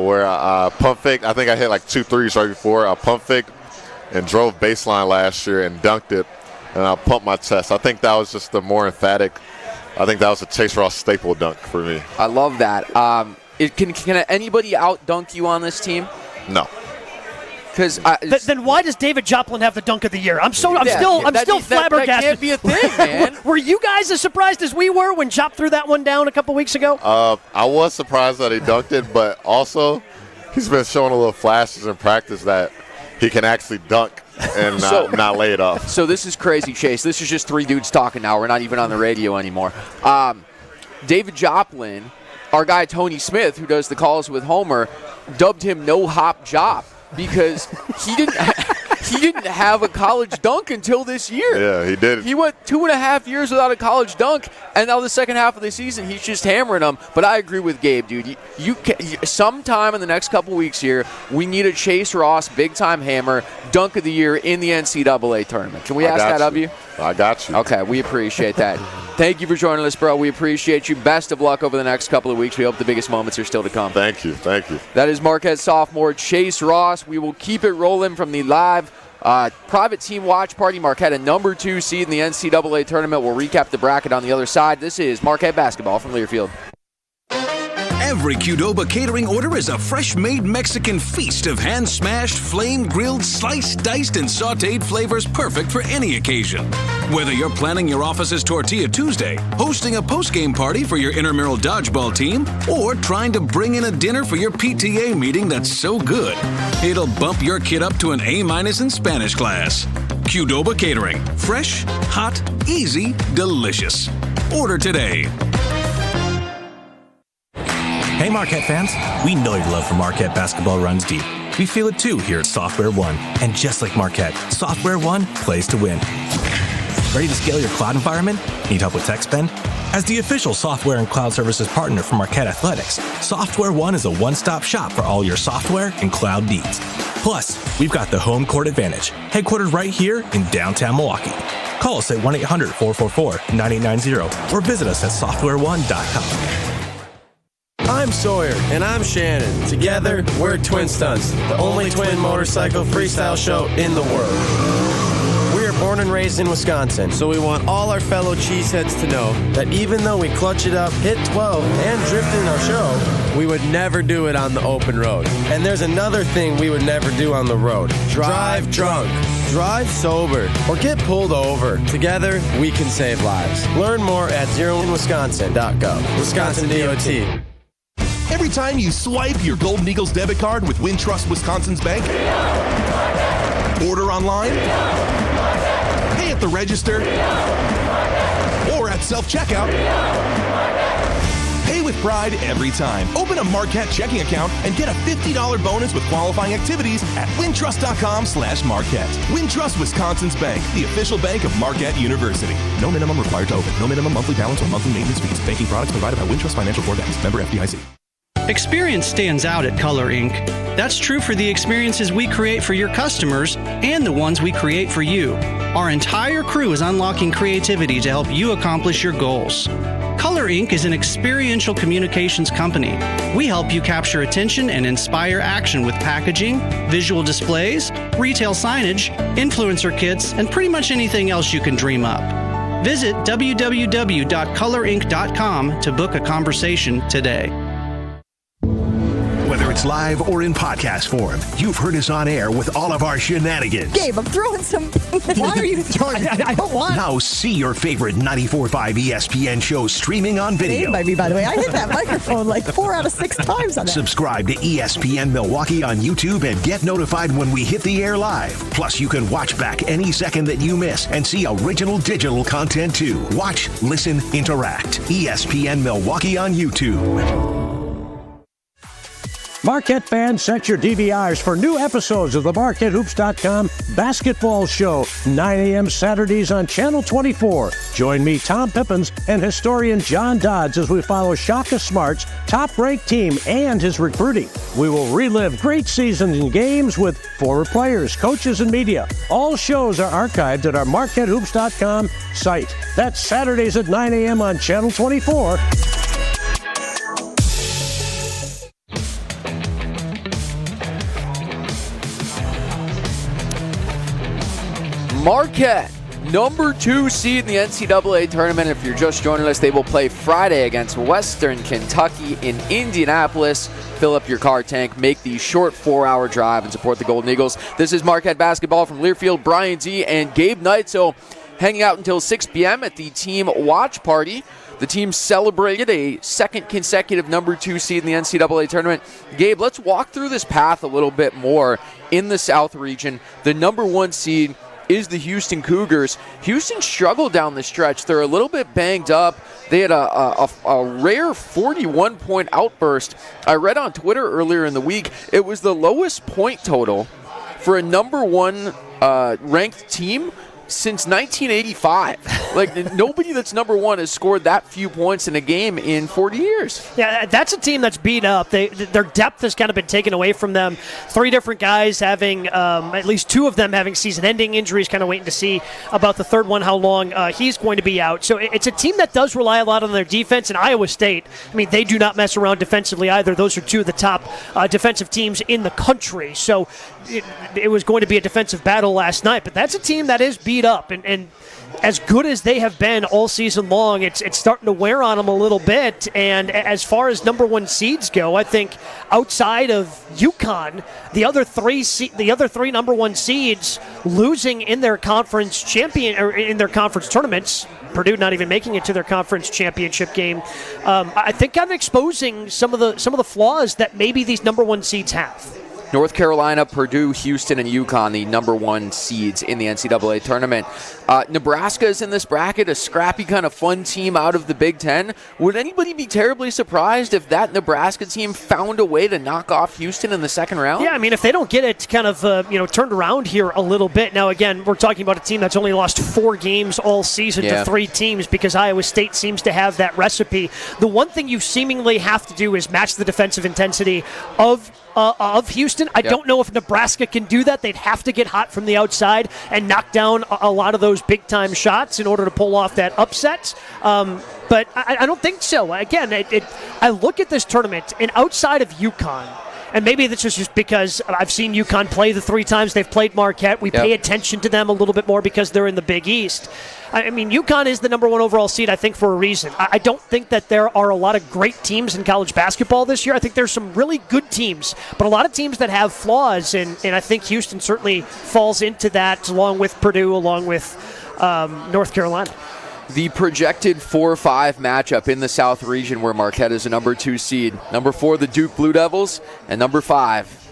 Z: where I pump fake. I think I hit like 2 threes right before. I pump fake and drove baseline last year and dunked it, and I pumped my chest. I think that was just the more emphatic. I think that was a Chase Ross staple dunk for me.
K: I love that. Can anybody out dunk you on this team?
Z: No.
N: Then why does David Joplin have the dunk of the year? I'm still flabbergasted.
K: That can't be a thing, man.
N: Were you guys as surprised as we were when Jop threw that one down a couple weeks ago?
Z: I was surprised that he dunked it, but also he's been showing a little flashes in practice that he can actually dunk and not lay it off.
K: So this is crazy, Chase. This is just 3 dudes talking now. We're not even on the radio anymore. David Joplin, our guy Tony Smith, who does the calls with Homer, dubbed him No Hop Jop because he he didn't have a college dunk until this year.
Z: Yeah, he did.
K: He went 2.5 years without a college dunk, and now the second half of the season, he's just hammering them. But I agree with Gabe, dude. Sometime in the next couple weeks here, we need a Chase Ross big-time hammer dunk of the year in the NCAA tournament. Can we ask that of you?
Z: I got you.
K: Okay, we appreciate that. Thank you for joining us, bro. We appreciate you. Best of luck over the next couple of weeks. We hope the biggest moments are still to come.
Z: Thank you.
K: That is Marquette sophomore Chase Ross. We will keep it rolling from the live private team watch party. Marquette, a number 2 seed in the NCAA tournament. We'll recap the bracket on the other side. This is Marquette basketball from Learfield.
J: Every Qdoba catering order is a fresh-made Mexican feast of hand-smashed, flame-grilled, sliced, diced, and sautéed flavors perfect for any occasion. Whether you're planning your office's Tortilla Tuesday, hosting a post-game party for your intramural dodgeball team, or trying to bring in a dinner for your PTA meeting that's so good, it'll bump your kid up to an A- in Spanish class. Qdoba Catering. Fresh, hot, easy, delicious. Order today.
I: Hey Marquette fans, we know your love for Marquette basketball runs deep. We feel it too here at Software One. And just like Marquette, Software One plays to win. Ready to scale your cloud environment? Need help with tech spend? As the official software and cloud services partner for Marquette Athletics, Software One is a one-stop shop for all your software and cloud needs. Plus, we've got the home court advantage, headquartered right here in downtown Milwaukee. Call us at 1-800-444-9890 or visit us at softwareone.com.
C: I'm Sawyer. And I'm Shannon. Together, we're Twin Stunts, the only twin motorcycle freestyle show in the world. We are born and raised in Wisconsin, so we want all our fellow cheeseheads to know that even though we clutch it up, hit 12, and drift in our show, we would never do it on the open road. And there's another thing we would never do on the road. Drive drunk. Drive sober or get pulled over. Together, we can save lives. Learn more at zeroinwisconsin.gov. Wisconsin DOT.
D: Every time you swipe your Golden Eagles debit card with Wintrust Wisconsin's bank, order online, pay at the register, or at self-checkout, pay with pride every time. Open a Marquette checking account and get a $50 bonus with qualifying activities at wintrust.com/Marquette. Wintrust Wisconsin's bank, the official bank of Marquette University. No minimum required to open. No minimum monthly balance or monthly maintenance fees. Banking products provided by Wintrust Financial Corp. Member FDIC.
L: Experience stands out at Color Inc. That's true for the experiences we create for your customers and the ones we create for you. Our entire crew is unlocking creativity to help you accomplish your goals. Color Inc. is an experiential communications company. We help you capture attention and inspire action with packaging, visual displays, retail signage, influencer kits, and pretty much anything else you can dream up. Visit www.colorinc.com to book a conversation today.
G: Whether it's live or in podcast form, you've heard us on air with all of our shenanigans.
V: Gabe, I'm throwing some. Why are you throwing? I don't want.
G: Now see your favorite 94.5 ESPN shows streaming on video.
V: By me, by the way. I hit that microphone like 4 out of 6 times on that.
G: Subscribe to ESPN Milwaukee on YouTube and get notified when we hit the air live. Plus, you can watch back any second that you miss and see original digital content too. Watch, listen, interact. ESPN Milwaukee on YouTube.
A: Marquette fans, set your DVRs for new episodes of the MarquetteHoops.com basketball show, 9 a.m. Saturdays on Channel 24. Join me, Tom Pippins, and historian John Dodds as we follow Shaka Smart's top-ranked team and his recruiting. We will relive great seasons and games with former players, coaches, and media. All shows are archived at our MarquetteHoops.com site. That's Saturdays at 9 a.m. on Channel 24.
K: Marquette, number 2 seed in the NCAA tournament. If you're just joining us, they will play Friday against Western Kentucky in Indianapolis. Fill up your car tank, make the short 4-hour drive, and support the Golden Eagles. This is Marquette basketball from Learfield. Brian Z and Gabe Knight. So hanging out until 6 p.m. at the team watch party. The team celebrated a second consecutive number 2 seed in the NCAA tournament. Gabe, let's walk through this path a little bit more in the South region. The number 1 seed is the Houston Cougars. Houston struggled down the stretch. They're a little bit banged up. They had a rare 41-point outburst. I read on Twitter earlier in the week, it was the lowest point total for a number 1 ranked team since 1985. Like, nobody that's number one has scored that few points in a game in 40 years.
N: Yeah, that's a team that's beat up. Their depth has kind of been taken away from them. 3 different guys having, at least 2 of them having season-ending injuries, kind of waiting to see about the third one, how long he's going to be out. So it's a team that does rely a lot on their defense. And Iowa State, I mean, they do not mess around defensively either. Those are 2 of the top defensive teams in the country. So it was going to be a defensive battle last night. But that's a team that is beat up, and as good as they have been all season long, it's starting to wear on them a little bit. And as far as number 1 seeds go, I think outside of UConn, the other three number 1 seeds losing in their conference in their conference tournaments. Purdue not even making it to their conference championship game. I think kind of exposing some of the flaws that maybe these number 1 seeds have.
K: North Carolina, Purdue, Houston, and UConn, the number 1 seeds in the NCAA tournament. Nebraska is in this bracket, a scrappy kind of fun team out of the Big Ten. Would anybody be terribly surprised if that Nebraska team found a way to knock off Houston in the second round?
N: Yeah, I mean, if they don't get it kind of turned around here a little bit. Now, again, we're talking about a team that's only lost 4 games all season to 3 teams because Iowa State seems to have that recipe. The one thing you seemingly have to do is match the defensive intensity of Houston. I don't know if Nebraska can do that. They'd have to get hot from the outside and knock down a lot of those big-time shots in order to pull off that upset. But I don't think so. Again, I look at this tournament, and outside of UConn, and maybe this is just because I've seen UConn play the 3 times they've played Marquette. We pay attention to them a little bit more because they're in the Big East. I mean, UConn is the number 1 overall seed, I think, for a reason. I don't think that there are a lot of great teams in college basketball this year. I think there's some really good teams, but a lot of teams that have flaws, and I think Houston certainly falls into that, along with Purdue, along with North Carolina.
K: The projected 4-5 matchup in the South region, where Marquette is a number 2 seed. Number 4, the Duke Blue Devils, and number 5,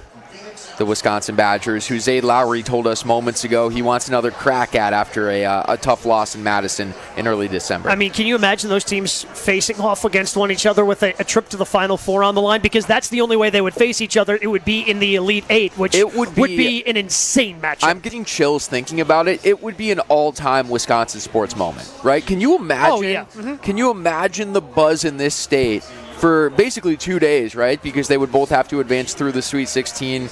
K: the Wisconsin Badgers, who Zayd Lowry told us moments ago he wants another crack at after a tough loss in Madison in early December.
N: I mean, can you imagine those teams facing off against each other with a trip to the Final Four on the line? Because that's the only way they would face each other. It would be in the Elite 8, which would be an insane matchup.
K: I'm getting chills thinking about it. It would be an all-time Wisconsin sports moment, right? Can you imagine?
N: Oh, yeah. Mm-hmm.
K: Can you imagine the buzz in this state for basically 2 days, right? Because they would both have to advance through the Sweet 16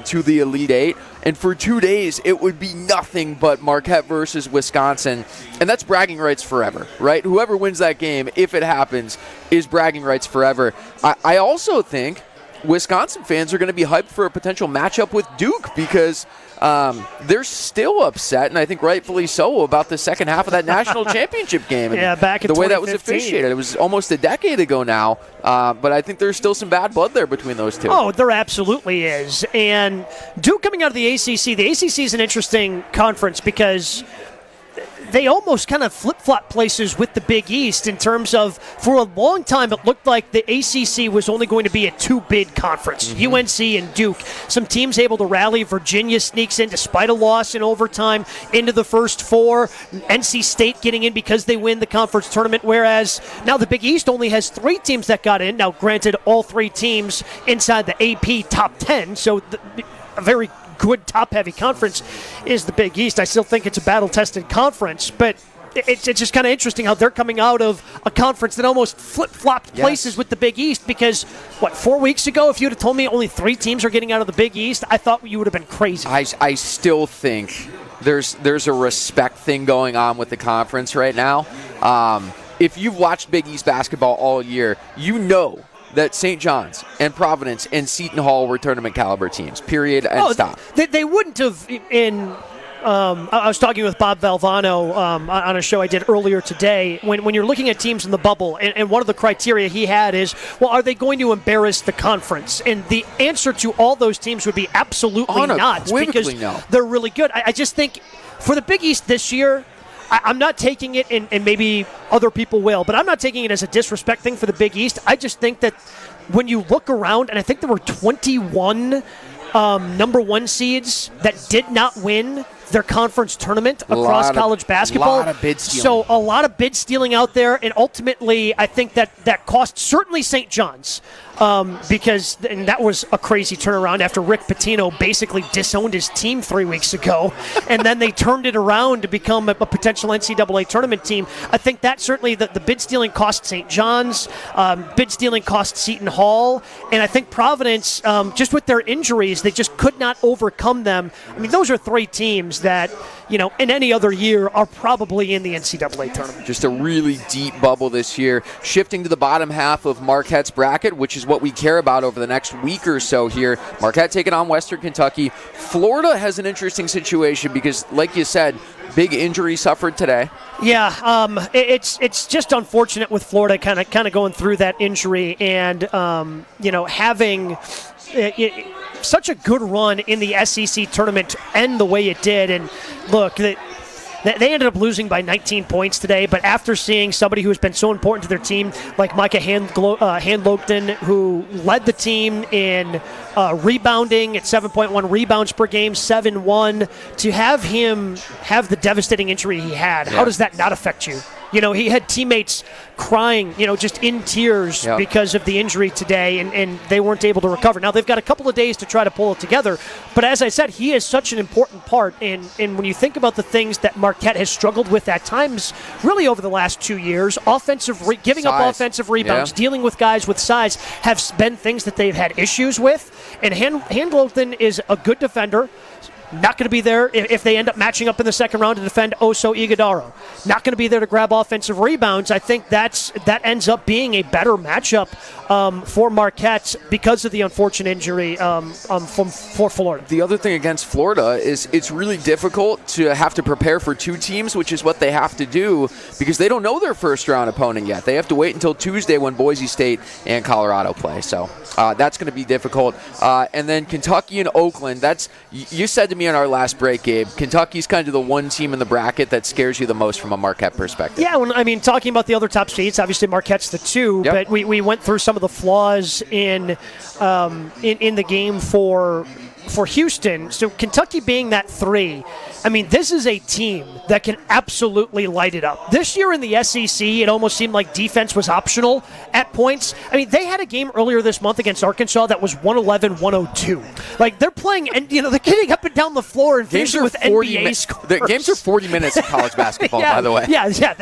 K: to the Elite 8. And for 2 days, it would be nothing but Marquette versus Wisconsin. And that's bragging rights forever, right? Whoever wins that game, if it happens, is bragging rights forever. I also think Wisconsin fans are going to be hyped for a potential matchup with Duke because they're still upset, and I think rightfully so, about the second half of that national championship game. And
N: back in
K: the way that was
N: 2015.
K: officiated. It was almost a decade ago now, but I think there's still some bad blood there between those 2.
N: Oh, there absolutely is. And Duke coming out of the ACC is an interesting conference because they almost kind of flip-flop places with the Big East in terms of, for a long time, it looked like the ACC was only going to be a 2-bid conference.
K: Mm-hmm.
N: UNC and Duke. Some teams able to rally. Virginia sneaks in despite a loss in overtime into the first 4. NC State getting in because they win the conference tournament, whereas now the Big East only has 3 teams that got in. Now, granted, all 3 teams inside the AP top 10, so a very good top-heavy conference is the Big East. I still think it's a battle-tested conference, but it's just kind of interesting how they're coming out of a conference that almost flip-flopped places with the Big East because, 4 weeks ago, if you would have told me only 3 teams are getting out of the Big East, I thought you would have been crazy.
K: I still think there's a respect thing going on with the conference right now. If you've watched Big East basketball all year, you know that St. John's and Providence and Seton Hall were tournament caliber teams, period, and stop.
N: They wouldn't have I was talking with Bob Valvano on a show I did earlier today. When you're looking at teams in the bubble, and one of the criteria he had is, well, are they going to embarrass the conference? And the answer to all those teams would be absolutely not, because they're really good. I just think for the Big East this year, I'm not taking it, and maybe other people will, but I'm not taking it as a disrespect thing for the Big East. I just think that when you look around, and I think there were 21 number 1 seeds that did not win their conference tournament across college basketball.
K: A lot of bid stealing.
N: So a lot of bid stealing out there, and ultimately I think that cost certainly St. John's. because and that was a crazy turnaround after Rick Pitino basically disowned his team 3 weeks ago, and then they turned it around to become a potential NCAA tournament team. I think that certainly the bid stealing cost St. John's, bid stealing cost Seton Hall, and I think Providence, just with their injuries, they just could not overcome them. I mean, those are 3 teams that, in any other year are probably in the NCAA tournament.
K: Just a really deep bubble this year. Shifting to the bottom half of Marquette's bracket, which is what we care about over the next week or so here. Marquette taking on Western Kentucky. Florida has an interesting situation because, like you said, big injury suffered today.
N: Yeah, it's just unfortunate with Florida kind of going through that injury and having such a good run in the SEC tournament end the way it did. And look, they ended up losing by 19 points today, but after seeing somebody who has been so important to their team, like Micah Handlogden, who led the team in rebounding at 7.1 rebounds per game, 7-1, to have him have the devastating injury he had, how does that not affect you? He had teammates crying, just in tears because of the injury today, and they weren't able to recover. Now, they've got a couple of days to try to pull it together, but as I said, he is such an important part, and when you think about the things that Marquette has struggled with at times, really over the last 2 years, giving up offensive rebounds, dealing with guys with size, have been things that they've had issues with, and Handlogden is a good defender. Not going to be there if they end up matching up in the second round to defend Oso Ighodaro. Not going to be there to grab offensive rebounds. I think that ends up being a better matchup for Marquette because of the unfortunate injury for Florida.
K: The other thing against Florida is it's really difficult to have to prepare for 2 teams, which is what they have to do because they don't know their first-round opponent yet. They have to wait until Tuesday when Boise State and Colorado play. So that's going to be difficult. And then Kentucky and Oakland, you said to me on our last break, Gabe, Kentucky's kind of the one team in the bracket that scares you the most from a Marquette perspective.
N: Yeah, talking about the other top seeds, obviously Marquette's the 2, but we went through some of the flaws in the game for Houston. So Kentucky being that 3, this is a team that can absolutely light it up. This year in the SEC, it almost seemed like defense was optional at points. They had a game earlier this month against Arkansas that was 111-102. Like, they're playing, and they're getting up and down the floor and finishing with NBA scores.
K: The games are 40 minutes in college basketball, by the way.
N: Yeah.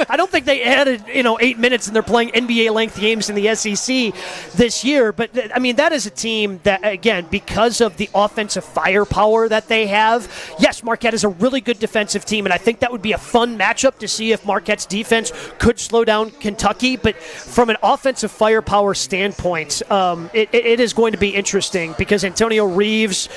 N: I don't think they added 8 minutes, and they're playing NBA-length games in the SEC this year. But, that is a team that, again, because of the offensive firepower that they have, yes, Marquette is a really good defensive team, and I think that would be a fun matchup to see if Marquette's defense could slow down Kentucky. But from an offensive firepower standpoint, it is going to be interesting because Antonio Reeves,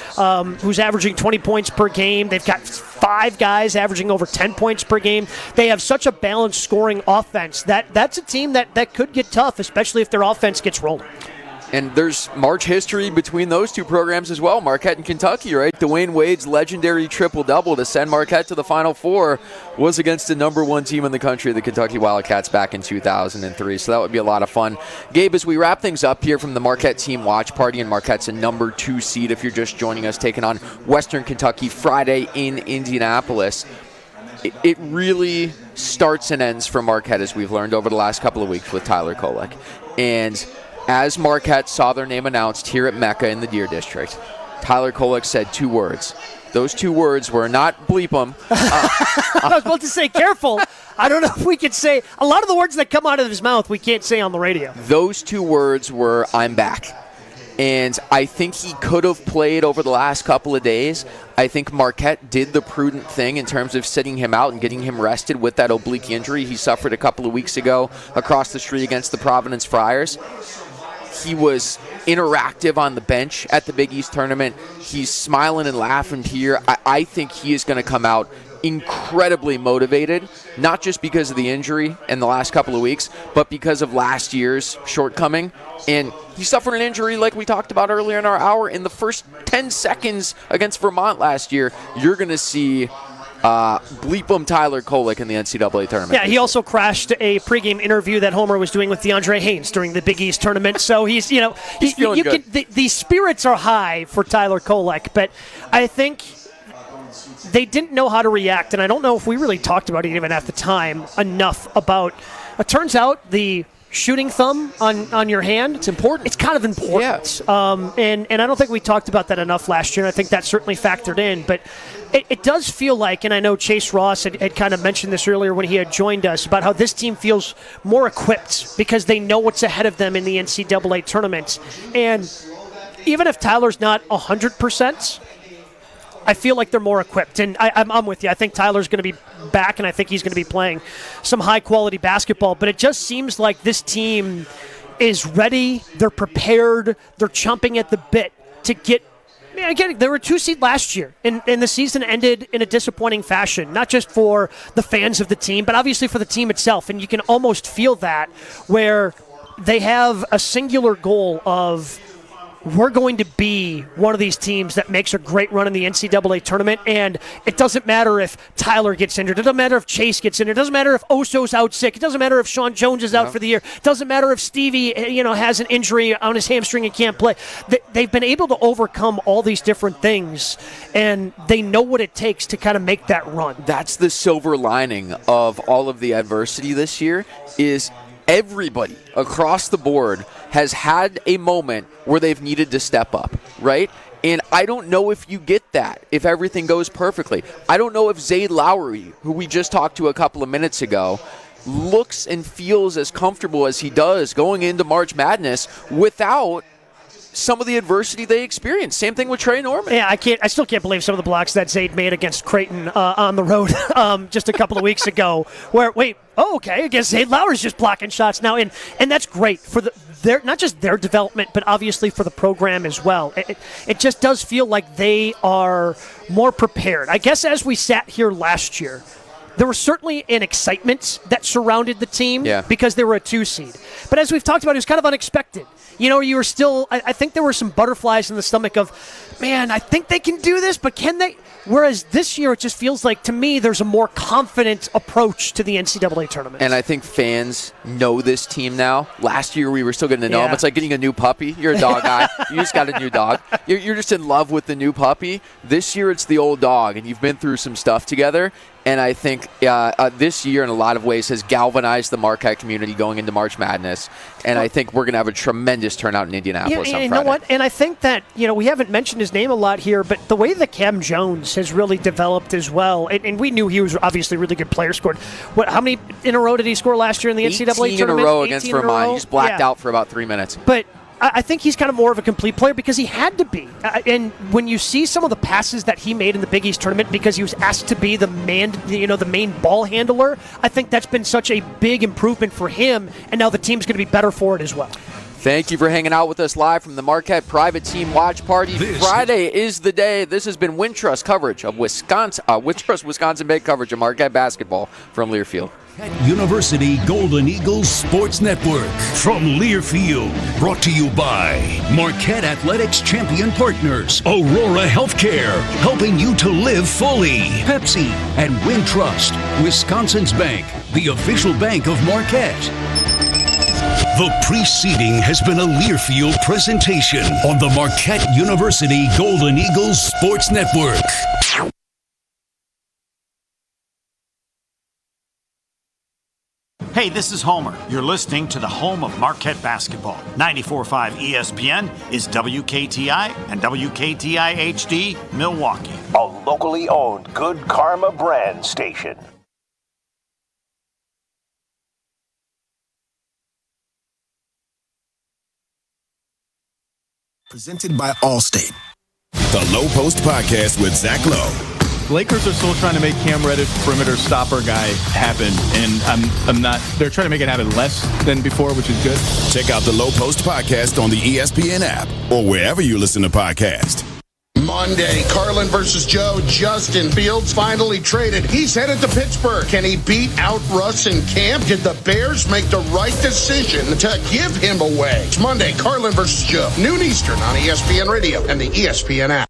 N: who's averaging 20 points per game, they've got 5 guys averaging over 10 points per game. They have such a balanced scoring offense that's a team that could get tough, especially if their offense gets rolling.
K: And there's March history between those 2 programs as well, Marquette and Kentucky, right? Dwayne Wade's legendary triple-double to send Marquette to the Final Four was against the number 1 team in the country, the Kentucky Wildcats, back in 2003. So that would be a lot of fun. Gabe, as we wrap things up here from the Marquette Team Watch Party, and Marquette's a number 2 seed if you're just joining us, taking on Western Kentucky Friday in Indianapolis. It really starts and ends for Marquette, as we've learned over the last couple of weeks with Tyler Kolek. And as Marquette saw their name announced here at Mecca in the Deer District, Tyler Kolek said 2 words. Those 2 words were not bleep them.
N: I was about to say, careful. I don't know if we could say a lot of the words that come out of his mouth we can't say on the radio.
K: Those 2 words were, I'm back. And I think he could have played over the last couple of days. I think Marquette did the prudent thing in terms of sitting him out and getting him rested with that oblique injury he suffered a couple of weeks ago across the street against the Providence Friars. He was interactive on the bench at the Big East tournament. He's smiling and laughing here. I think he is going to come out incredibly motivated, not just because of the injury in the last couple of weeks, but because of last year's shortcoming. And he suffered an injury like we talked about earlier in our hour. In the first 10 seconds against Vermont last year, you're going to see bleep Tyler Kolek in the NCAA tournament.
N: Yeah, he also crashed a pregame interview that Homer was doing with DeAndre Haynes during the Big East tournament. So he's feeling good. The spirits are high for Tyler Kolek, but I think they didn't know how to react, and I don't know if we really talked about it even at the time enough about. It turns out the shooting thumb on your hand.
K: It's important.
N: It's kind of important. Yeah. And I don't think we talked about that enough last year, and I think that certainly factored in. But it does feel like, and I know Chase Ross had kind of mentioned this earlier when he had joined us, about how this team feels more equipped because they know what's ahead of them in the NCAA tournament. And even if Tyler's not 100%, I feel like they're more equipped. And I'm with you. I think Tyler's going to be back, and I think he's going to be playing some high-quality basketball. But it just seems like this team is ready. They're prepared. They're chomping at the bit to get – again, they were a 2-seed last year, and the season ended in a disappointing fashion, not just for the fans of the team, but obviously for the team itself. And you can almost feel that, where they have a singular goal of, we're going to be one of these teams that makes a great run in the NCAA tournament, and it doesn't matter if Tyler gets injured. It doesn't matter if Chase gets injured. It doesn't matter if Oso's out sick. It doesn't matter if Sean Jones is out for the year. It doesn't matter if Stevie, has an injury on his hamstring and can't play. They've been able to overcome all these different things, and they know what it takes to kind of make that run.
K: That's the silver lining of all of the adversity this year, is everybody across the board has had a moment where they've needed to step up, right? And I don't know if you get that, if everything goes perfectly. I don't know if Zayd Lowery, who we just talked to a couple of minutes ago, looks and feels as comfortable as he does going into March Madness without some of the adversity they experienced. Same thing with Trey Norman.
N: Yeah, I still can't believe some of the blocks that Zayd made against Creighton on the road just a couple of weeks ago. Where, I guess Zayd Lowery's just blocking shots now, and that's great for their, not just their development, but obviously for the program as well. It just does feel like they are more prepared. I guess as we sat here last year, there was certainly an excitement that surrounded the team because they were a 2-seed. But as we've talked about, it was kind of unexpected. You were still, I think there were some butterflies in the stomach of, man, I think they can do this, but can they? Whereas this year, it just feels like, to me, there's a more confident approach to the NCAA tournament.
K: And I think fans know this team now. Last year, we were still getting to know them. It's like getting a new puppy. You're a dog guy. You just got a new dog. You're just in love with the new puppy. This year, it's the old dog, and you've been through some stuff together. And I think this year, in a lot of ways, has galvanized the Marquette community going into March Madness. And I think we're going to have a tremendous turnout in Indianapolis on Friday.
N: You know what? And I think that, we haven't mentioned his name a lot here, but the way that Cam Jones has really developed as well, and we knew he was obviously a really good player, scored, how many in a row did he score last year in the NCAA tournament?
K: 18 in a row against Vermont. He just blacked out for about 3 minutes.
N: But I think he's kind of more of a complete player because he had to be. And when you see some of the passes that he made in the Big East tournament because he was asked to be the main ball handler, I think that's been such a big improvement for him, and now the team's going to be better for it as well.
K: Thank you for hanging out with us live from the Marquette Private Team Watch Party. Friday is the day. This has been Wintrust coverage of Wisconsin, Wintrust Wisconsin Bank coverage of Marquette basketball from Learfield.
B: University Golden Eagles Sports Network from Learfield, brought to you by Marquette Athletics champion partners, Aurora Healthcare, helping you to live fully, Pepsi, and Wintrust, Wisconsin's bank, the official bank of Marquette. The preceding has been a Learfield presentation on the Marquette University Golden Eagles Sports Network.
H: Hey, this is Homer. You're listening to the home of Marquette basketball. 94.5 ESPN is WKTI and WKTI HD Milwaukee.
G: A locally owned Good Karma brand station.
O: Presented by Allstate. The Low Post Podcast with Zach Lowe.
Q: Lakers are still trying to make Cam Reddish perimeter stopper guy happen, and I'm not. They're trying to make it happen less than before, which is good.
O: Check out the Low Post Podcast on the ESPN app or wherever you listen to podcasts.
P: Monday, Carlin versus Joe. Justin Fields finally traded. He's headed to Pittsburgh. Can he beat out Russ and Cam? Did the Bears make the right decision to give him away? It's Monday, Carlin versus Joe. Noon Eastern on ESPN Radio and the ESPN app.